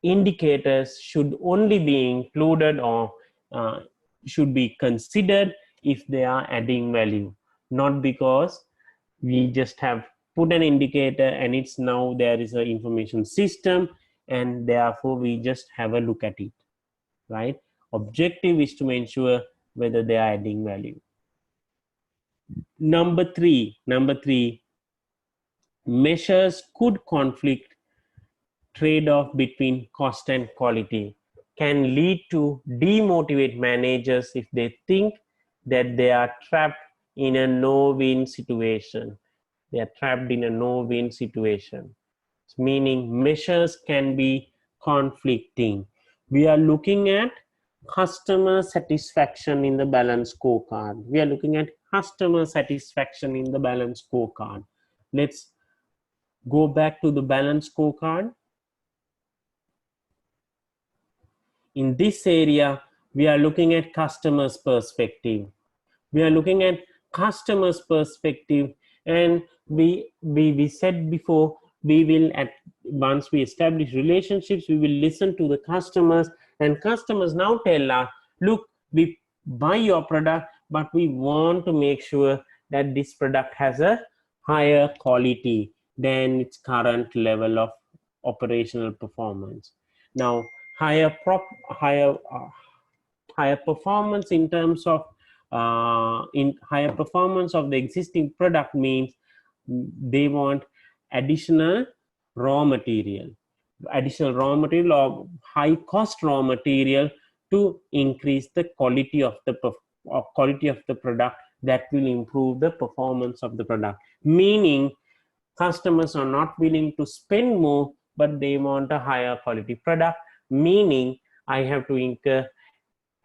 Indicators should only be included or should be considered if they are adding value, not because we just have put an indicator and it's now there is an information system and therefore we just have a look at it, right? Objective is to ensure whether they are adding value. Number three, measures could conflict. Trade-off between cost and quality can lead to demotivate managers if they think that they are trapped in a no-win situation. Meaning measures can be conflicting. We are looking at customer satisfaction in the balance scorecard. Let's go back to the balance scorecard. In this area, we are looking at customer's perspective. And we said before, we will, once we establish relationships, we will listen to the customers, and customers now tell us, look, we buy your product, but we want to make sure that this product has a higher quality than its current level of operational performance. Now, higher performance in terms of higher performance of the existing product means they want additional raw material or high cost raw material to increase the quality of the product that will improve the performance of the product. Meaning customers are not willing to spend more, but they want a higher quality product. Meaning I have to incur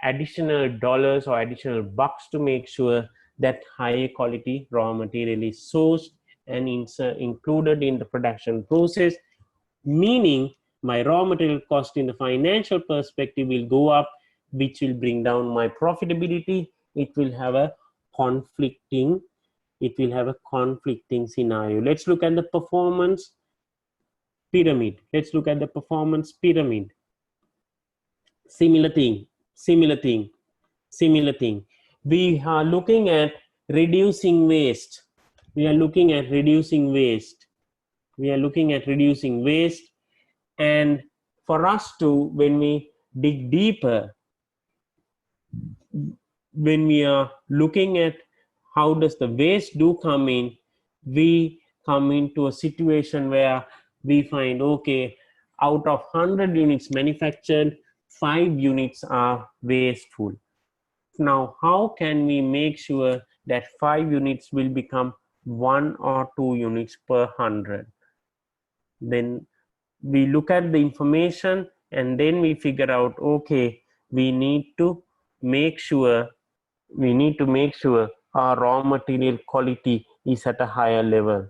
additional dollars or additional bucks to make sure that high quality raw material is sourced and included in the production process. Meaning my raw material cost in the financial perspective will go up, which will bring down my profitability. It will have a conflicting scenario. Let's look at the performance pyramid. Similar thing. We are looking at reducing waste. And for us to, when we dig deeper, when we are looking at how does the waste do come in, we come into a situation where we find, okay, out of 100 units manufactured, 5 units are wasteful. Now, how can we make sure that 5 units will become 1 or 2 units per 100? Then we look at the information and then we figure out, okay, we need to make sure our raw material quality is at a higher level.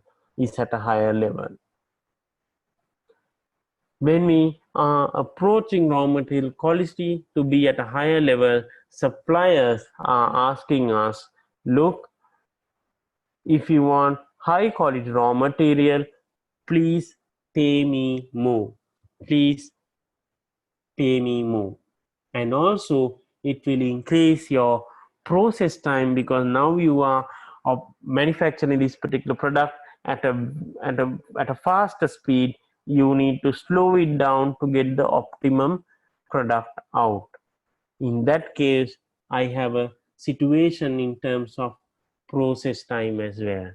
When we are approaching raw material quality to be at a higher level, suppliers are asking us, look, if you want high quality raw material, please pay me more. Please pay me more. And also it will increase your process time, because now you are manufacturing this particular product at a faster speed. You need to slow it down to get the optimum product out. In that case, I have a situation in terms of process time as well.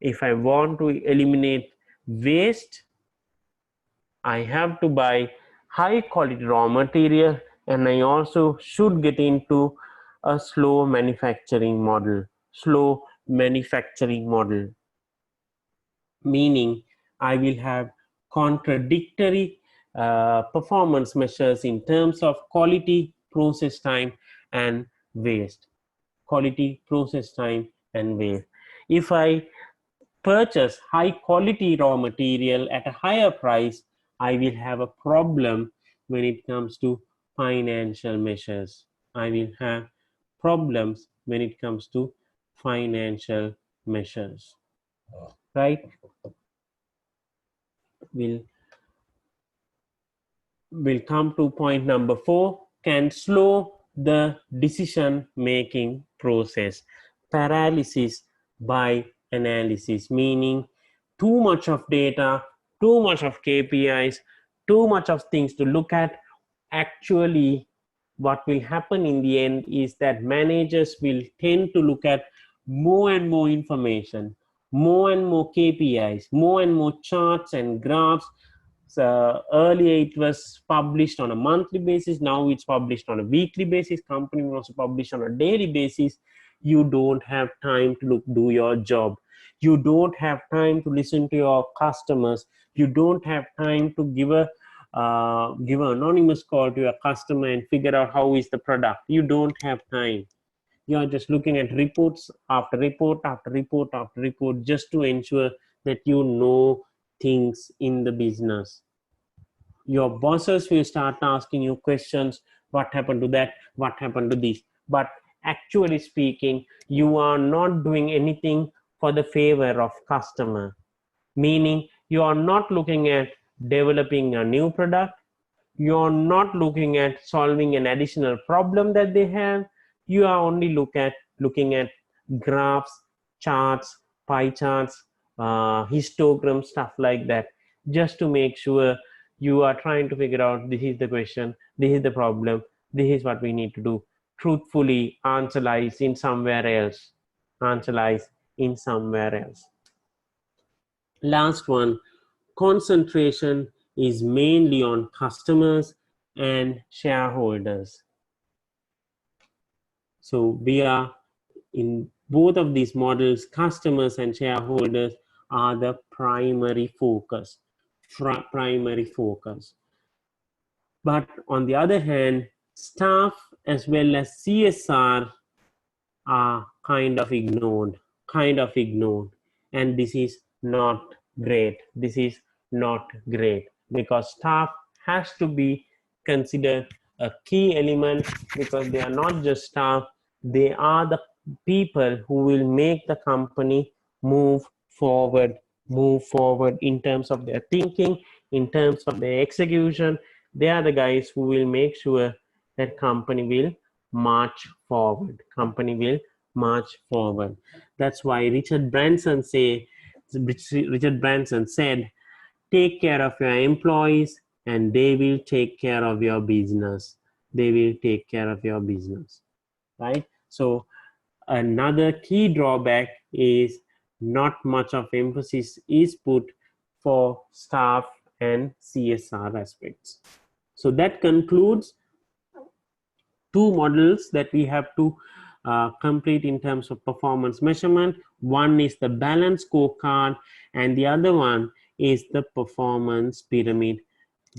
If I want to eliminate waste, I have to buy high quality raw material, and I also should get into a slow manufacturing model. Slow manufacturing model, meaning I will have contradictory performance measures in terms of quality, process time, and waste. Quality, process time, and waste. If I purchase high quality raw material at a higher price, I will have a problem when it comes to financial measures. I will have problems when it comes to financial measures, right? We'll come to point number 4. Can slow the decision making process. Paralysis by analysis, meaning too much of data, too much of KPIs, too much of things to look at. Actually, what will happen in the end is that managers will tend to look at more and more information, more and more KPIs, more and more charts and graphs. So earlier it was published on a monthly basis, now it's published on a weekly basis. Company will also publish on a daily basis. You don't have time to do your job. You don't have time to listen to your customers. You don't have time to give an anonymous call to your customer and figure out how is the product. You don't have time. You are just looking at reports after report after report after report, just to ensure that you know things in the business. Your bosses will start asking you questions: what happened to that, what happened to this? But actually speaking, you are not doing anything for the favor of customer, meaning you are not looking at developing a new product. You're not looking at solving an additional problem that they have. You are only looking at graphs, charts, pie charts, histograms, stuff like that, just to make sure you are trying to figure out, this is the question, this is the problem, this is what we need to do. Truthfully, answer lies in somewhere else. Answer lies in somewhere else. Last one, concentration is mainly on customers and shareholders. So we are in both of these models, customers and shareholders are the primary focus. But on the other hand, staff as well as CSR are kind of ignored, and this is not great. Because staff has to be considered a key element, because they are not just staff, they are the people who will make the company move forward in terms of their thinking, in terms of their execution. They are the guys who will make sure that company will march forward. That's why Richard Branson said, take care of your employees and they will take care of your business. Right? So another key drawback is not much of emphasis is put for staff and CSR aspects. So that concludes 2 models that we have to complete in terms of performance measurement. One is the balance scorecard, and the other one is the performance pyramid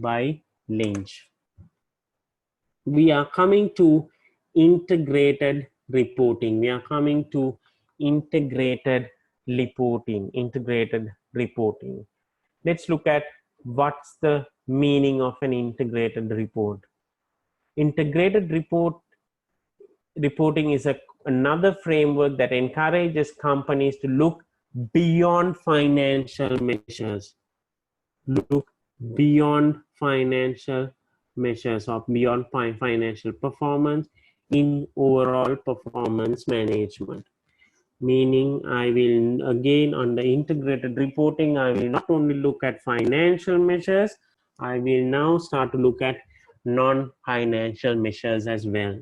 by Lynch. We are coming to integrated reporting. Let's look at what's the meaning of an integrated report. Integrated reporting is another framework that encourages companies to look beyond financial measures. look beyond financial measures or beyond financial performance in overall performance management. Meaning, I will again on the integrated reporting, I will not only look at financial measures, I will now start to look at non-financial measures as well.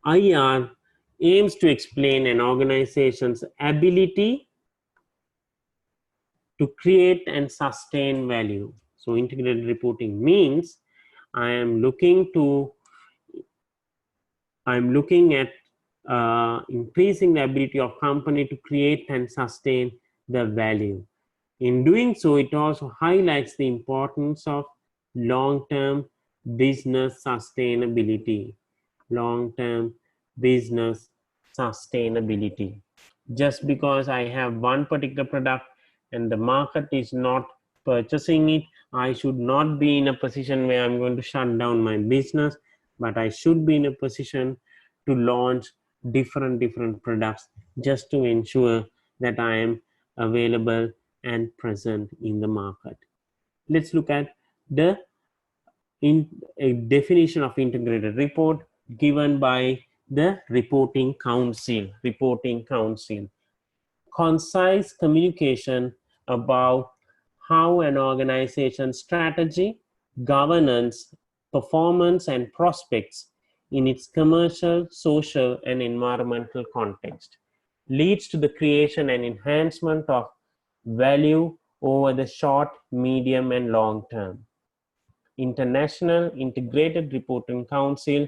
IR aims to explain an organization's ability to create and sustain value. So integrated reporting means I'm looking at increasing the ability of company to create and sustain the value. In doing so, it also highlights the importance of long-term business sustainability. Long-term business sustainability. Just because I have one particular product and the market is not purchasing it, I should not be in a position where I'm going to shut down my business, but I should be in a position to launch different products just to ensure that I am available and present in the market. Let's look at the a definition of integrated report given by the reporting council. Concise communication about how an organization's strategy, governance, performance, and prospects in its commercial, social, and environmental context leads to the creation and enhancement of value over the short, medium, and long term. International Integrated Reporting Council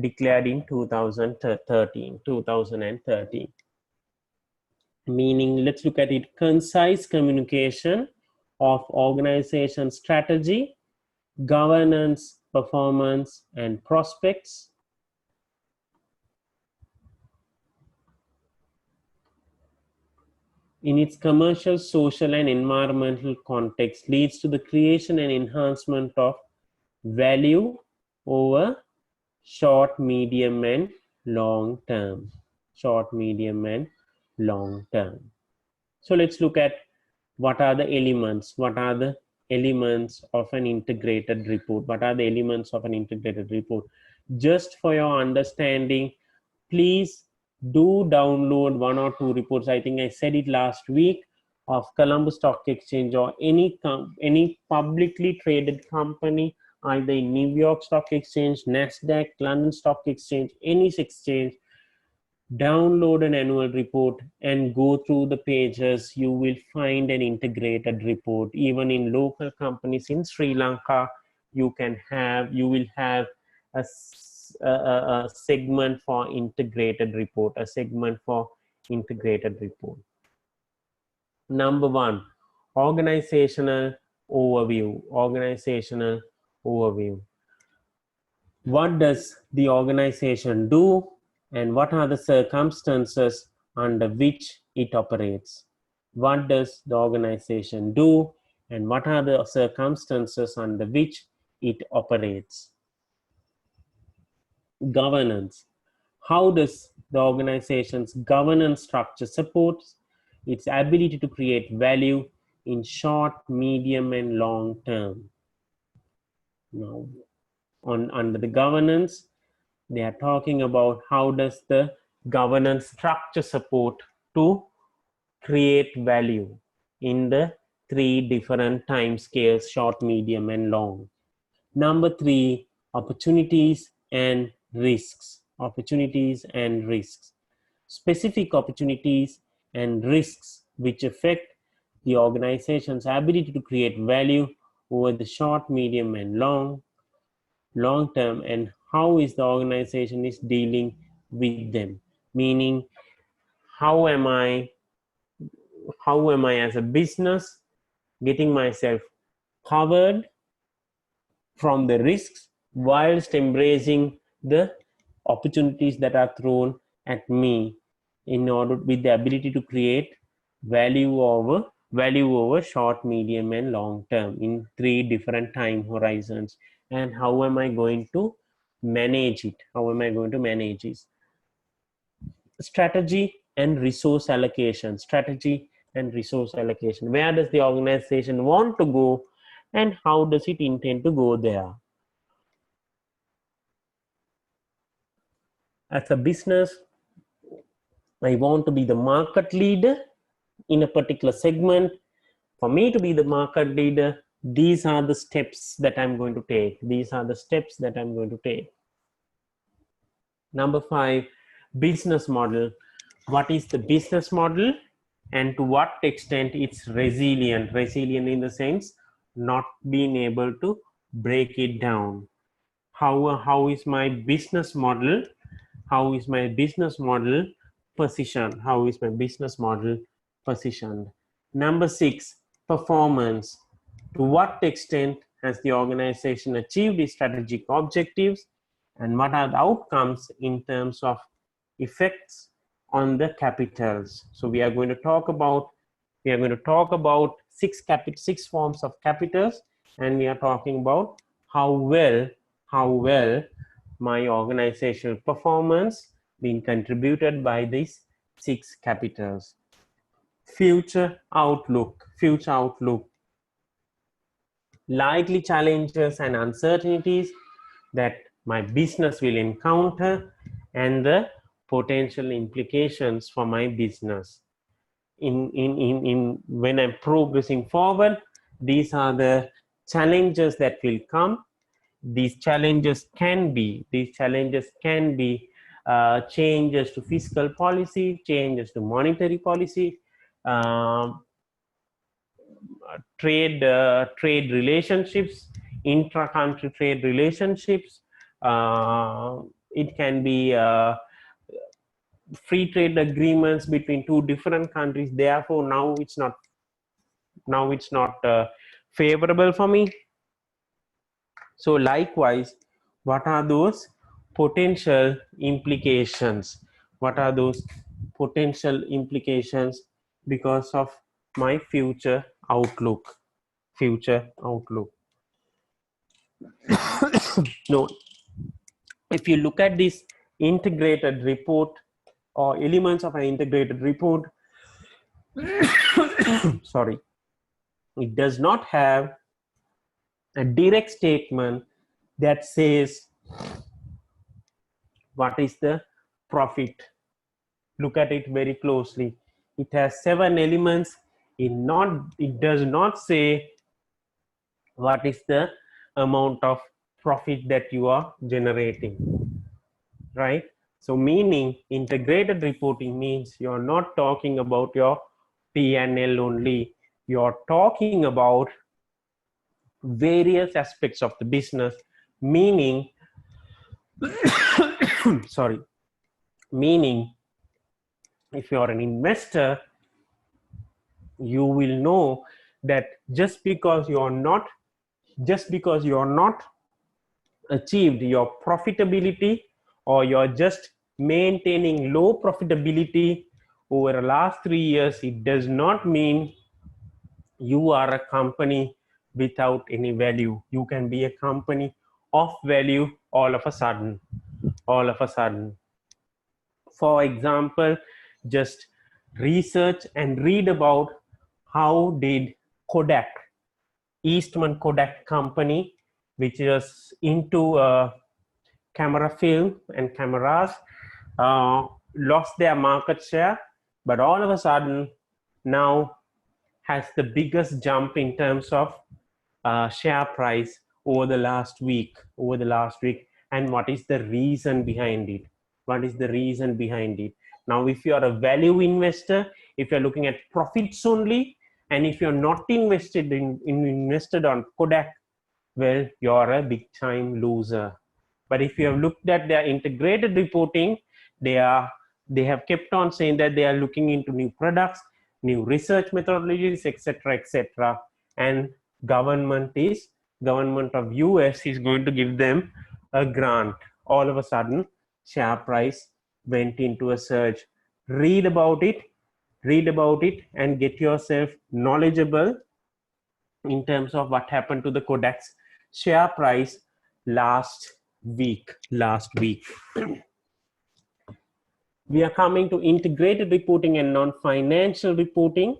declared in 2013. Meaning, let's look at it, concise communication of organization strategy, governance, performance, and prospects in its commercial, social, and environmental context leads to the creation and enhancement of value over short, medium, and long term. Short, medium, and long term. So let's look at what are the elements. What are the elements of an integrated report? What are the elements of an integrated report? Just for your understanding, please do download one or two reports. I think I said it last week, of Colombo Stock Exchange or any publicly traded company, either in New York Stock Exchange, NASDAQ, London Stock Exchange, any exchange. Download an annual report and go through the pages. You will find an integrated report. Even in local companies in Sri Lanka, you will have a segment for integrated report, Number one, organizational overview. What does the organization do, and what are the circumstances under which it operates? What does the organization do, and what are the circumstances under which it operates? Governance. How does the organization's governance structure supports its ability to create value in short, medium, and long term? Now, under the governance, they are talking about how does the governance structure support to create value in the three different time scales: short, medium, and long. Number three, opportunities and risks. Specific opportunities and risks which affect the organization's ability to create value over the short, medium, and long term, and how is the organization is dealing with them. Meaning, how am I as a business getting myself covered from the risks whilst embracing the opportunities that are thrown at me, in order with the ability to create value over short, medium, and long term in three different time horizons. And how am I going to manage it? Strategy and resource allocation. and resource allocation. Where does the organization want to go and how does it intend to go there? As a business, I want to be the market leader in a particular segment. For me to be the market leader, these are the steps that I'm going to take. These are the steps that I'm going to take. Number 5, business model. What is the business model and to what extent it's resilient? Resilient in the sense not being able to break it down. How is my business model? How is my business model positioned? How is my business model positioned? Number 6, performance. To what extent has the organization achieved its strategic objectives and what are the outcomes in terms of effects on the capitals? So we are going to talk about six forms of capitals, and we are talking about how well my organizational performance being contributed by these 6 capitals. Future outlook. Likely challenges and uncertainties that my business will encounter and the potential implications for my business. When I'm progressing forward, these are the challenges that will come. These challenges can be changes to fiscal policy, changes to monetary policy, trade relationships, intra-country trade relationships. It can be free trade agreements between 2 different countries. Therefore, now it's not favorable for me. So likewise, what are those potential implications? What are those potential implications because of my future outlook? No, if you look at this integrated report or elements of an integrated report, sorry, it does not have a direct statement that says what is the profit. Look at it very closely. It has 7 elements. It does not say what is the amount of profit that you are generating, right? So meaning integrated reporting means you're not talking about your P&L only. You're talking about various aspects of the business, meaning sorry, meaning if you're an investor, you will know that just because you're not achieved your profitability, or you're just maintaining low profitability over the last 3 years, it does not mean you are a company without any value. You can be a company of value all of a sudden. For example, just research and read about how did Kodak, Eastman Kodak company, which is into camera film and cameras, lost their market share, but all of a sudden now has the biggest jump in terms of share price over the last week. And what is the reason behind it? Now, if you are a value investor, if you're looking at profits only, and if you're not invested on Kodak, well, you're a big time loser. But if you have looked at their integrated reporting, they have kept on saying that they are looking into new products, new research methodologies, etc., and government of US is going to give them a grant. All of a sudden, share price went into a surge. Read about it and get yourself knowledgeable in terms of what happened to the Kodak's share price last week. We are coming to integrated reporting and non-financial reporting.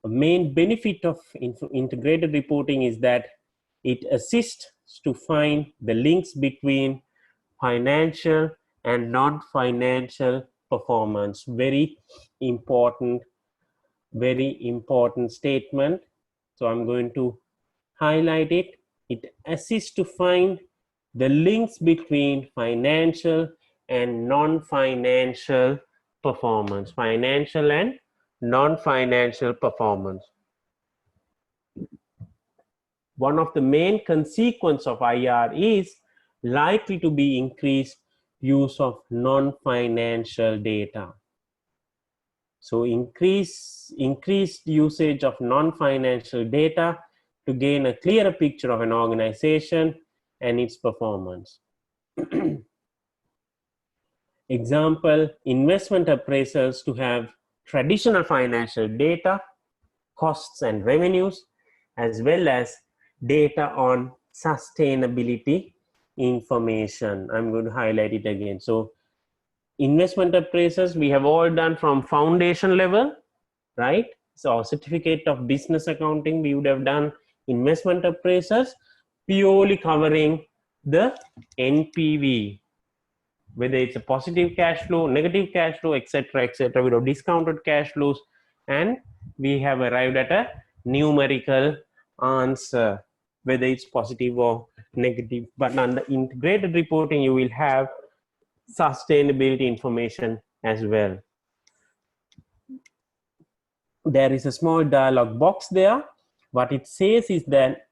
A main benefit of integrated reporting is that it assists to find the links between financial and non-financial performance. Very important statement. So I'm going to highlight it. It assists to find the links between financial and non-financial performance. Financial and non-financial performance. One of the main consequences of IR is likely to be increased use of non-financial data. So increased usage of non-financial data to gain a clearer picture of an organization and its performance. Example, investment appraisals to have traditional financial data, costs and revenues, as well as data on sustainability information. I'm going to highlight it again. So investment appraisals we have all done from foundation level, right? So certificate of business accounting, we would have done investment appraisals purely covering the NPV, whether it's a positive cash flow, negative cash flow, etc., etc. We have discounted cash flows, and we have arrived at a numerical answer, whether it's positive or negative. But under integrated reporting, you will have sustainability information as well. There is a small dialog box there. What it says is that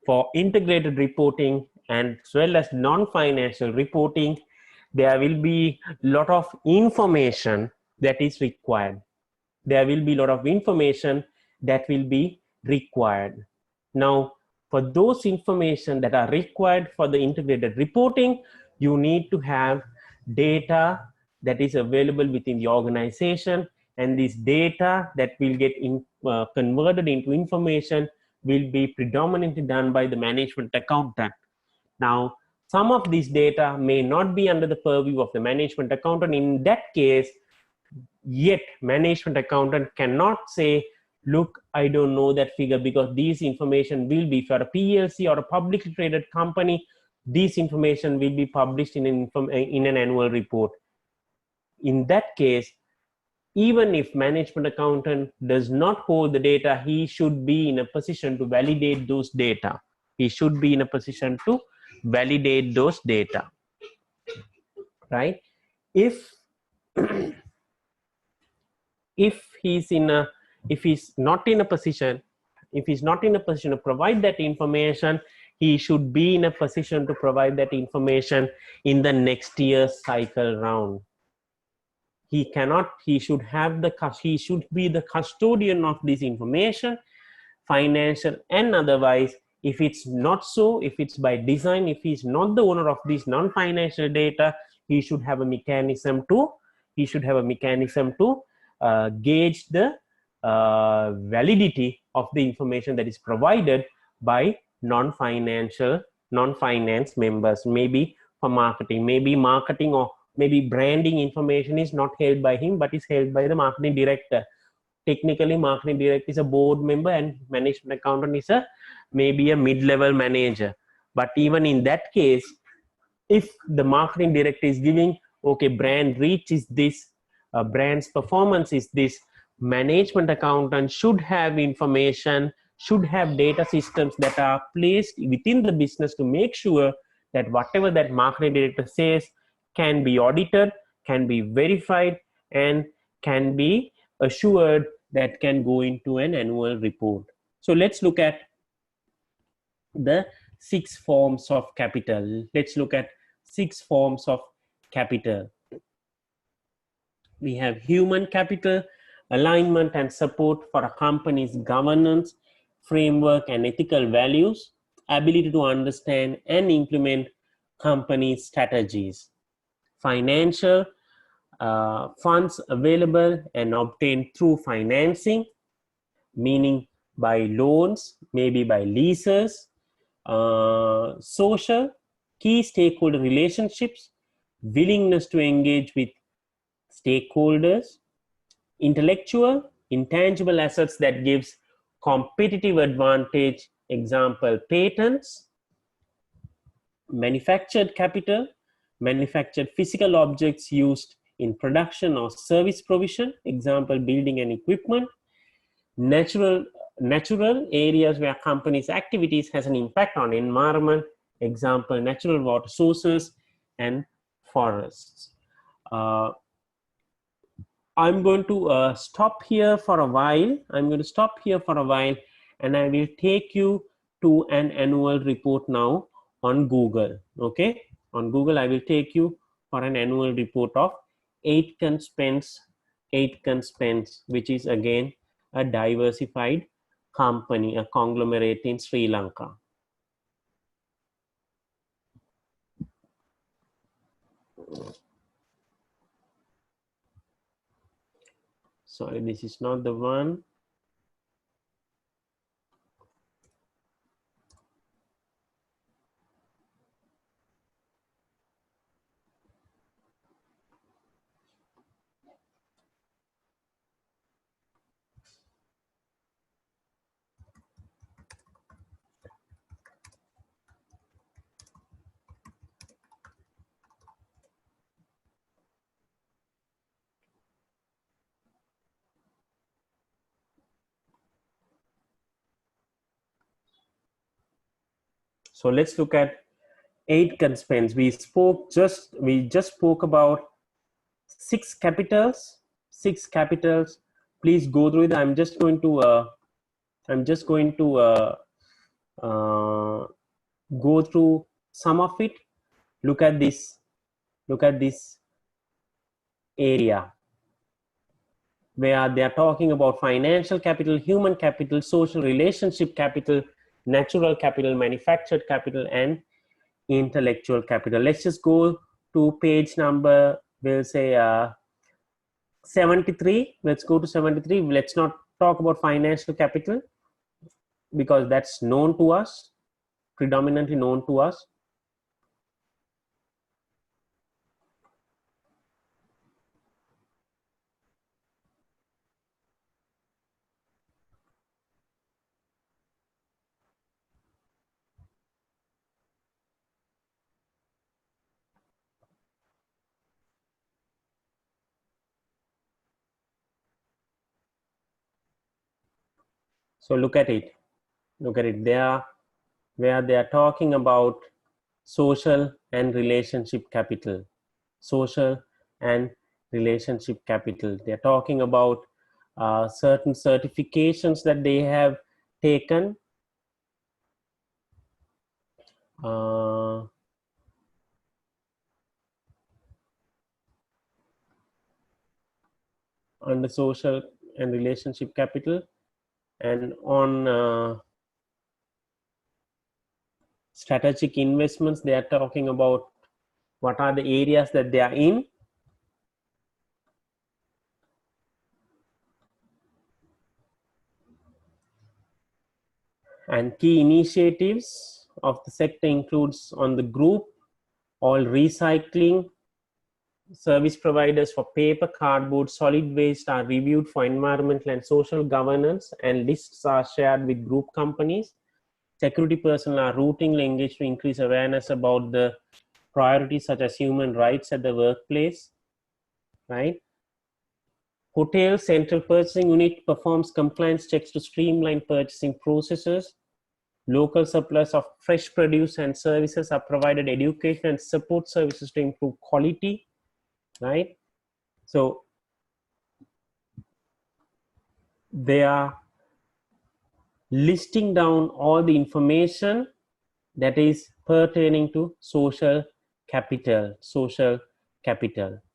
for integrated reporting and as well as non-financial reporting, there will be a lot of information that is required. There will be a lot of information that will be required. Now, for those information that are required for the integrated reporting, you need to have data that is available within the organization, and this data that will get converted into information will be predominantly done by the management accountant. Now, some of these data may not be under the purview of the management accountant. In that case, yet management accountant cannot say, look, I don't know that figure, because these information will be for a PLC or a publicly traded company. This information will be published in an annual report. In that case, even if management accountant does not hold the data, he should be in a position to validate those data. He should be in a position to validate those data, right? If he's not in a position to provide that information, he should be in a position to provide that information in the next year's cycle round. He should be the custodian of this information, financial and otherwise. If it's not so, if it's by design, if he's not the owner of this non-financial data, he should have a mechanism to gauge the validity of the information that is provided by non-finance members. Maybe for marketing, or maybe branding information is not held by him, but is held by the marketing director. Technically, marketing director is a board member, and management accountant is maybe a mid-level manager. But even in that case, if the marketing director is giving, okay, brand reach is this, brand's performance is this, management accountant should have information, should have data systems that are placed within the business to make sure that whatever that marketing director says can be audited, can be verified, and can be assured that can go into an annual report. So let's look at the 6 forms of capital. Let's look at 6 forms of capital. We have human capital, alignment and support for a company's governance, framework and ethical values, ability to understand and implement company strategies. Financial, funds available and obtained through financing, meaning by loans, maybe by leases. Social, key stakeholder relationships, willingness to engage with stakeholders. Intellectual, intangible assets that gives competitive advantage, example, patents. Manufactured capital, manufactured physical objects used in production or service provision, example, building and equipment. Natural areas where companies' activities has an impact on environment, example, natural water sources and forests. I'm going to stop here for a while. And I will take you to an annual report now on Google. Okay, on Google I will take you for an annual report of Eksath Perera, which is again a diversified company, a conglomerate in Sri Lanka. Sorry, this is not the one. So let's look at Eksath Perera. We just spoke about six capitals. Please go through it. I'm just going to go through some of it. Look at this area where they are talking about financial capital, human capital, social relationship capital, natural capital, manufactured capital, and intellectual capital. Let's just go to page number, we'll say 73. Let's go to 73. Let's not talk about financial capital because that's known to us, predominantly known to us. So look at it. There, where they are talking about social and relationship capital. Social and relationship capital. They are talking about certain certifications that they have taken. Under social and relationship capital, and on strategic investments, they are talking about what are the areas that they are in. And key initiatives of the sector includes on the group, all recycling service providers for paper, cardboard, solid waste are reviewed for environmental and social governance, and lists are shared with group companies. Security personnel are routinely engaged to increase awareness about the priorities such as human rights at the workplace, right? Hotel Central Purchasing Unit performs compliance checks to streamline purchasing processes. Local suppliers of fresh produce and services are provided education and support services to improve quality, right? So they are listing down all the information that is pertaining to social capital,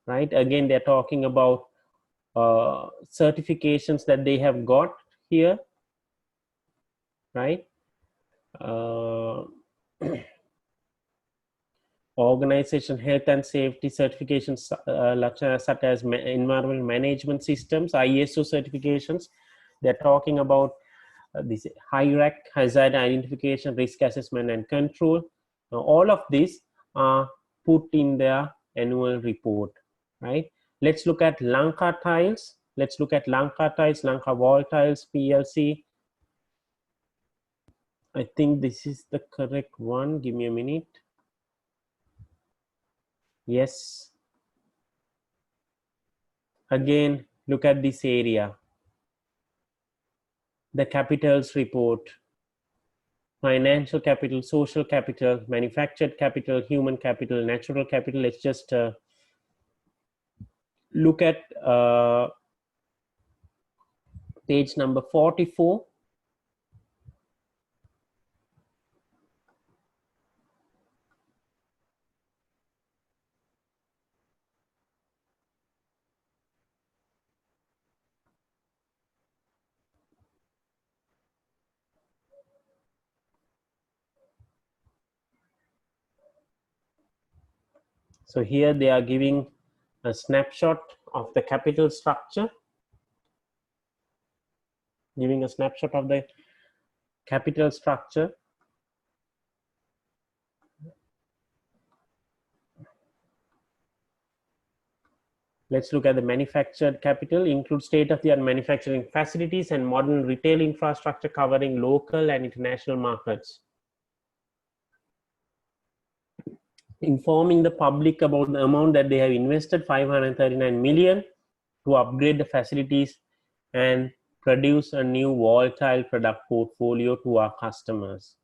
right? Again, they're talking about certifications that they have got here, right? Organization health and safety certifications such as environmental management systems, ISO certifications. They're talking about this HIRAC, hazard identification, risk assessment and control. Now, all of these are put in their annual report, right? Let's look at Lanka Tiles. Let's look at Lanka Tiles, Lanka Wall Tiles PLC. I think this is the correct one. Give me a minute. Yes. Again, look at this area. The capitals report. Financial capital, social capital, manufactured capital, human capital, natural capital. Let's just look at page number 44. So here they are giving a snapshot of the capital structure, giving a snapshot of the capital structure. Let's look at the manufactured capital, includes state-of-the-art manufacturing facilities and modern retail infrastructure covering local and international markets. Informing the public about the amount that they have invested, 539 million, to upgrade the facilities and produce a new wall tile product portfolio to our customers,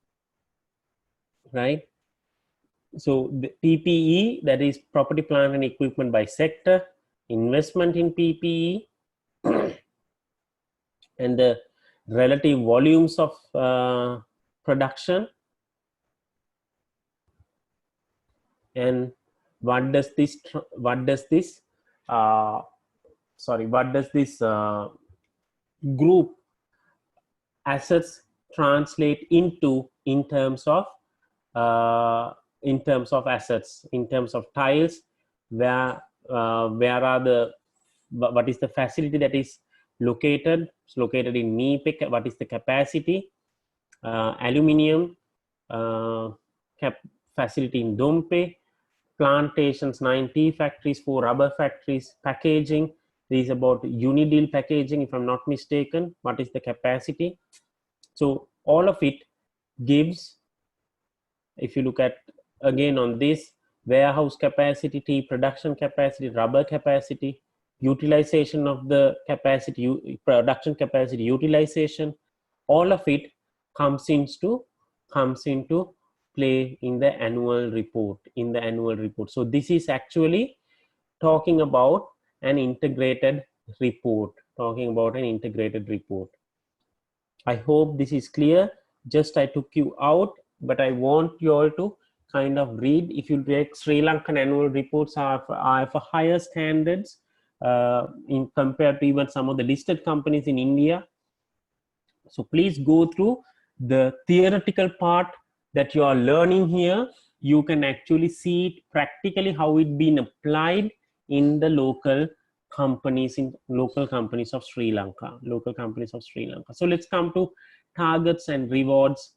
right? So the PPE, that is property, plant and equipment by sector, investment in PPE, and the relative volumes of production, and what does this group assets translate into in terms of assets, in terms of tiles, where are the, what is the facility that is located? It's located in Nipe. What is the capacity? Aluminium facility in Dompe, plantations 90 factories, 4 rubber factories, packaging. This is about Unideal packaging, if I'm not mistaken. What is the capacity? So all of it gives, if you look at again on this, warehouse capacity, tea production capacity, rubber capacity, utilization of the capacity, production capacity, utilization, all of it comes into play in the annual report. So this is actually talking about an integrated report. I hope this is clear. Just I took you out, but I want you all to kind of read. If you take Sri Lankan annual reports are for higher standards in compared to even some of the listed companies in India. So please go through the theoretical part that you are learning here. You can actually see it practically how it been applied in the local companies of Sri Lanka. So let's come to targets and rewards,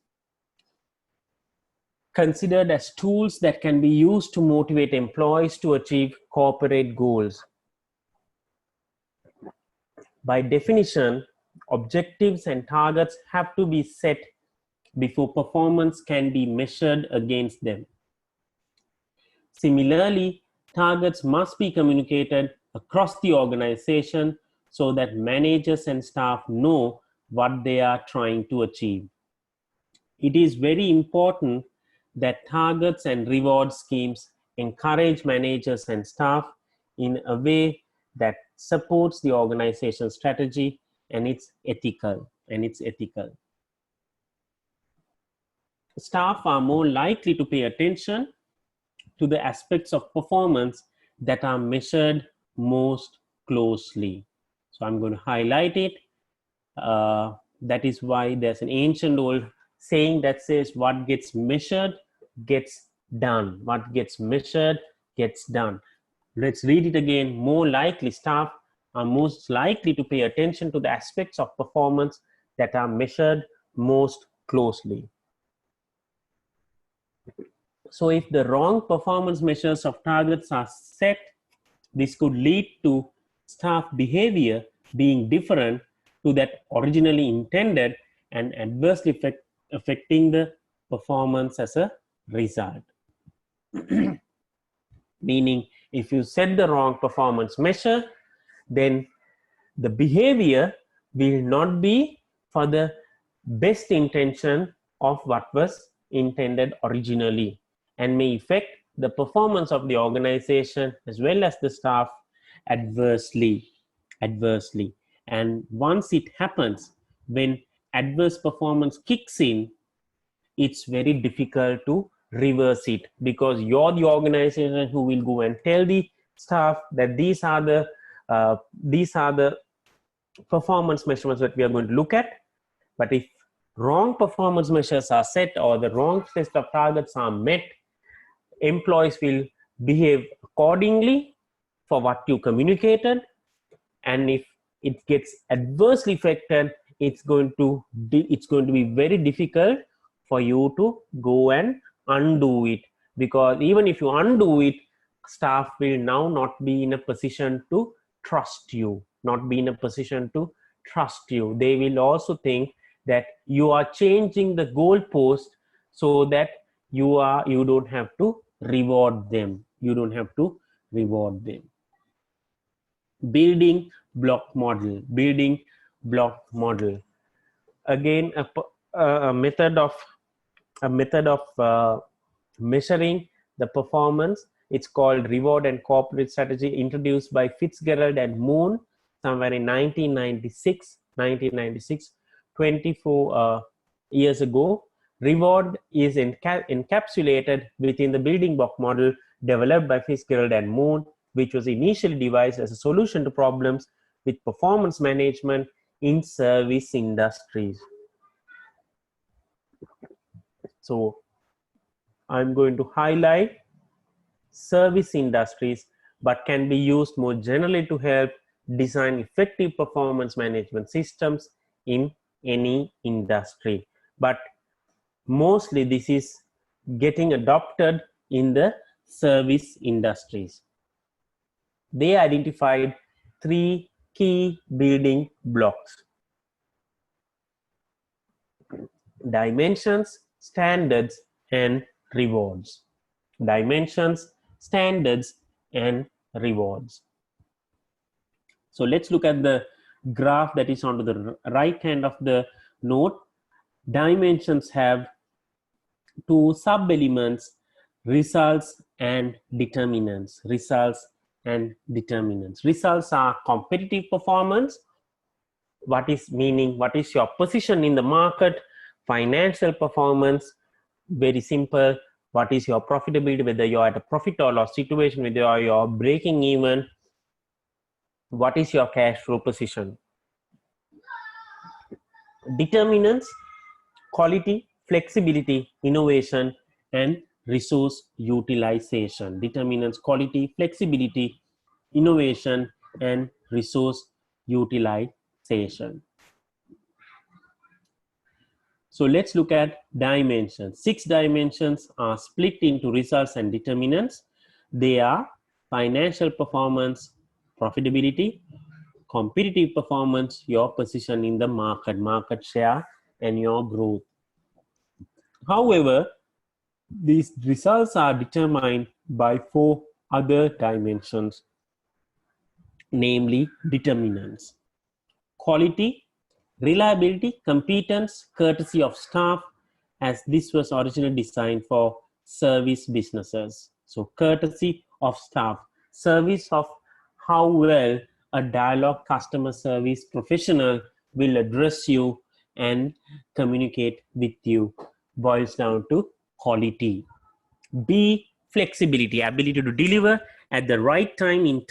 considered as tools that can be used to motivate employees to achieve corporate goals. By definition, objectives and targets have to be set before performance can be measured against them. Similarly, targets must be communicated across the organization so that managers and staff know what they are trying to achieve. It is very important that targets and reward schemes encourage managers and staff in a way that supports the organization's strategy and it's ethical. Staff are more likely to pay attention to the aspects of performance that are measured most closely. So I'm going to highlight it. That is why there's an ancient old saying that says, what gets measured gets done. What gets measured gets done. Let's read it again. More likely, staff are most likely to pay attention to the aspects of performance that are measured most closely. So if the wrong performance measures of targets are set, this could lead to staff behavior being different to that originally intended and adversely affecting the performance as a result. Meaning, if you set the wrong performance measure, then the behavior will not be for the best intention of what was intended originally, and may affect the performance of the organization as well as the staff adversely. And once it happens, when adverse performance kicks in, it's very difficult to reverse it, because you're the organization who will go and tell the staff that these are the performance measurements that we are going to look at. But if wrong performance measures are set or the wrong list of targets are met, employees will behave accordingly for what you communicated, and if it gets adversely affected, it's going to be very difficult for you to go and undo it, because even if you undo it, staff will now not be in a position to trust you. They will also think that you are changing the goalpost so that you don't have to reward them. Building block model. Again, a method of measuring the performance. It's called reward and corporate strategy, introduced by Fitzgerald and Moon somewhere in 1996, 24 years ago. Reward is encapsulated within the building block model developed by Fitzgerald and Moon, which was initially devised as a solution to problems with performance management in service industries. So I'm going to highlight service industries, but can be used more generally to help design effective performance management systems in any industry. But mostly this is getting adopted in the service industries. They identified 3 key building blocks: dimensions, standards, and rewards. Dimensions, standards, and rewards. So let's look at the graph that is on the right hand of the note. Dimensions have 2 sub-elements: results and determinants. Results are competitive performance. What is your position in the market? Financial performance, very simple. What is your profitability, whether you're at a profit or loss situation, whether you're breaking even? What is your cash flow position? Determinants: quality, flexibility, innovation, and resource utilization. Determinants: quality, flexibility, innovation, and resource utilization. So let's look at dimensions. 6 dimensions are split into results and determinants. They are financial performance, profitability; competitive performance, your position in the market share, and your growth. However, these results are determined by 4 other dimensions, namely determinants: quality, reliability, competence, courtesy of staff, as this was originally designed for service businesses. So courtesy of staff, service of how well a dialogue customer service professional will address you and communicate with you, boils down to quality. B, flexibility, ability to deliver at the right time in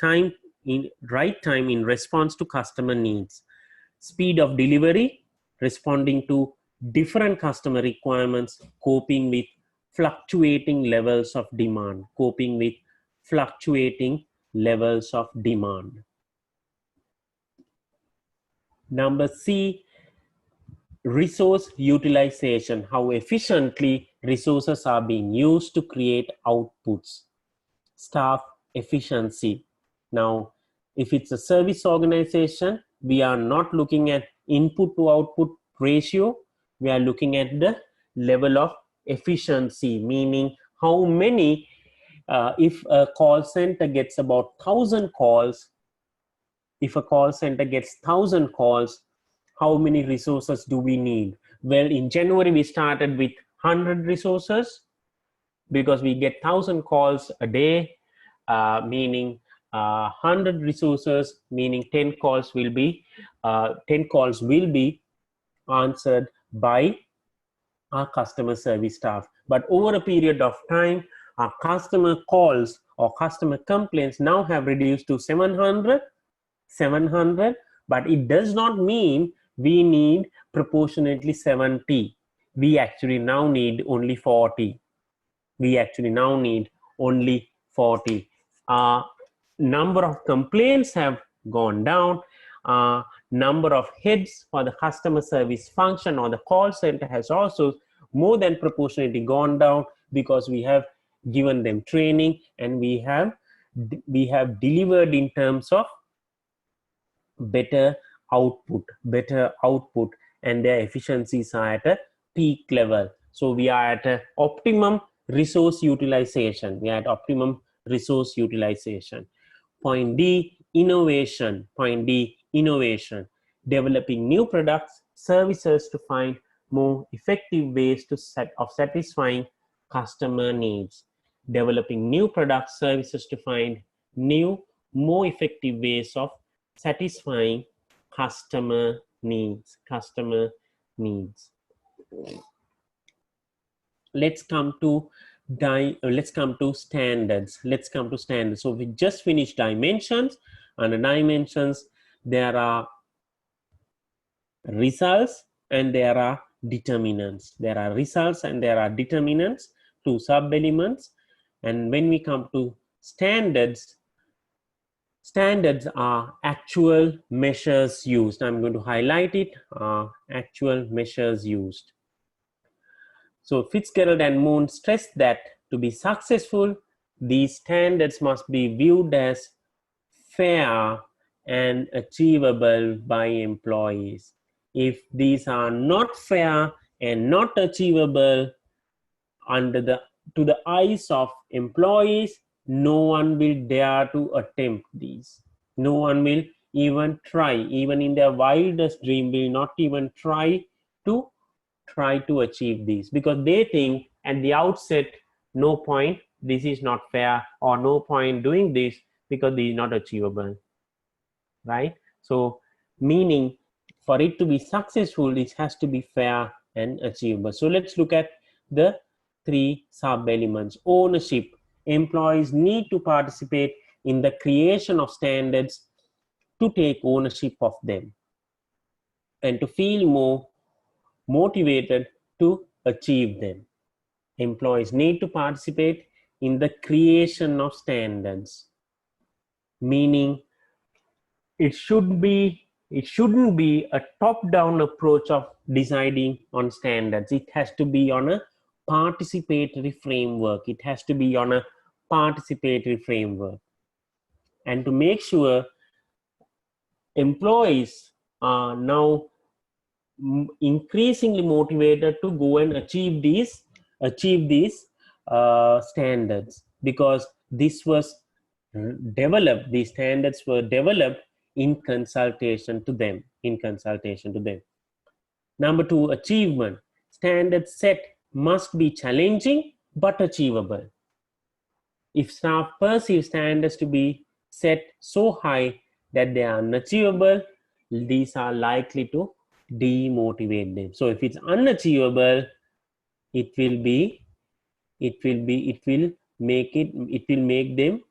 response to customer needs. Speed of delivery, responding to different customer requirements, coping with fluctuating levels of demand. Number C, resource utilization, how efficiently resources are being used to create outputs. Staff efficiency. Now, if it's a service organization, we are not looking at input to output ratio. We are looking at the level of efficiency, meaning how many, if a call center gets about 1,000 calls, if a call center gets 1,000 calls, how many resources do we need? Well, in January, we started with 100 resources because we get 1,000 calls a day, meaning 100 resources, meaning 10 calls will be answered by our customer service staff. But over a period of time, our customer calls or customer complaints now have reduced to 700, but it does not mean we need proportionately 70. We actually now need only 40. We actually now need only 40. Number of complaints have gone down. Number of heads for the customer service function or the call center has also more than proportionately gone down, because we have given them training and we have delivered in terms of better output, and their efficiencies are at a peak level. So we are at a optimum resource utilization. Point D, innovation. Developing new products, services to find more effective ways of satisfying customer needs. Developing new products, services to find new, more effective ways of satisfying customer needs. Let's come to standards. So we just finished dimensions. Under dimensions, there are results and there are determinants. Two sub-elements. And when we come to standards are actual measures used. I'm going to highlight it, actual measures used. So Fitzgerald and Moon stressed that to be successful, these standards must be viewed as fair and achievable by employees. If these are not fair and not achievable to the eyes of employees, no one will dare to attempt these. No one will even try, even in their wildest dream, will not even try to achieve these, because they think at the outset, no point, this is not fair, or no point doing this because this is not achievable, right? So meaning for it to be successful, it has to be fair and achievable. So let's look at the three sub-elements. Ownership. Employees need to participate in the creation of standards, to take ownership of them, and to feel more motivated to achieve them. Employees need to participate in the creation of standards, meaning it shouldn't be a top-down approach of deciding on standards. It has to be on a participatory framework. And to make sure employees are now increasingly motivated to go and achieve these standards, because these standards were developed in consultation to them. Number two, achievement. Standards set must be challenging but achievable. If staff perceive standards to be set so high that they are unachievable, these are likely to demotivate them. So if it's unachievable, it will make them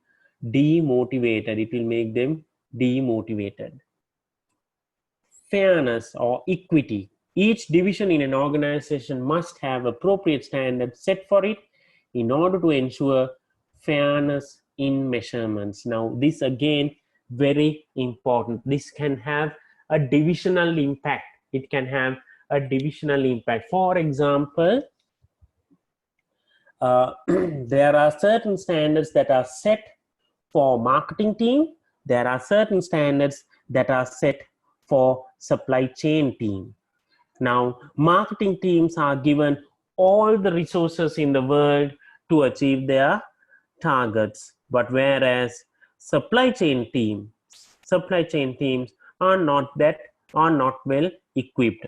demotivated. Fairness or equity. Each division in an organization must have appropriate standards set for it in order to ensure fairness in measurements. Now, this again, very important. This can have a divisional impact. For example, there are certain standards that are set for marketing team. There are certain standards that are set for supply chain team. Now, marketing teams are given all the resources in the world to achieve their targets, but whereas supply chain teams are not well equipped.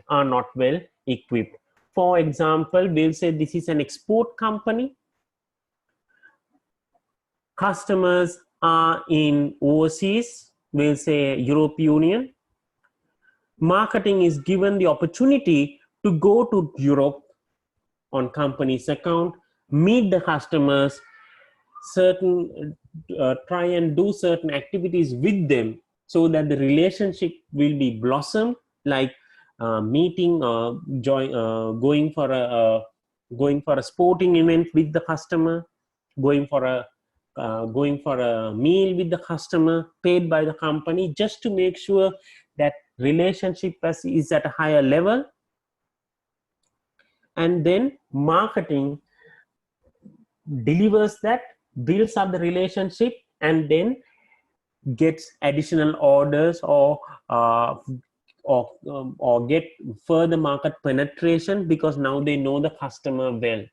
For example, we'll say this is an export company. Customers are in overseas, we'll say European Union. Marketing is given the opportunity to go to Europe on company's account, meet the customers, try and do certain activities with them so that the relationship will be blossomed, like meeting, going for a sporting event with the customer, going for a meal with the customer paid by the company, just to make sure that relationship is at a higher level. And then marketing delivers that, builds up the relationship, and then gets additional orders or get further market penetration, because now they know the customer well.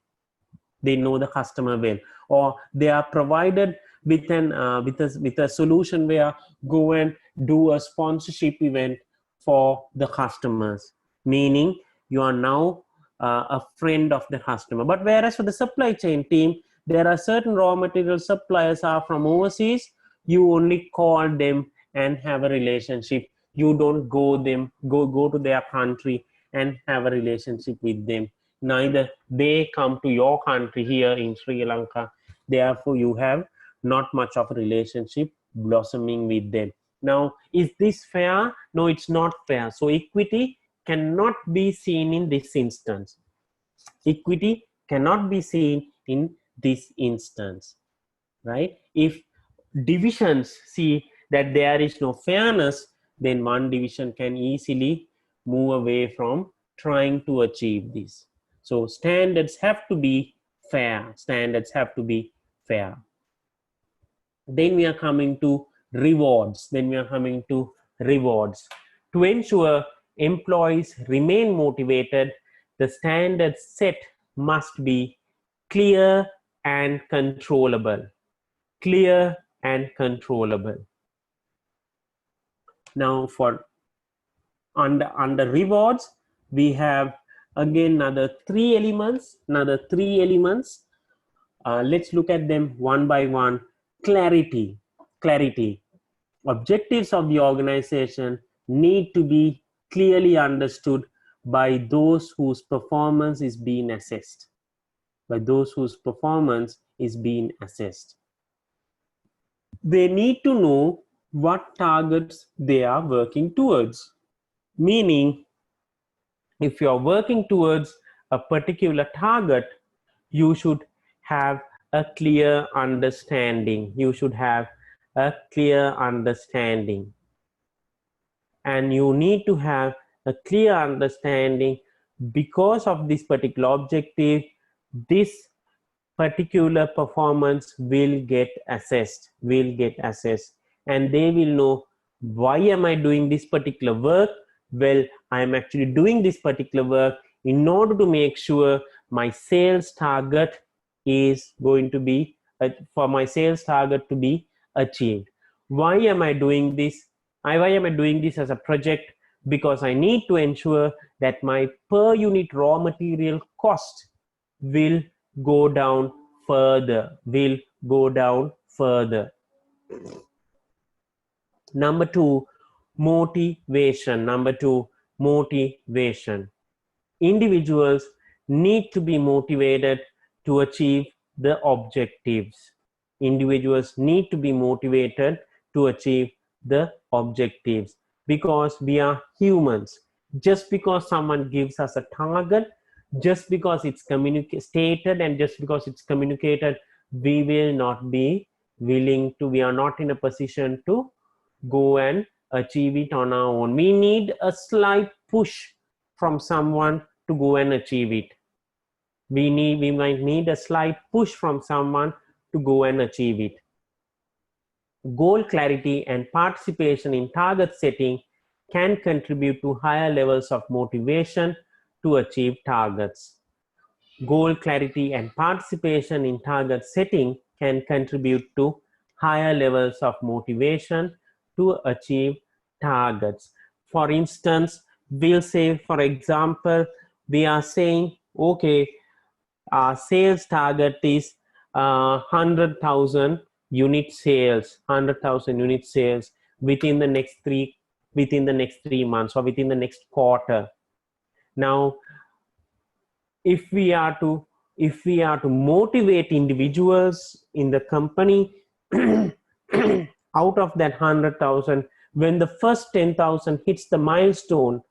Or they are provided with a solution where go and do a sponsorship event for the customers, meaning you are now a friend of the customer. But whereas for the supply chain team, there are certain raw material suppliers are from overseas, you only call them and have a relationship. You don't go to their country and have a relationship with them. Neither they come to your country here in Sri Lanka. Therefore, you have not much of a relationship blossoming with them. Now, is this fair? No, it's not fair. So equity cannot be seen in this instance. Equity cannot be seen in this instance, right? If divisions see that there is no fairness, then one division can easily move away from trying to achieve this. So standards have to be fair. Then we are coming to rewards. To ensure employees remain motivated, the standards set must be clear and controllable. Now, for under rewards, we have again another three elements. Let's look at them one by one. Clarity. Objectives of the organization need to be clearly understood by those whose performance is being assessed. They need to know what targets they are working towards. Meaning, if you are working towards a particular target, you should have a clear understanding. And you need to have a clear understanding, because of this particular objective, this particular performance will get assessed, and they will know, why am I doing this particular work? Well, I am actually doing this particular work in order to make sure my sales target is going to be achieved. Why am I doing this? Why am I doing this as a project? Because I need to ensure that my per unit raw material cost will go down further. Number two, motivation. Individuals need to be motivated to achieve the objectives. Because we are humans. Just because someone gives us a target, just because it's stated and just because it's communicated, we will not be willing to, we are not in a position to go and achieve it on our own. We need a slight push from someone to go and achieve it. We might need a slight push from someone to go and achieve it. Goal clarity and participation in target setting can contribute to higher levels of motivation to achieve targets. Goal clarity and participation in target setting can contribute to higher levels of motivation to achieve targets. For instance, we'll say, for example, we are saying, okay, our sales target is 100,000 unit sales, 100,000 unit sales within the next 3 months or within the next quarter. Now, if we are to motivate individuals in the company out of that 100,000, when the first 10,000 hits the milestone,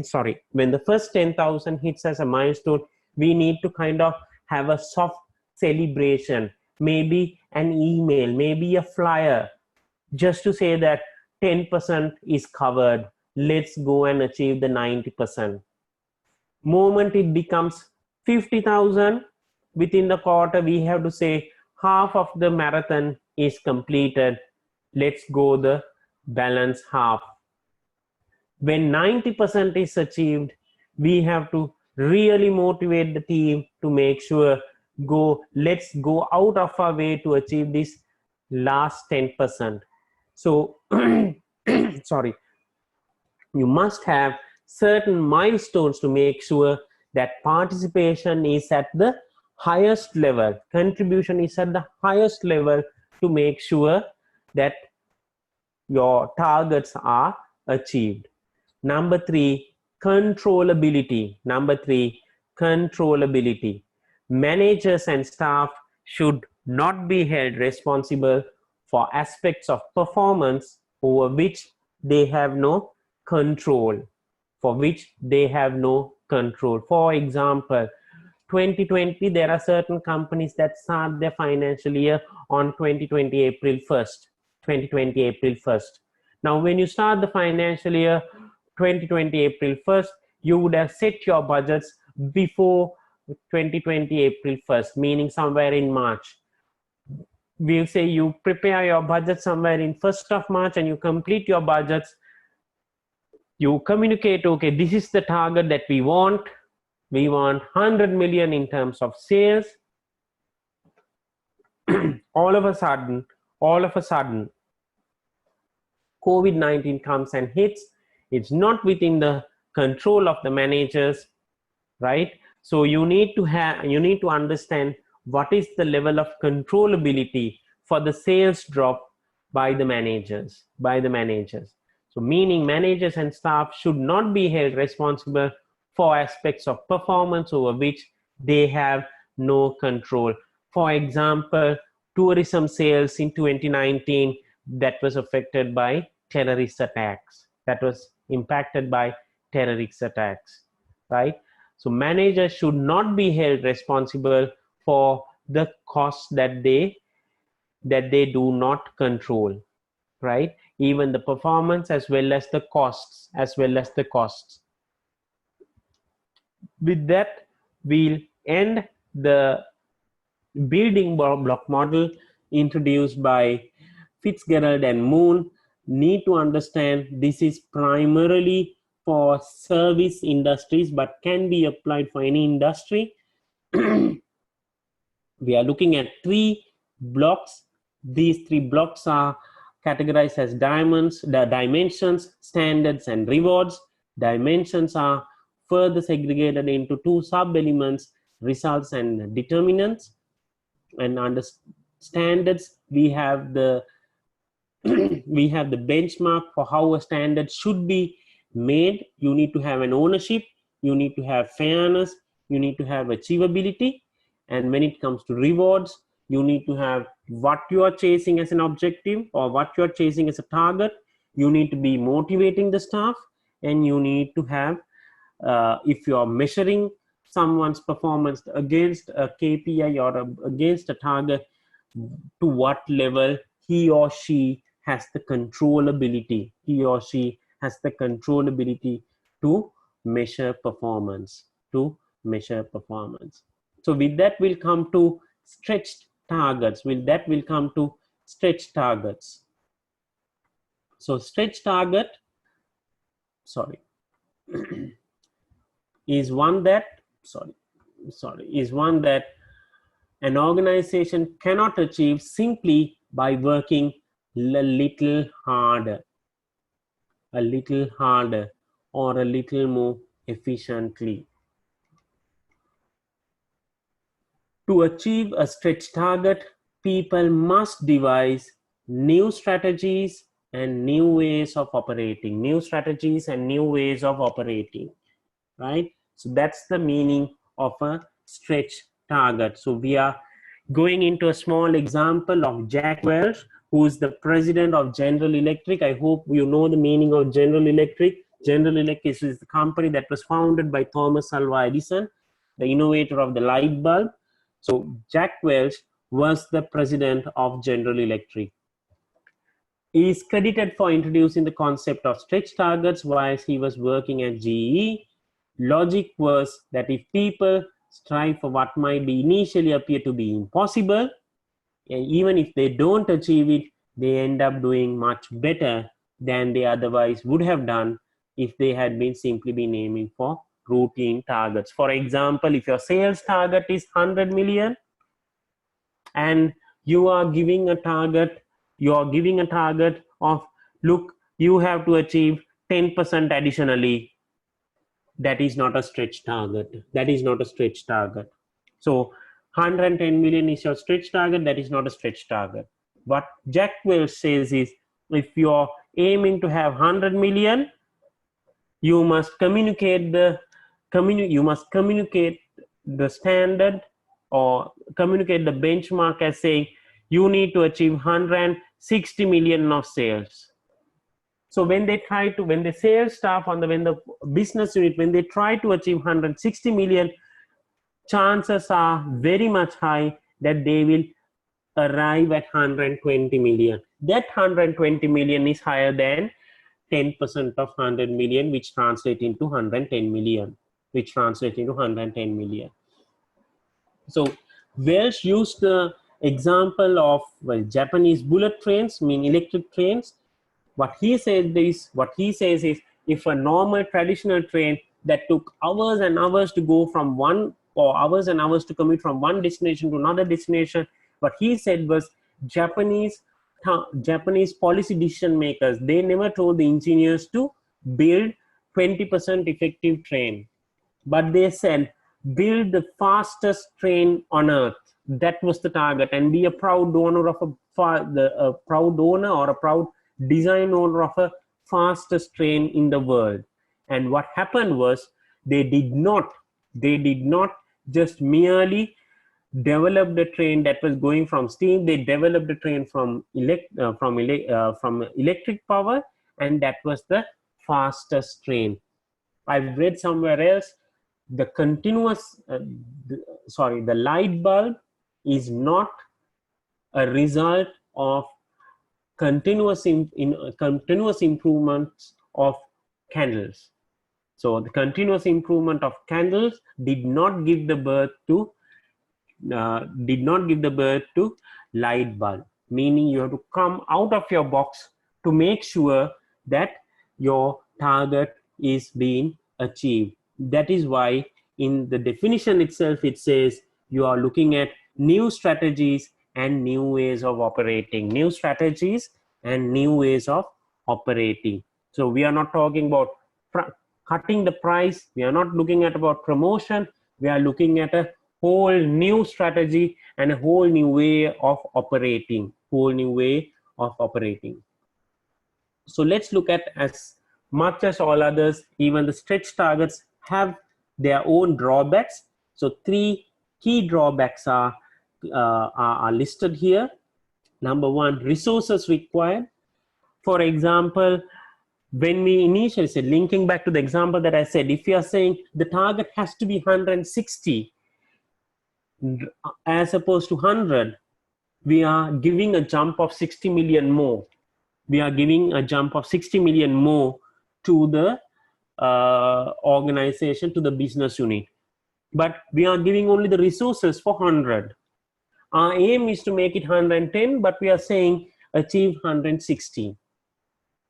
sorry, when the first 10,000 hits as a milestone, we need to kind of have a soft celebration, maybe an email, maybe a flyer, just to say that 10% is covered. Let's go and achieve the 90%. Moment it becomes 50,000 within the quarter, we have to say half of the marathon is completed. Let's go the balance half. When 90% is achieved, we have to really motivate the team to make sure let's go out of our way to achieve this last 10%. So sorry, you must have certain milestones to make sure that participation is at the highest level, contribution is at the highest level, to make sure that your targets are achieved. Number 3, controllability. Managers and staff should not be held responsible for aspects of performance over which they have no control. For example, 2020, there are certain companies that start their financial year on 2020 April 1st. Now, when you start the financial year 2020 April 1st, you would have set your budgets before 2020 April 1st, meaning somewhere in March. We'll say you prepare your budget somewhere in 1st of March and you complete your budgets. You communicate, okay, this is the target that we want. We want 100 million in terms of sales. all of a sudden, COVID-19 comes and hits. It's not within the control of the managers, right? So you need to understand what is the level of controllability for the sales drop by the managers. So meaning managers and staff should not be held responsible for aspects of performance over which they have no control. For example, tourism sales in 2019 that was affected by terrorist attacks, that was impacted by terrorist attacks, right? So managers should not be held responsible for the costs that they do not control, right? Even the performance as well as the costs. With that, we'll end the building block model introduced by Fitzgerald and Moon. Need to understand this is primarily for service industries but can be applied for any industry. We are looking at 3 blocks. These 3 blocks are categorized as dimensions, standards, and rewards. Dimensions are further segregated into 2 sub-elements, results and determinants. And under standards, we have the benchmark for how a standard should be made. You need to have an ownership, you need to have fairness, you need to have achievability. And when it comes to rewards, you need to have what you are chasing as an objective or what you are chasing as a target. You need to be motivating the staff, and you need to have, if you are measuring someone's performance against a KPI or against a target, to what level he or she has the controllability. To measure performance. So with that, we'll come to stretched targets. So stretch target, sorry, is one that, is one that an organization cannot achieve simply by working a little harder, or a little more efficiently. To achieve a stretch target, people must devise new strategies and new ways of operating, right? So that's the meaning of a stretch target. So we are going into a small example of Jack Welch, who is the president of General Electric. I hope you know the meaning of General Electric. General Electric is the company that was founded by Thomas Alva Edison, the innovator of the light bulb. So Jack Welch was the president of General Electric. He is credited for introducing the concept of stretch targets while he was working at GE. Logic was that if people strive for what might be initially appear to be impossible, and even if they don't achieve it, they end up doing much better than they otherwise would have done if they had simply been aiming for routine targets. For example, if your sales target is 100 million and you are giving a target of, look, you have to achieve 10% additionally, that is not a stretch target. So 110 million is your stretch target. That is not a stretch target. What Jack Welch says is, if you're aiming to have 100 million, you must communicate the standard, or communicate the benchmark as saying you need to achieve 160 million of sales. So when the sales staff when the business unit, when they try to achieve 160 million, chances are very much high that they will arrive at 120 million. That 120 million is higher than 10% of 100 million, which translates into 110 million. So Welch used the example of Japanese bullet trains, electric trains. What he says is, if a normal traditional train that took hours and hours to go from one, or hours and hours to commute from one destination to another destination, what he said was Japanese policy decision makers, they never told the engineers to build 20% effective train, but they said build the fastest train on earth. That was the target, and be a proud owner of a proud design owner of a fastest train in the world. And what happened was, they did not just merely develop the train that was going from steam. They developed the train from electric power, and that was the fastest train. I've read somewhere else, the light bulb is not a result of continuous improvements of candles. So the continuous improvement of candles did not give the birth to light bulb. Meaning you have to come out of your box to make sure that your target is being achieved. That is why in the definition itself it says you are looking at new strategies and new ways of operating. So we are not talking about cutting the price. We are not looking at about promotion. We are looking at a whole new strategy and a whole new way of operating. So let's look at, as much as all others, even the stretch targets have their own drawbacks. So 3 key drawbacks are listed here. Number 1, resources required. For example, when we initially said, linking back to the example that I said, if you are saying the target has to be 160 as opposed to 100, we are giving a jump of 60 million more. To the organization, to the business unit. But we are giving only the resources for 100. Our aim is to make it 110, but we are saying achieve 160,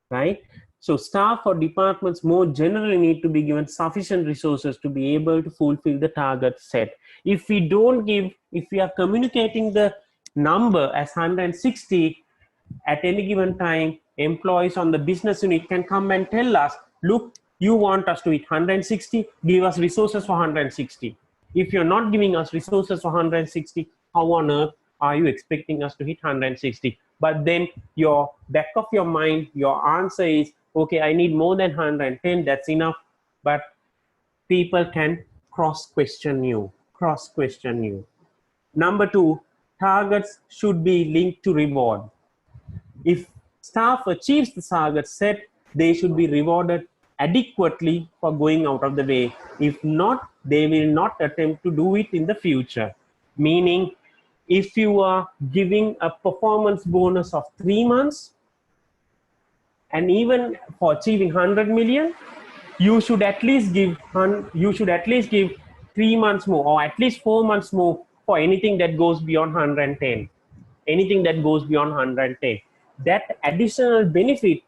right? So staff or departments more generally need to be given sufficient resources to be able to fulfill the target set. If we don't give, if we are communicating the number as 160 at any given time, employees on the business unit can come and tell us, look, you want us to hit 160, give us resources for 160. If you're not giving us resources for 160, how on earth are you expecting us to hit 160? But then your back of your mind, your answer is, okay, I need more than 110, that's enough. But people can cross-question you. Number two, targets should be linked to reward. If staff achieves the target set, they should be rewarded adequately for going out of the way. If not, they will not attempt to do it in the future. Meaning, if you are giving a performance bonus of 3 months, and even for achieving 100 million, you should at least give 3 months more, or at least 4 months more for anything that goes beyond 110. Anything that goes beyond 110. That additional benefit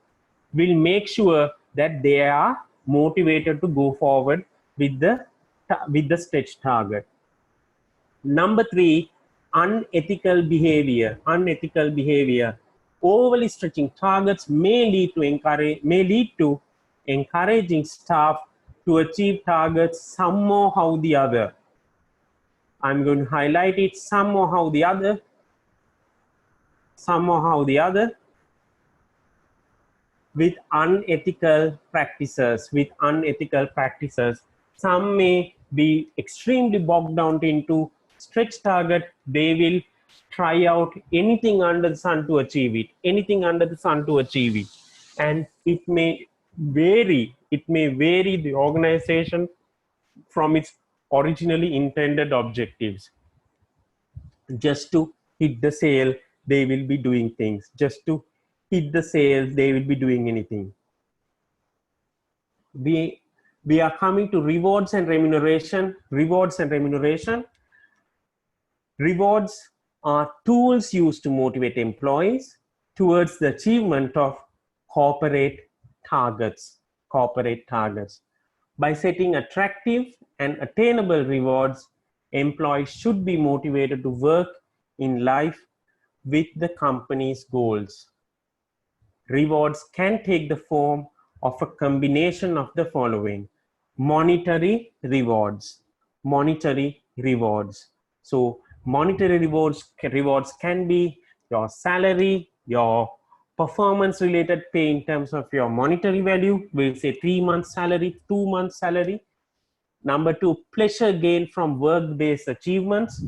will make sure that they are motivated to go forward with the stretch target. Number three, unethical behavior. Overly stretching targets may lead to encouraging staff to achieve targets somehow the other. I'm going to highlight it, somehow the other, with unethical practices. Some may be extremely bogged down into stretch target. They will try out anything under the sun to achieve it, and it may vary the organization from its originally intended objectives. Just to hit the sale, they will be doing things. Just to hit the sales, they will be doing anything. We are coming to rewards and remuneration. Rewards are tools used to motivate employees towards the achievement of corporate targets. By setting attractive and attainable rewards, employees should be motivated to work in life with the company's goals. Rewards can take the form of a combination of the following: monetary rewards. So monetary rewards can be your salary, your performance related pay in terms of your monetary value. We'll say 3 months salary, 2 months salary. Number two, pleasure gained from work-based achievements.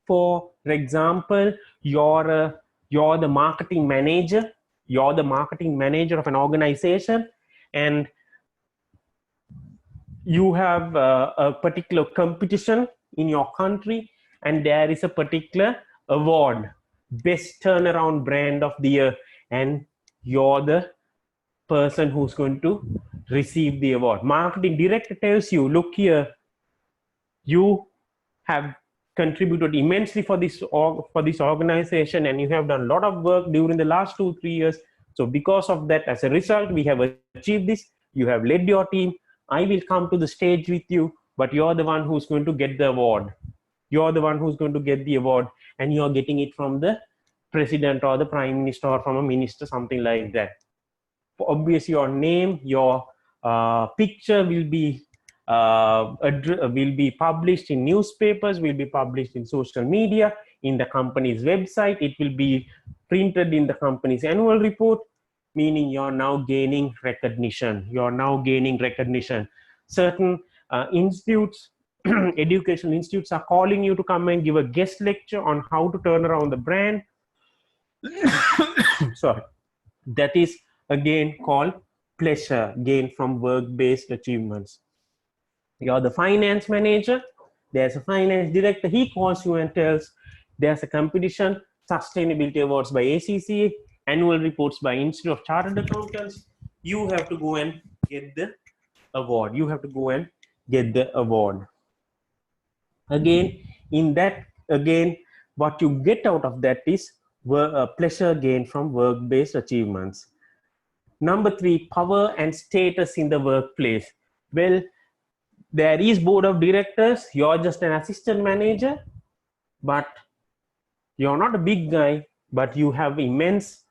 For example, you're the marketing manager. Of an organization, and you have a particular competition in your country, and there is a particular award, best turnaround brand of the year, and you're the person who's going to receive the award. Marketing director tells you, look here, you have contributed immensely for this organization, and you have done a lot of work during the last 2-3 years. So because of that, as a result, we have achieved this. You have led your team. I will come to the stage with you, but you're the one who's going to get the award. And you're getting it from the president or the prime minister or from a minister, something like that. Obviously, your name, your picture will be published in newspapers, will be published in social media, in the company's website. It will be printed in the company's annual report, meaning you're now gaining recognition. Certain institutes, educational institutes are calling you to come and give a guest lecture on how to turn around the brand. Sorry. That is again called pleasure gained from work-based achievements. You're the finance manager. There's a finance director. He calls you and tells there's a competition, sustainability awards by ACCA, annual reports by Institute of Chartered Accountants. You have to go and get the award. Again, what you get out of that is pleasure gained from work-based achievements. Number 3, power and status in the workplace. Well, there is board of directors, you're just an assistant manager, but you're not a big guy, but you have immense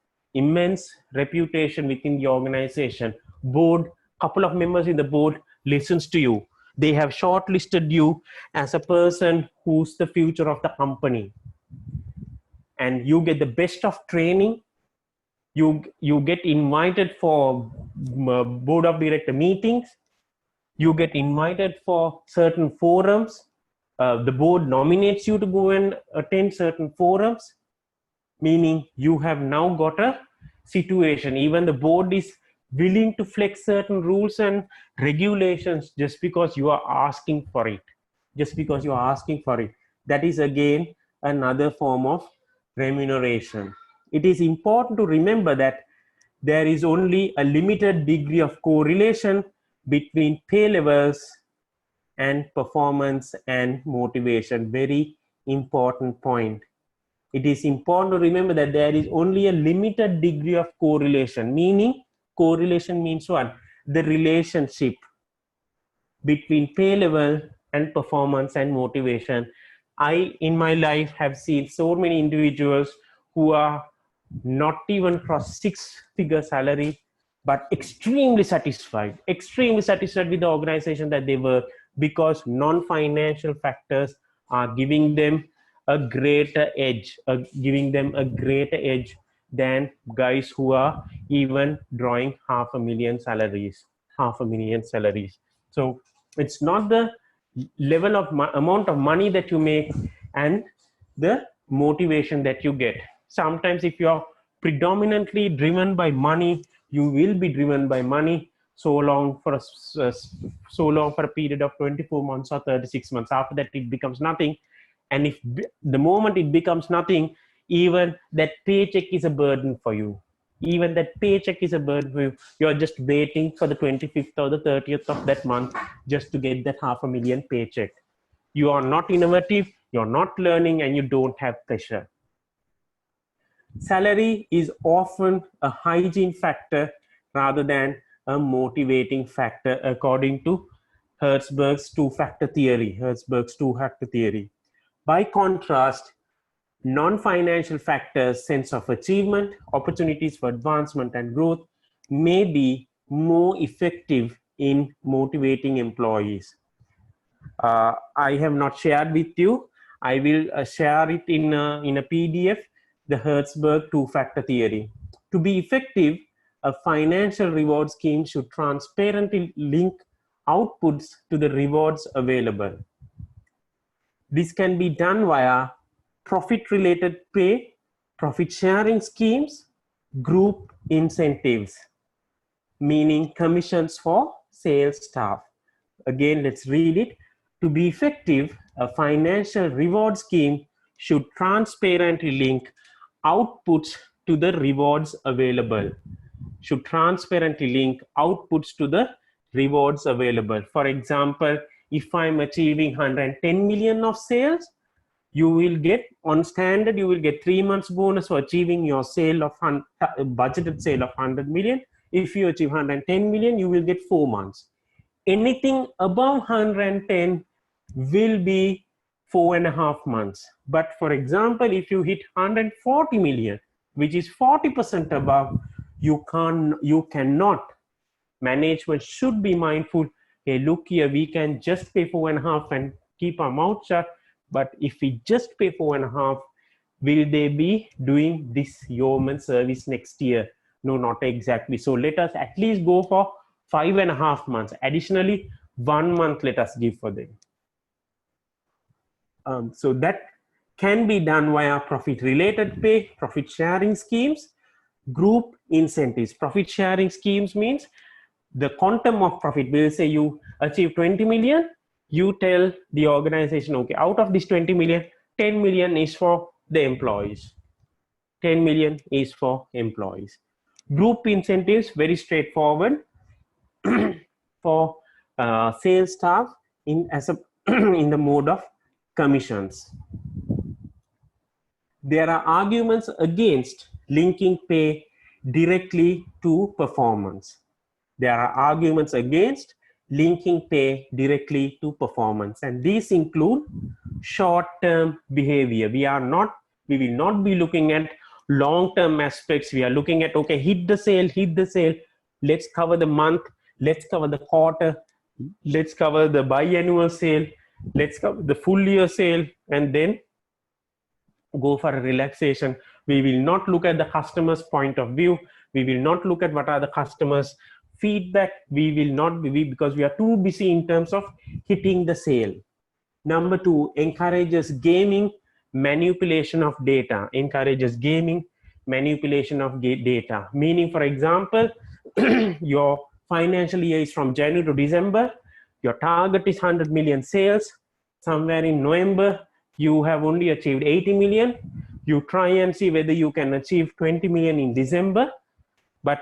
reputation within the organization. Board, couple of members in the board listens to you. They have shortlisted you as a person who's the future of the company. And you get the best of training. You get invited for board of director meetings. You get invited for certain forums. The board nominates you to go and attend certain forums, meaning you have now got a situation. Even the board is willing to flex certain rules and regulations just because you are asking for it. Just because you are asking for it. That is again another form of remuneration. It is important to remember that there is only a limited degree of correlation between pay levels and performance and motivation. Very important point. It is important to remember that there is only a limited degree of correlation, meaning correlation means what? The relationship between pay level and performance and motivation. I, in my life, have seen so many individuals who are not even cross 6-figure salary, but extremely satisfied with the organization that they work, because non-financial factors are giving them a greater edge, than guys who are even drawing $500,000 salaries. So it's not the level of amount of money that you make and the motivation that you get. Sometimes if you're predominantly driven by money, you will be driven by money so long for a period of 24 months or 36 months. After that, it becomes nothing. And if the moment it becomes nothing, even that paycheck is a burden for you. Even that paycheck is a burden for you. You're just waiting for the 25th or the 30th of that month just to get that $500,000 paycheck. You are not innovative, you're not learning, and you don't have pleasure. Salary is often a hygiene factor rather than a motivating factor, according to Herzberg's two-factor theory. By contrast, non-financial factors, sense of achievement, opportunities for advancement and growth, may be more effective in motivating employees. I have not shared with you. I will share it in a PDF, the Herzberg two-factor theory. To be effective, a financial reward scheme should transparently link outputs to the rewards available. This can be done via profit-related pay, profit-sharing schemes, group incentives, meaning commissions for sales staff. Again, let's read it. To be effective, a financial reward scheme should transparently link outputs to the rewards available. For example, if I'm achieving 110 million of sales, you will get, on standard, you will get 3 months bonus for achieving your budgeted sale of 100 million. If you achieve 110 million, you will get 4 months. Anything above 110 will be 4.5 months. But for example, if you hit 140 million, which is 40% above, you cannot. Management should be mindful. Hey, look here, we can just pay 4.5 and keep our mouth shut. But if we just pay 4.5, will they be doing this yeoman service next year? No, not exactly. So let us at least go for 5.5 months. Additionally, 1 month let us give for them. So that can be done via profit-related pay, profit-sharing schemes, group incentives. Profit-sharing schemes means the quantum of profit. We'll say you achieve 20 million, you tell the organization, okay, out of this 20 million, 10 million is for the employees. 10 million is for employees. Group incentives, very straightforward for sales staff in the mode of commissions. there are arguments against linking pay directly to performance. There are arguments against linking pay directly to performance, and these include short-term behavior. We will not be looking at long-term aspects. We are looking at, okay, hit the sale, let's cover the month, let's cover the quarter, let's cover the biannual sale, let's cover the full year sale, and then go for a relaxation. We will not look at the customer's point of view. We will not look at what are the customers' feedback. We will not be, because we are too busy in terms of hitting the sale. Number two, encourages gaming, manipulation of data. Encourages gaming, manipulation of data. Meaning, for example, your financial year is from January to December. Your target is 100 million sales. Somewhere in November, you have only achieved 80 million. You try and see whether you can achieve 20 million in December, but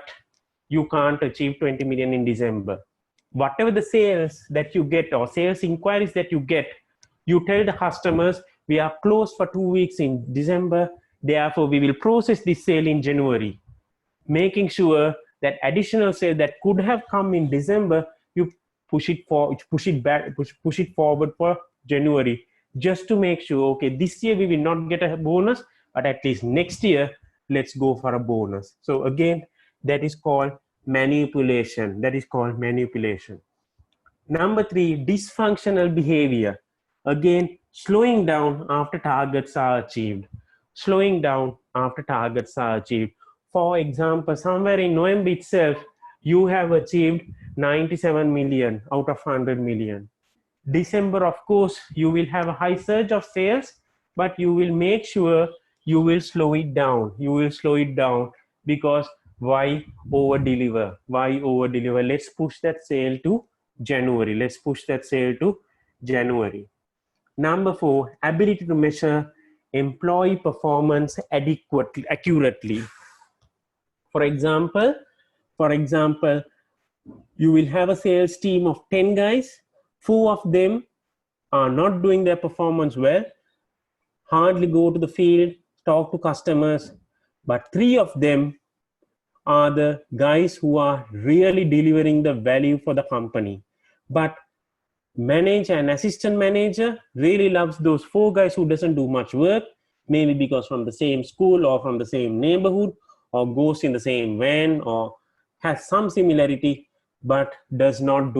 you can't achieve 20 million in December. Whatever the sales that you get or sales inquiries that you get, you tell the customers, we are closed for 2 weeks in December, therefore we will process this sale in January. Making sure that additional sale that could have come in December, you push it forward for January, just to make sure, okay, this year we will not get a bonus, but at least next year, let's go for a bonus. So again, that is called manipulation. Number three, dysfunctional behavior. Again, slowing down after targets are achieved. For example, somewhere in November itself, you have achieved 97 million out of 100 million. December, of course, you will have a high surge of sales, but you will make sure you will slow it down. Because why over deliver? Let's push that sale to January. Number four, ability to measure employee performance accurately. For example, you will have a sales team of 10 guys. 4 of them are not doing their performance well, hardly go to the field, talk to customers, but 3 of them are the guys who are really delivering the value for the company. But manager and assistant manager really loves those 4 guys who doesn't do much work, maybe because from the same school or from the same neighborhood or goes in the same van or has some similarity, but does not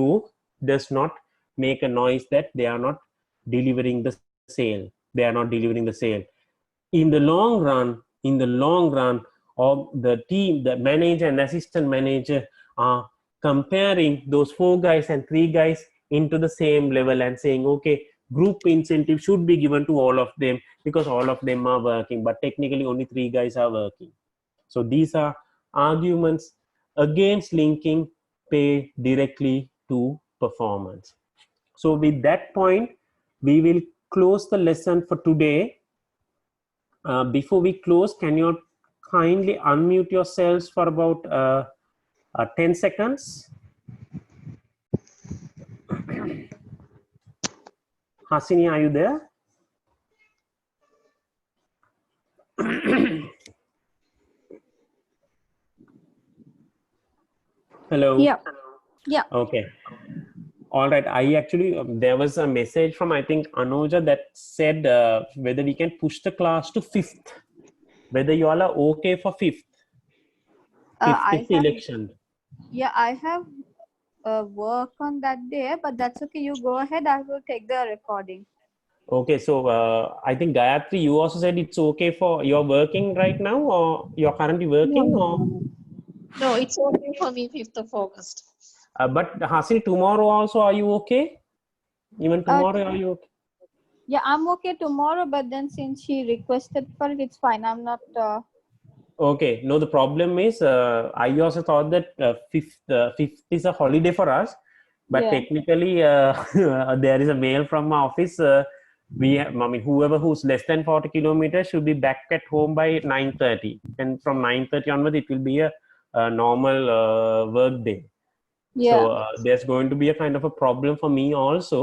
make a noise that they are not delivering the sale. In the long run, or the team, the manager and assistant manager are comparing those 4 guys and 3 guys into the same level and saying, okay, group incentive should be given to all of them because all of them are working, but technically only 3 guys are working. So these are arguments against linking pay directly to performance. So with that point, we will close the lesson for today. Before we close, can you kindly unmute yourselves for about 10 seconds? Hasini, are you there? Hello. Yeah. Okay. All right. I actually, there was a message from, I think, Anuja that said whether we can push the class to 5th. Whether you all are okay for 5th. 5th is the election. Yeah, I have work on that day, but that's okay. You go ahead. I will take the recording. Okay. So I think Gayatri, you also said it's okay for, you're working right now or you're currently working? No, it's okay for me, 5th of August. But Hasini, tomorrow also, are you okay? Even tomorrow, are you okay? Yeah, I'm okay tomorrow, but then since she requested for it, it's fine. I'm not... Okay. No, the problem is, I also thought that 5th is a holiday for us, but technically there is a mail from my office. Whoever who's less than 40 kilometers should be back at home by 9:30, and from 9:30 onward, it will be a normal work day. So there's going to be a kind of a problem for me also.